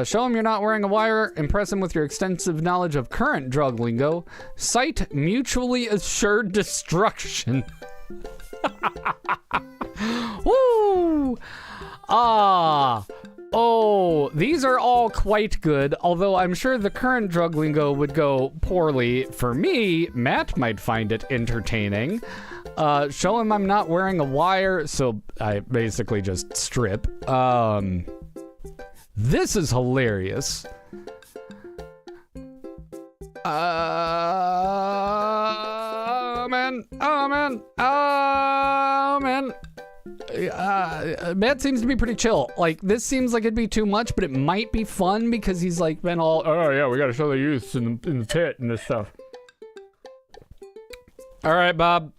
Show him you're not wearing a wire. Impress him with your extensive knowledge of current drug lingo. Cite mutually assured destruction. Woo! Oh, these are all quite good, although I'm sure the current drug lingo would go poorly. For me, Matt might find it entertaining. Show him I'm not wearing a wire, so I basically just strip. This is hilarious. Man. Matt seems to be pretty chill. Like, this seems like it'd be too much, but it might be fun because he's like been all, oh yeah, we gotta show the youth in the pit and this stuff. All right, Bob.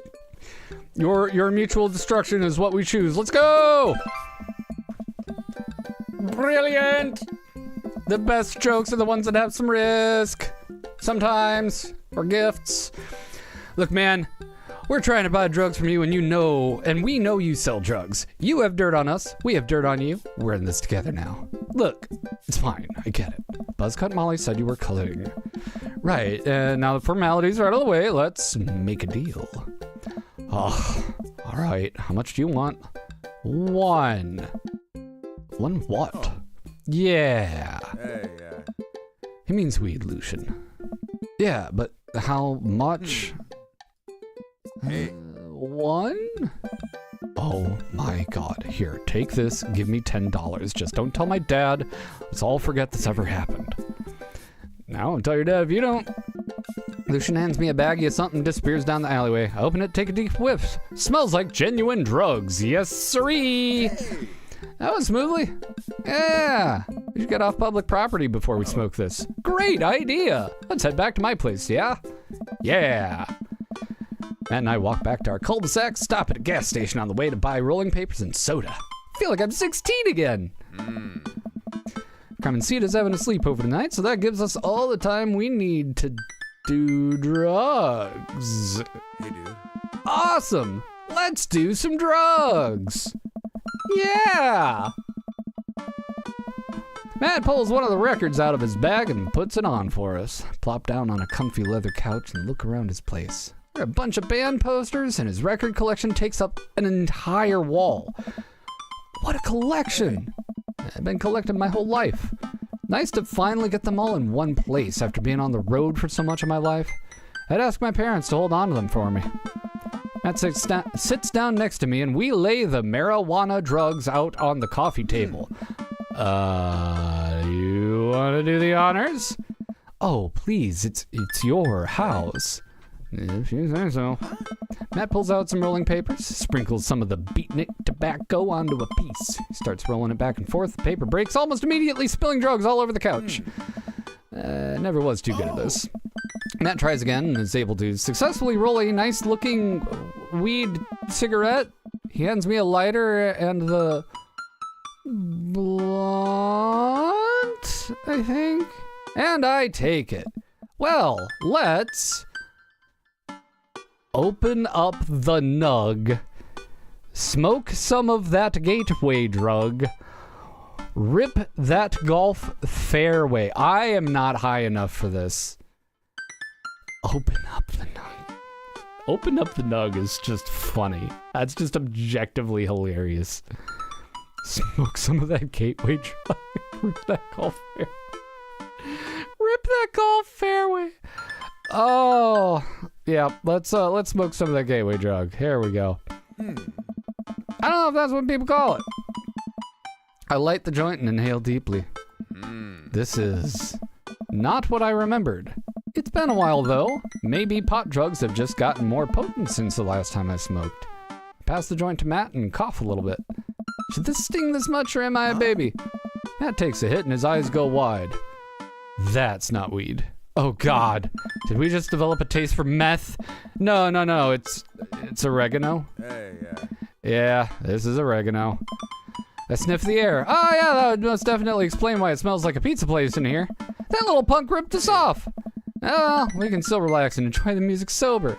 Your mutual destruction is what we choose. Let's go! Brilliant! The best jokes are the ones that have some risk. Sometimes. Or gifts. Look, man. We're trying to buy drugs from you and we know you sell drugs. You have dirt on us. We have dirt on you. We're in this together now. Look, it's fine. I get it. Buzzcut Molly said you were coloring. Right, and now the formalities are out of the way. Let's make a deal. Oh, all right. How much do you want? One. One what? Oh. Yeah. Hey, He means weed, Lucian. Yeah, but how much? Hey. One? Oh my god. Here, take this. Give me $10. Just don't tell my dad. Let's all forget this ever happened. Now, don't tell your dad if you don't. Lucian hands me a baggie of something, disappears down the alleyway. I open it, take a deep whiff. Smells like genuine drugs. Yes, sirree. Hey. That was smoothly. Yeah. We should get off public property before we smoke this. Great idea. Let's head back to my place, yeah? Yeah. Matt and I walk back to our cul-de-sac, stop at a gas station on the way to buy rolling papers and soda. Feel like I'm 16 again. Carmen Cita's having a sleepover tonight, so that gives us all the time we need to do drugs. Hey, dude. Awesome. Let's do some drugs. Yeah. Matt pulls one of the records out of his bag and puts it on for us. Plop down on a comfy leather couch and look around his place. There are a bunch of band posters, and his record collection takes up an entire wall. What a collection! I've been collecting my whole life. Nice to finally get them all in one place after being on the road for so much of my life. I'd ask my parents to hold on to them for me. Matt sits down next to me, and we lay the marijuana drugs out on the coffee table. You want to do the honors? Oh, please, it's your house. If you say so. Matt pulls out some rolling papers, sprinkles some of the beatnik tobacco onto a piece. He starts rolling it back and forth. The paper breaks almost immediately, spilling drugs all over the couch. Never was too good at this. Matt tries again and is able to successfully roll a nice-looking weed cigarette. He hands me a lighter and the blunt, I think, and I take it. Well, let's open up the nug, smoke some of that gateway drug, rip that golf fairway. I am not high enough for this. Open up the nug. Open up the nug is just funny. That's just objectively hilarious. Smoke some of that gateway drug. Rip that golf fairway. Rip that golf fairway. Oh, yeah. Let's smoke some of that gateway drug. Here we go. I don't know if that's what people call it. I light the joint and inhale deeply. This is not what I remembered. It's been a while though. Maybe pot drugs have just gotten more potent since the last time I smoked. Pass the joint to Matt and cough a little bit. Should this sting this much or am I a baby? Matt takes a hit and his eyes go wide. That's not weed. Oh God, did we just develop a taste for meth? No, it's oregano. Hey, Yeah, this is oregano. I sniff the air. Oh yeah, that would most definitely explain why it smells like a pizza place in here. That little punk ripped us off. Oh, well, we can still relax and enjoy the music sober.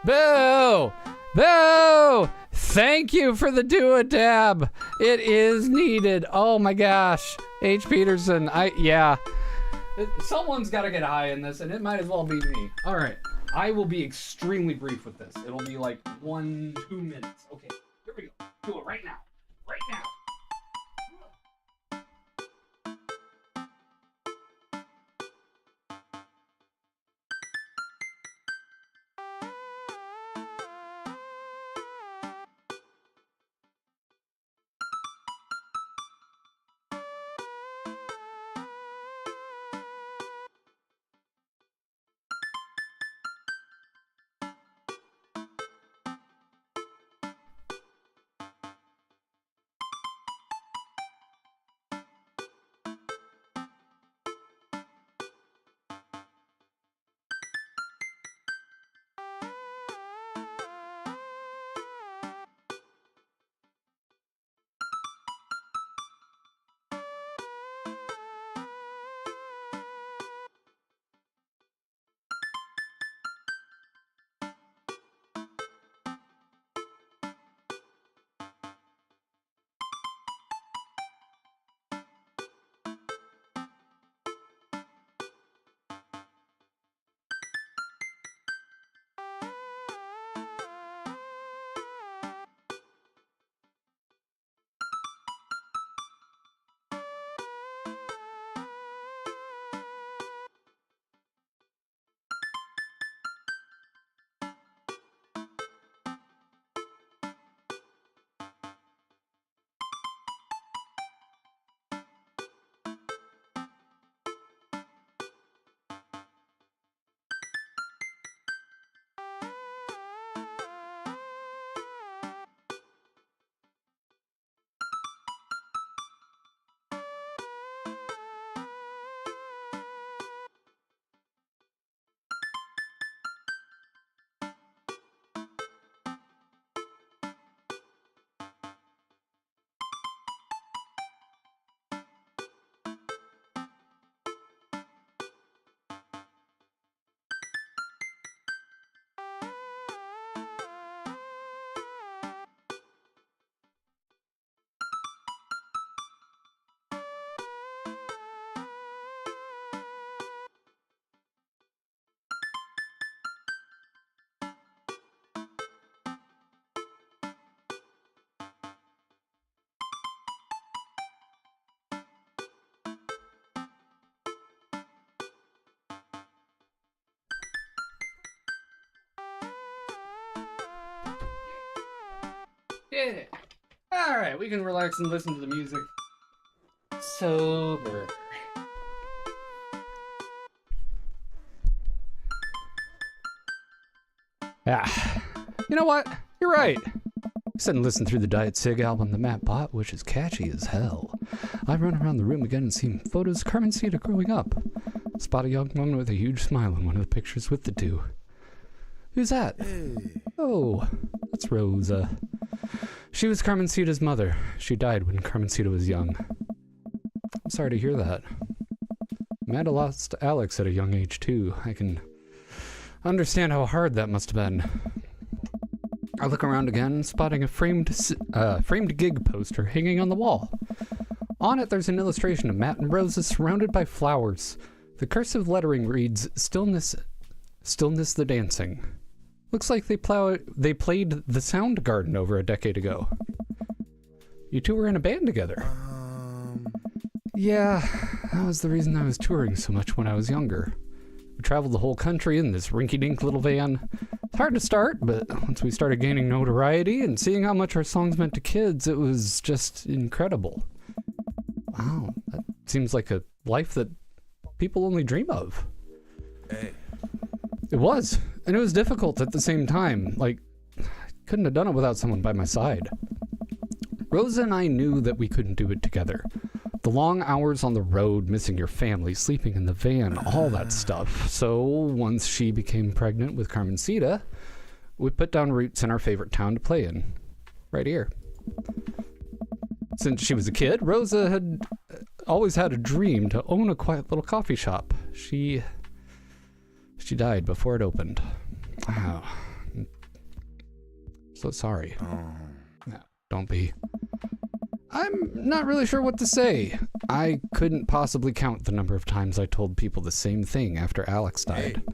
Boo! Boo! Thank you for the do-a-dab. It is needed. Oh my gosh. H. Peterson, yeah. Someone's got to get high in this, and it might as well be me. All right, I will be extremely brief with this. It'll be like 1-2 minutes. Okay, here we go. Do it right now. Right now. Yeah. All right, we can relax and listen to the music. Sober. Ah, you know what? You're right. Sit and listen through the Diet Cig album the Matt bought, which is catchy as hell. I run around the room again and see photos of Carmencita growing up. Spot a young woman with a huge smile in one of the pictures with the two. Who's that? Hey. Oh, that's Rosa. She was Carmencita's mother. She died when Carmencita was young. I'm sorry to hear that. Amanda lost Alex at a young age too. I can understand how hard that must have been. I look around again, spotting a framed gig poster hanging on the wall. On it, there's an illustration of Matt and Rosa surrounded by flowers. The cursive lettering reads, Stillness the Dancing. Looks like they played the Soundgarden over a decade ago. You two were in a band together. Yeah, that was the reason I was touring so much when I was younger. We traveled the whole country in this rinky-dink little van. It's hard to start, but once we started gaining notoriety and seeing how much our songs meant to kids, it was just incredible. Wow, that seems like a life that people only dream of. Hey. It was, and it was difficult at the same time. Like, I couldn't have done it without someone by my side. Rosa and I knew that we couldn't do it together. The long hours on the road, missing your family, sleeping in the van, all that stuff. So once she became pregnant with Carmencita, we put down roots in our favorite town to play in. Right here. Since she was a kid, Rosa had always had a dream to own a quiet little coffee shop. She died before it opened. Wow. So sorry. No, don't be. I'm not really sure what to say. I couldn't possibly count the number of times I told people the same thing after Alex died. Hey.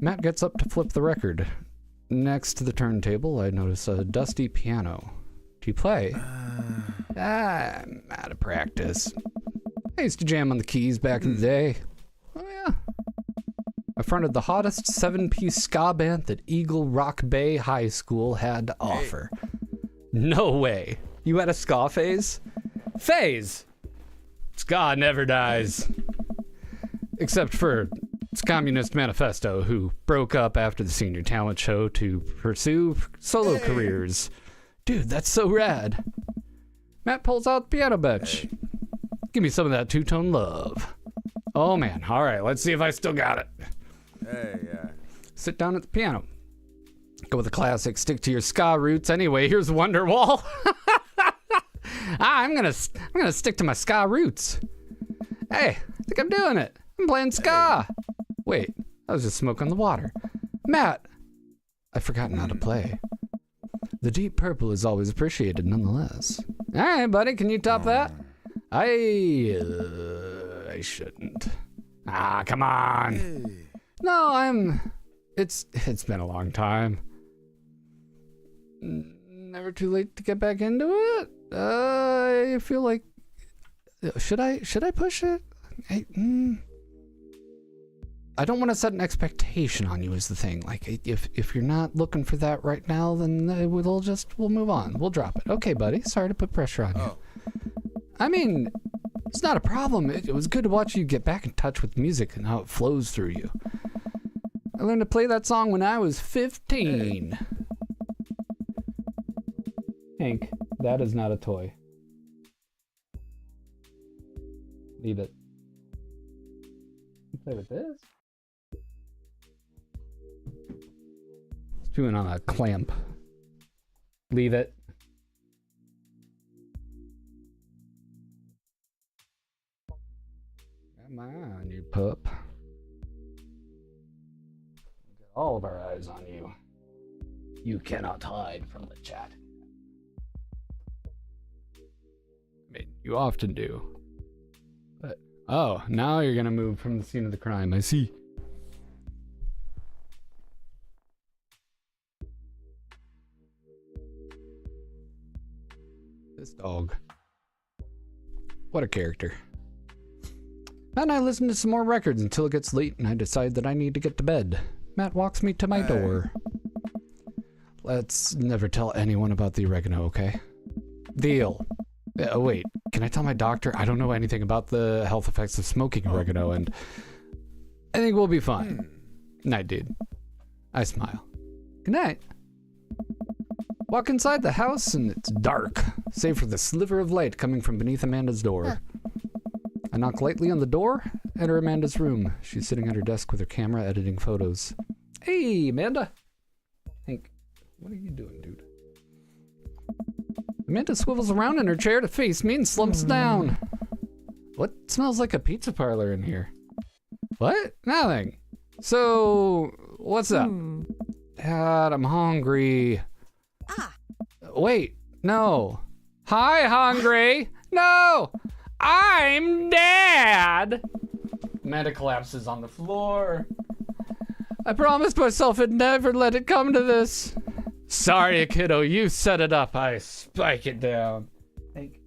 Matt gets up to flip the record. Next to the turntable, I notice a dusty piano. Do you play? I'm out of practice. I used to jam on the keys back in the day. Oh yeah. I fronted the hottest 7-piece ska band that Eagle Rock Bay High School had to offer. No way. You had a ska phase? Phase! Ska never dies. Except for its Communist Manifesto, who broke up after the senior talent show to pursue solo careers. Dude, that's so rad. Matt pulls out the piano bench. Give me some of that two-tone love. Oh man, all right, let's see if I still got it. Hey, yeah. Sit down at the piano. Go with the classic, stick to your ska roots. Anyway, here's Wonderwall. I'm gonna stick to my ska roots. Hey, I think I'm doing it. I'm playing ska. Wait, I was just smoke on the water. Matt, I've forgotten how to play. The deep purple is always appreciated nonetheless. All right, buddy, can you top that? I shouldn't. Ah, come on. Hey. No, it's been a long time. Never too late to get back into it. I feel like should I push it? I don't want to set an expectation on you is the thing. Like if you're not looking for that right now, then we'll move on. We'll drop it. Okay, buddy. Sorry to put pressure on you. Oh. I mean, it's not a problem. It was good to watch you get back in touch with music and how it flows through you. I learned to play that song when I was 15. Hank, that is not a toy. Leave it. You play with this? It's chewing on a clamp. Leave it. Come on, you pup. We've got all of our eyes on you. You cannot hide from the chat. I mean, you often do. But, oh, now you're gonna move from the scene of the crime. I see. This dog. What a character. Matt and I listen to some more records until it gets late and I decide that I need to get to bed. Matt walks me to my door. let's never tell anyone about the oregano, okay? Deal. Wait, can I tell my doctor? I don't know anything about the health effects of smoking oregano, and I think we'll be fine. Night, dude. I smile. Good night. Walk inside the house, and it's dark, save for the sliver of light coming from beneath Amanda's door. I knock lightly on the door, enter Amanda's room. She's sitting at her desk with her camera editing photos. Hey, Amanda. Hank, what are you doing, dude? Amanda swivels around in her chair to face me and slumps down. What smells like a pizza parlor in here? What? Nothing. So, what's up? Dad, I'm hungry. Wait, no. Hi, hungry. No, I'm Dad. Amanda collapses on the floor. I promised myself I'd never let it come to this. Sorry, kiddo, you set it up. I spike it down. Hank,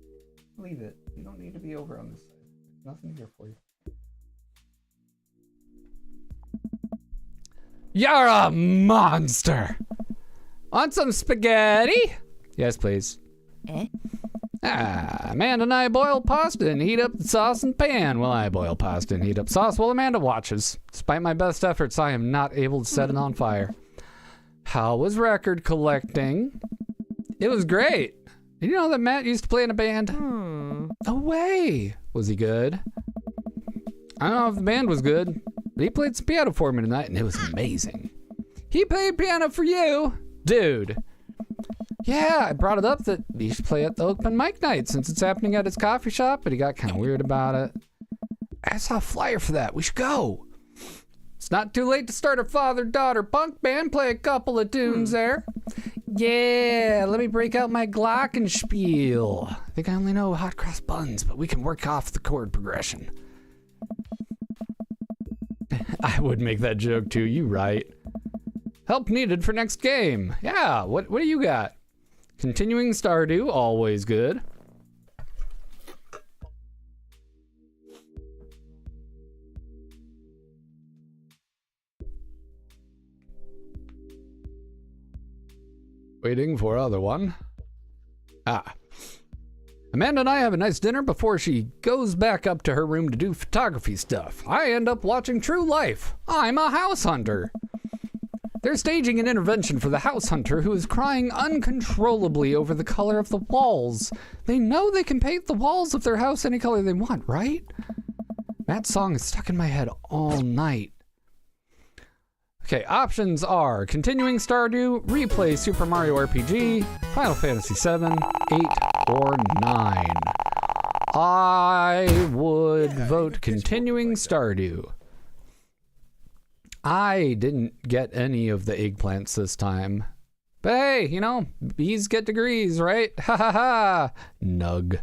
leave it. You don't need to be over on this side. Nothing here for you. You're a monster. Want some spaghetti? Yes, please. Amanda and I boil pasta and heat up the sauce in the pan while I boil pasta and heat up sauce while Amanda watches. Despite my best efforts, I am not able to set it on fire. How was record collecting? It was great. Did you know that Matt used to play in a band? No way. Was he good? I don't know if the band was good, but he played some piano for me tonight and it was amazing. He played piano for you? Dude. Yeah, I brought it up that he should play at the open mic night since it's happening at his coffee shop, but he got kind of weird about it. I saw a flyer for that. We should go. It's not too late to start a father-daughter punk band, play a couple of tunes there. Yeah, let me break out my glockenspiel. I think I only know hot cross buns, but we can work off the chord progression. I would make that joke too, you right. Help needed for next game. Yeah, what do you got? Continuing Stardew, always good. Waiting for other one. Amanda and I have a nice dinner before she goes back up to her room to do photography stuff. I end up watching True Life. I'm a house hunter. They're staging an intervention for the house hunter who is crying uncontrollably over the color of the walls. They know they can paint the walls of their house any color they want, right? That song is stuck in my head all night. Okay, options are Continuing Stardew, Replay Super Mario RPG, Final Fantasy VII, 8, or 9. I would vote Continuing Stardew. I didn't get any of the eggplants this time. But hey, you know, bees get degrees, right? Ha ha ha! Nug.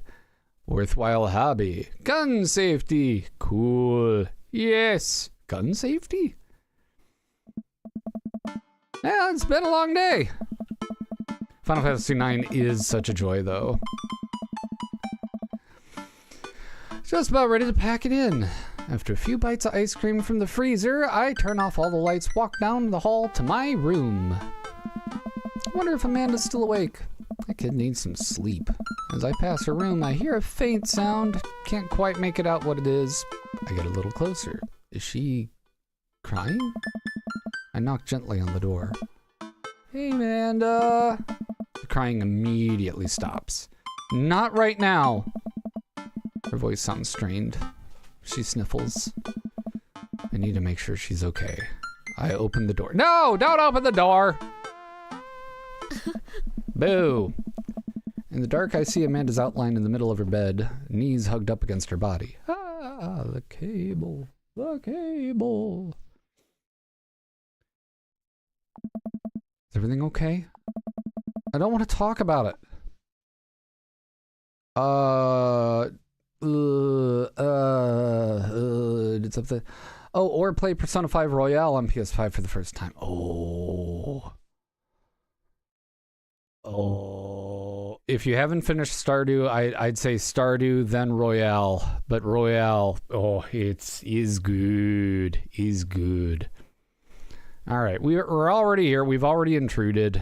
Worthwhile hobby. Gun safety. Cool. Yes. Gun safety? Yeah, it's been a long day. Final Fantasy IX is such a joy, though. Just about ready to pack it in. After a few bites of ice cream from the freezer, I turn off all the lights, walk down the hall to my room. I wonder if Amanda's still awake. That kid needs some sleep. As I pass her room, I hear a faint sound. Can't quite make it out what it is. I get a little closer. Is she crying? I knock gently on the door. Hey, Amanda. The crying immediately stops. Not right now. Her voice sounds strained. She sniffles. I need to make sure she's okay. I open the door. No, don't open the door! Boo. In the dark, I see Amanda's outline in the middle of her bed, knees hugged up against her body. Ah, the cable. The cable. Is everything okay? I don't want to talk about it. It's up the. Oh, or play Persona 5 Royale on PS5 for the first time. Oh. If you haven't finished Stardew, I'd say Stardew, then Royale. But Royale, is good. Is good. All right, we're already here. We've already intruded.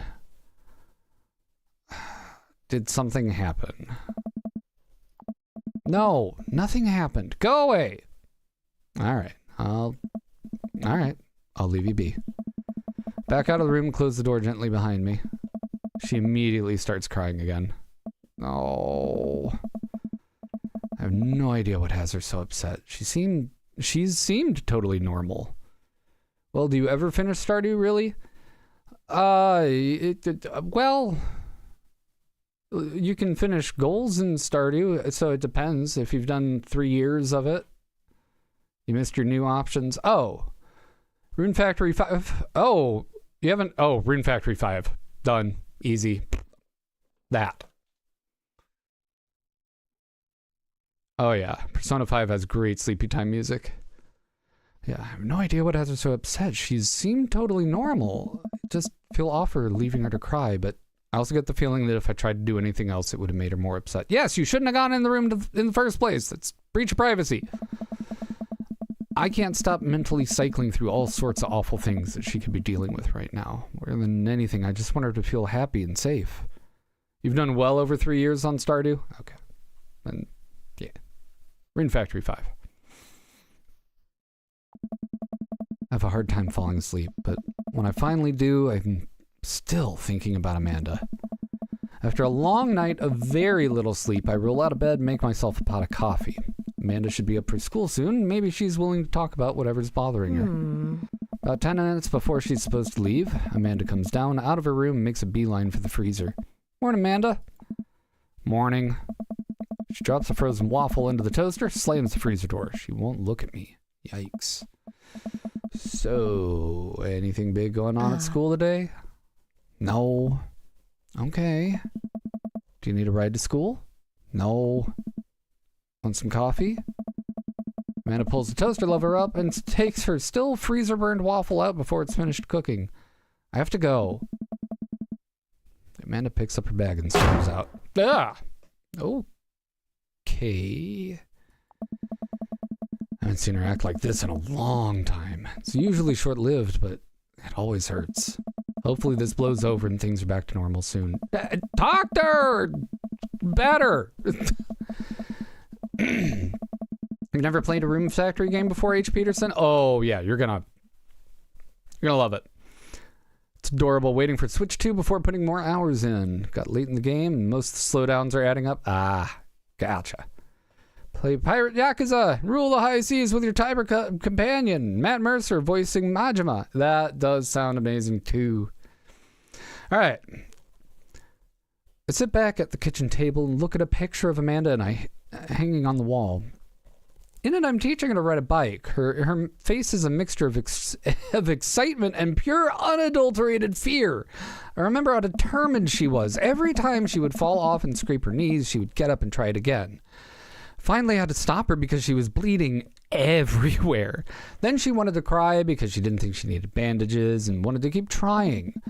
Did something happen? No, nothing happened. Go away. All right. All right. I'll leave you be. Back out of the room and close the door gently behind me. She immediately starts crying again. Oh. I have no idea what has her so upset. She's seemed totally normal. Well, do you ever finish Stardew, really? Well, you can finish goals in Stardew, so it depends. If you've done 3 years of it, you missed your new options. Oh, Rune Factory 5. Oh, you haven't. Oh, Rune Factory 5. Done. Easy. That. Oh, yeah. Persona 5 has great sleepy time music. Yeah, I have no idea what has her so upset. She's seemed totally normal. Just feel off for leaving her to cry, but I also get the feeling that if I tried to do anything else, it would have made her more upset. Yes, you shouldn't have gone in the room in the first place. That's breach of privacy. I can't stop mentally cycling through all sorts of awful things that she could be dealing with right now. More than anything, I just want her to feel happy and safe. You've done well over 3 years on Stardew? Okay. And yeah. Rune Factory 5. I have a hard time falling asleep, but when I finally do, I'm still thinking about Amanda. After a long night of very little sleep, I roll out of bed and make myself a pot of coffee. Amanda should be up for school soon. Maybe she's willing to talk about whatever's bothering her. About 10 minutes before she's supposed to leave, Amanda comes down out of her room and makes a beeline for the freezer. Morning, Amanda. Morning. She drops a frozen waffle into the toaster, slams the freezer door. She won't look at me. Yikes. So, anything big going on at school today? No. Okay. Do you need a ride to school? No. Want some coffee? Amanda pulls the toaster lever up and takes her still freezer-burned waffle out before it's finished cooking. I have to go. Amanda picks up her bag and storms out. Ah! Okay. I haven't seen her act like this in a long time. It's usually short-lived, but it always hurts. Hopefully this blows over and things are back to normal soon. Talk to her! Better! You've never played a Rune Factory game before, H. Peterson? Oh, yeah, you're gonna love it. It's adorable, waiting for Switch 2 before putting more hours in. Got late in the game, and most slowdowns are adding up. Ah, gotcha. Play Pirate Yakuza, rule the high seas with your timer companion, Matt Mercer voicing Majima. That does sound amazing, too. All right. I sit back at the kitchen table and look at a picture of Amanda and I hanging on the wall. In it, I'm teaching her to ride a bike. Her face is a mixture of excitement and pure, unadulterated fear. I remember how determined she was. Every time she would fall off and scrape her knees, she would get up and try it again. Finally, I had to stop her because she was bleeding everywhere. Then she wanted to cry because she didn't think she needed bandages and wanted to keep trying.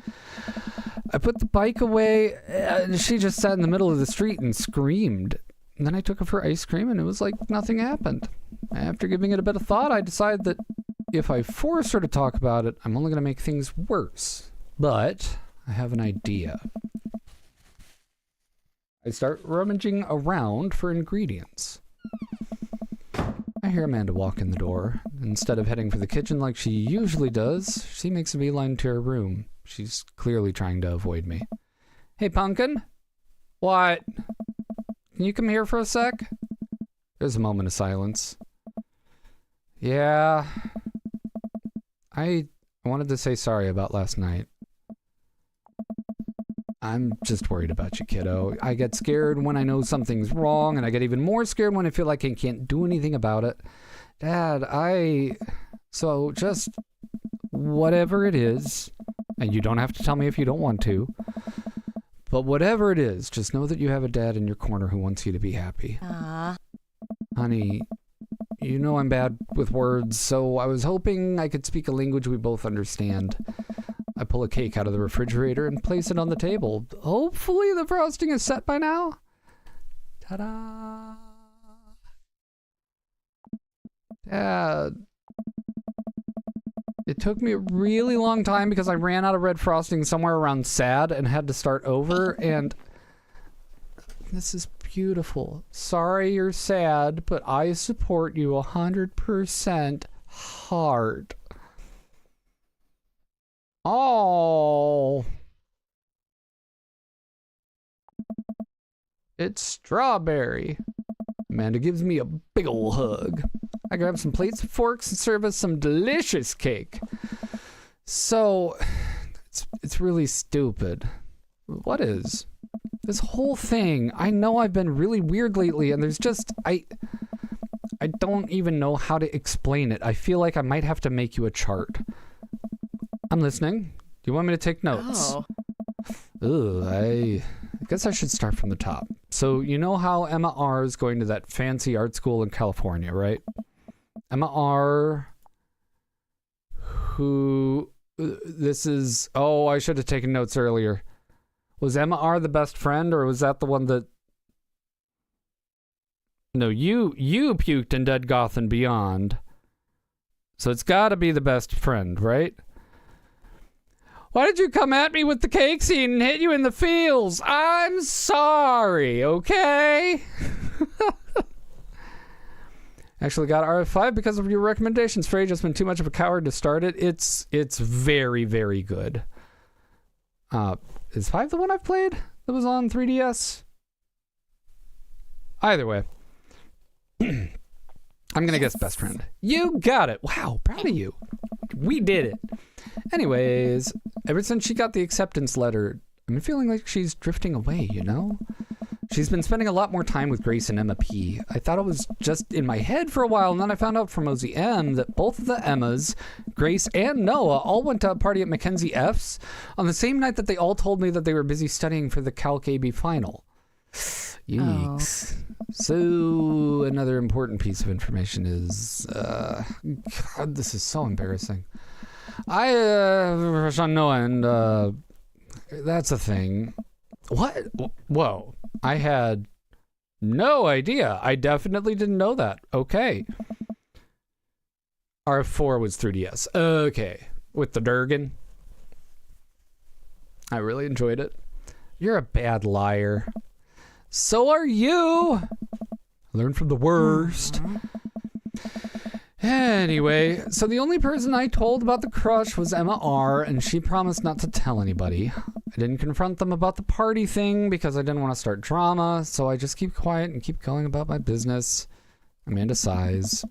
I put the bike away, and she just sat in the middle of the street and screamed. And then I took her for ice cream, and it was like nothing happened. After giving it a bit of thought, I decided that if I force her to talk about it, I'm only going to make things worse. But I have an idea. I start rummaging around for ingredients. I hear Amanda walk in the door. Instead of heading for the kitchen like she usually does, she makes a beeline to her room. She's clearly trying to avoid me. Hey, Pumpkin. What? Can you come here for a sec? There's a moment of silence. Yeah. I wanted to say sorry about last night. I'm just worried about you, kiddo. I get scared when I know something's wrong, and I get even more scared when I feel like I can't do anything about it. Dad, So just whatever it is, and you don't have to tell me if you don't want to, but whatever it is, just know that you have a dad in your corner who wants you to be happy. Honey, you know I'm bad with words, so I was hoping I could speak a language we both understand. I pull a cake out of the refrigerator and place it on the table. Hopefully the frosting is set by now. Ta-da! Dad. It took me a really long time because I ran out of red frosting somewhere around sad and had to start over, and This is beautiful. Sorry you're sad, but I support you 100% hard. Oh. It's Strawberry. Amanda gives me a big ol' hug. I grab some plates and forks and serve us some delicious cake. So, it's really stupid. What is? This whole thing, I know I've been really weird lately, and there's just, I don't even know how to explain it. I feel like I might have to make you a chart. I'm listening. Do you want me to take notes? Oh. Ugh, I guess I should start from the top. So, you know how Emma R is going to that fancy art school in California, right? Emma R, who, this is, oh, I should have taken notes earlier. Was Emma R the best friend, or was that the one that... No, you puked in Dead Goth and Beyond. So it's gotta be the best friend, right? Why did you come at me with the cake scene and hit you in the feels? I'm sorry, okay? Actually got RF5 because of your recommendations. Frey just been too much of a coward to start it. It's very, very good. Is 5 the one I've played that was on 3DS? Either way. I'm gonna guess best friend. You got it. Wow, proud of you. We did it. Anyways, ever since she got the acceptance letter, I've been feeling like she's drifting away, you know? She's been spending a lot more time with Grace and Emma P. I thought it was just in my head for a while, and then I found out from Ozzy M that both of the Emmas, Grace and Noah, all went to a party at Mackenzie F's on the same night that they all told me that they were busy studying for the Calc AB final. Yikes. Oh. So, another important piece of information is, God, this is so embarrassing. I, crush on Noah, and, that's a thing. What? Whoa. I had no idea. I definitely didn't know that. Okay. R4 was 3DS. Okay. With the Durgan. I really enjoyed it. You're a bad liar. So are you. Learn from the worst. Anyway, so the only person I told about the crush was Emma R, and she promised not to tell anybody. I didn't confront them about the party thing because I didn't want to start drama, so I just keep quiet and keep going about my business. Amanda sighs.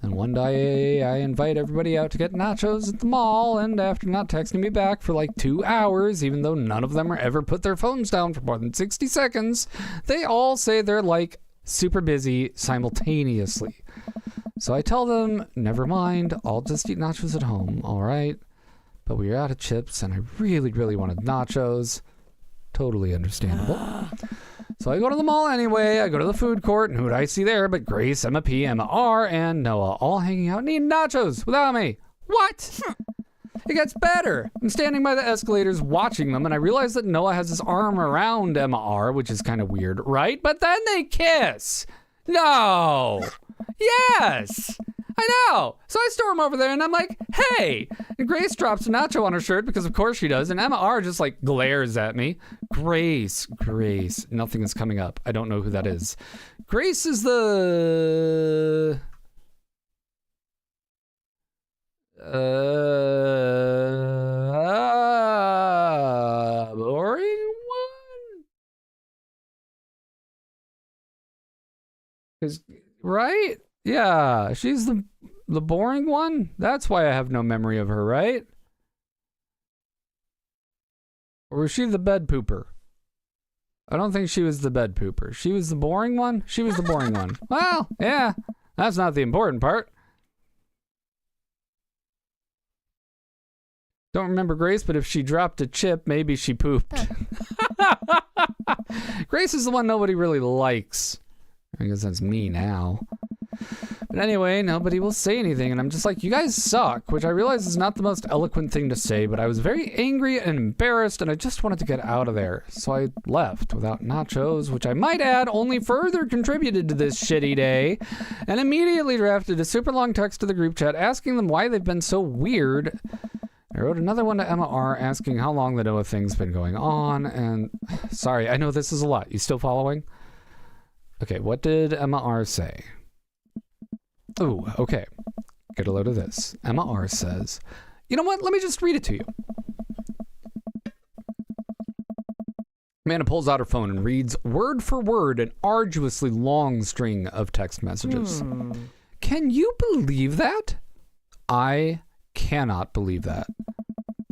And one day I invite everybody out to get nachos at the mall, and after not texting me back for like 2 hours, even though none of them are ever put their phones down for more than 60 seconds, they all say they're like super busy simultaneously. So I tell them, never mind, I'll just eat nachos at home, alright? But we were out of chips, and I really, really wanted nachos. Totally understandable. So I go to the mall anyway, I go to the food court, and who do I see there but Grace, Emma P, Emma R, and Noah, all hanging out and eating nachos without me. What? It gets better. I'm standing by the escalators watching them, and I realize that Noah has his arm around Emma R, which is kind of weird, right? But then they kiss. No. Yes. I know. So I storm over there and I'm like, hey. And Grace drops a nacho on her shirt because of course she does. And Emma R just like glares at me. Grace. Nothing is coming up. I don't know who that is. Grace is the... boring one? Right? Yeah, she's the boring one? That's why I have no memory of her, right? Or was she the bed pooper? I don't think she was the bed pooper. She was the boring one? She was the boring one. Well, yeah, that's not the important part. Don't remember Grace, but if she dropped a chip, maybe she pooped. Grace is the one nobody really likes. I guess that's me now. But anyway, nobody will say anything, and I'm just like, you guys suck, which I realize is not the most eloquent thing to say, but I was very angry and embarrassed, and I just wanted to get out of there. So I left without nachos, which I might add only further contributed to this shitty day, and immediately drafted a super long text to the group chat asking them why they've been so weird I wrote another one to Emma R. asking how long the Noah thing's been going on, and sorry, I know this is a lot. You still following? Okay, what did Emma R. say? Ooh, okay. Get a load of this. Emma R. says, you know what? Let me just read it to you. Amanda pulls out her phone and reads word for word an arduously long string of text messages. Can you believe that? I cannot believe that.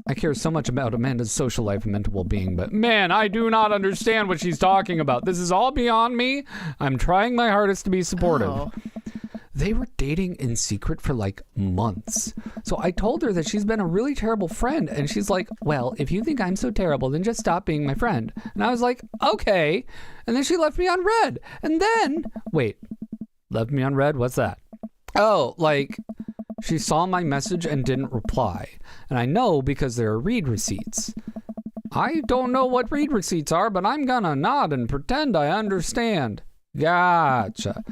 I care so much about Amanda's social life and mental well-being, but man, I do not understand what she's talking about. This is all beyond me. I'm trying my hardest to be supportive. Oh. They were dating in secret for like months. So I told her that she's been a really terrible friend, and she's like, well, if you think I'm so terrible, then just stop being my friend. And I was like, okay. And then she left me on red. And then, wait, left me on red? What's that? Oh, like, she saw my message and didn't reply. And I know because there are read receipts. I don't know what read receipts are, but I'm gonna nod and pretend I understand. Gotcha.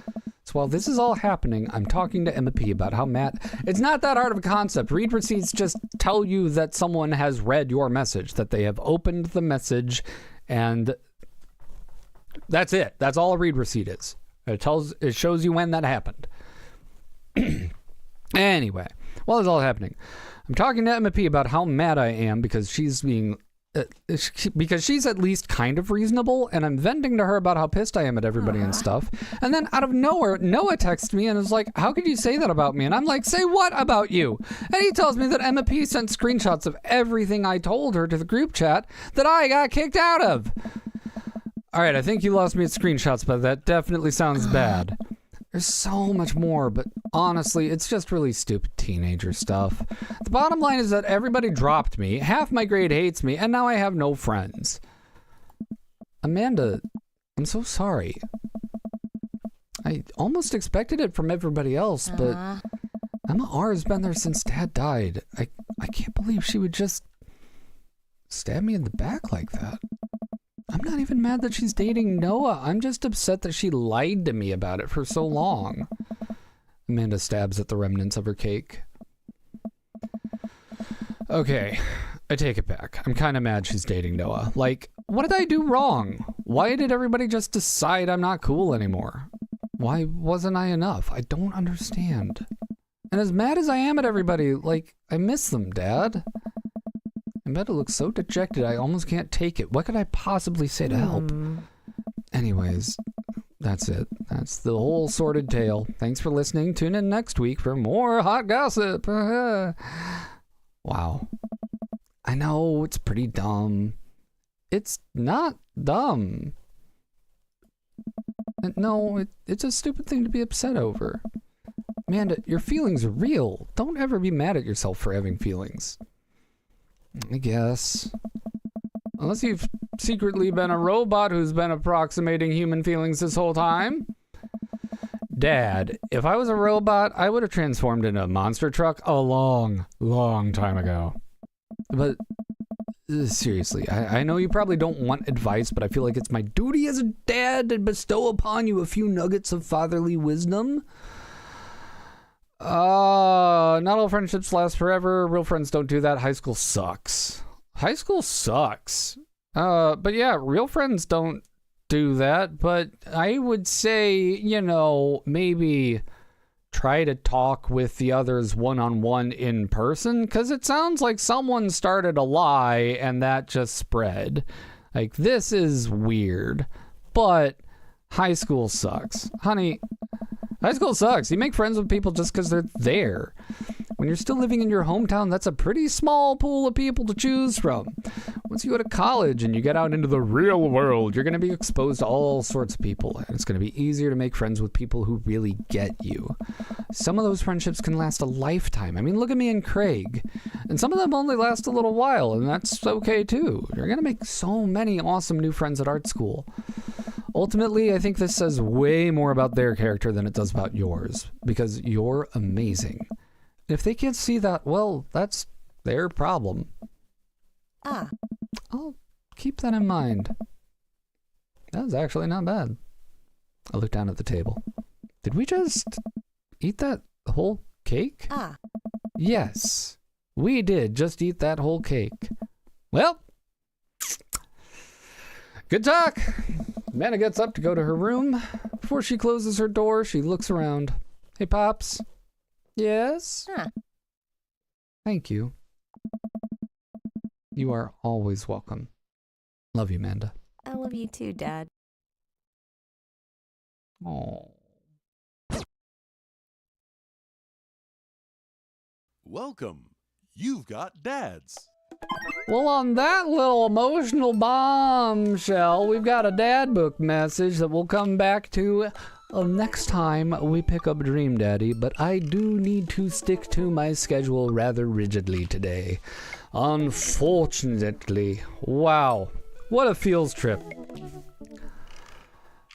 So while this is all happening, I'm talking to Emma P about how Matt... It's not that hard of a concept. Read receipts just tell you that someone has read your message, that they have opened the message, and that's it. That's all a read receipt is. It shows you when that happened. Anyway, while it's all happening, I'm talking to Emma P about how mad I am because she's being... because she's at least kind of reasonable, and I'm venting to her about how pissed I am at everybody and stuff. And then out of nowhere, Noah texts me and is like, how could you say that about me? And I'm like, say what about you? And he tells me that Emma P sent screenshots of everything I told her to the group chat that I got kicked out of. All right, I think you lost me at screenshots, but that definitely sounds bad. There's so much more, but honestly, it's just really stupid teenager stuff. The bottom line is that everybody dropped me, half my grade hates me, and now I have no friends. Amanda, I'm so sorry. I almost expected it from everybody else, but Emma R has been there since Dad died. I can't believe she would just stab me in the back like that. I'm not even mad that she's dating Noah. I'm just upset that she lied to me about it for so long. Amanda stabs at the remnants of her cake. Okay, I take it back. I'm kind of mad she's dating Noah. Like, what did I do wrong? Why did everybody just decide I'm not cool anymore? Why wasn't I enough? I don't understand. And as mad as I am at everybody, like, I miss them, Dad. Amanda looks so dejected, I almost can't take it. What could I possibly say to help? Anyways, that's it. That's the whole sordid tale. Thanks for listening. Tune in next week for more hot gossip. Wow. I know, it's pretty dumb. It's not dumb. No, it's a stupid thing to be upset over. Amanda, your feelings are real. Don't ever be mad at yourself for having feelings. I guess. Unless you've secretly been a robot who's been approximating human feelings this whole time. Dad, if I was a robot, I would have transformed into a monster truck a long, long time ago. But seriously, I know you probably don't want advice, but I feel like it's my duty as a dad to bestow upon you a few nuggets of fatherly wisdom. Not all friendships last forever. Real friends don't do that. High school sucks. High school sucks. But yeah, real friends don't do that. But I would say, you know, maybe try to talk with the others one-on-one in person, because it sounds like someone started a lie and that just spread. Like, this is weird. But high school sucks. Honey, high school sucks. You make friends with people just because they're there. When you're still living in your hometown, that's a pretty small pool of people to choose from. Once you go to college and you get out into the real world, you're going to be exposed to all sorts of people. And it's going to be easier to make friends with people who really get you. Some of those friendships can last a lifetime. I mean, look at me and Craig. And some of them only last a little while, and that's okay too. You're going to make so many awesome new friends at art school. Ultimately, I think this says way more about their character than it does about yours, because you're amazing. If they can't see that, well, that's their problem. I'll keep that in mind. That was actually not bad. I looked down at the table. Did we just eat that whole cake? Yes. We did just eat that whole cake. Well, good talk. Amanda gets up to go to her room. Before she closes her door, she looks around. Hey, Pops. Yes? Huh. Thank you. You are always welcome. Love you, Amanda. I love you too, Dad. Oh. Welcome. You've got dads. Well, on that little emotional bombshell, we've got a dad book message that we'll come back to next time we pick up Dream Daddy, but I do need to stick to my schedule rather rigidly today. Unfortunately. Wow. What a feels trip.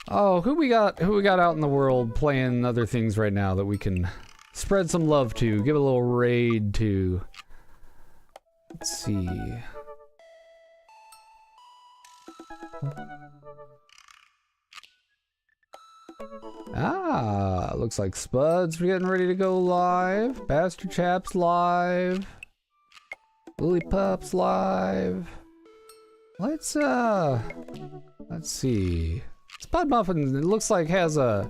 Oh, who we got out in the world playing other things right now that we can spread some love to, give a little raid to. Let's see. Ah, looks like Spuds are getting ready to go live. Bastard Chaps live. Lily Pups live. Let's see. Spud Muffin, it looks like has a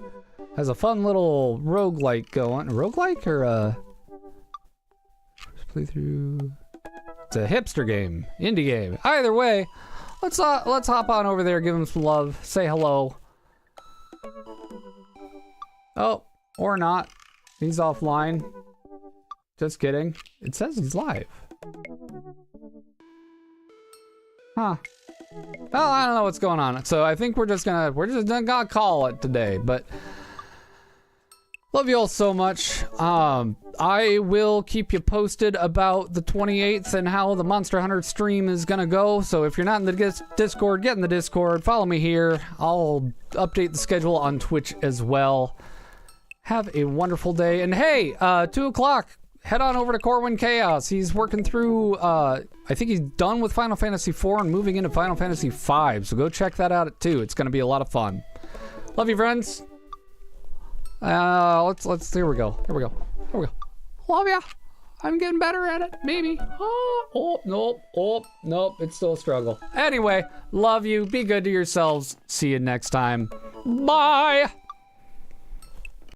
fun little roguelike going. Roguelike or playthrough? It's a hipster game, indie game. Either way, let's hop on over there, give him some love, say hello. Oh, or not. He's offline. Just kidding. It says he's live. Huh. Well, I don't know what's going on. So I think we're just gonna call it today, but love you all so much. I will keep you posted about the 28th and how the Monster Hunter stream is gonna go. So if you're not in the Discord, get in the Discord. Follow me here. I'll update the schedule on Twitch as well. Have a wonderful day. And hey, 2 o'clock, head on over to Corwin Chaos. He's working through, I think he's done with Final Fantasy IV and moving into Final Fantasy V. So go check that out too. It's gonna be a lot of fun. Love you, friends. Here we go. Love ya. I'm getting better at it, maybe. Nope, it's still a struggle. Anyway, love you, be good to yourselves. See you next time. Bye.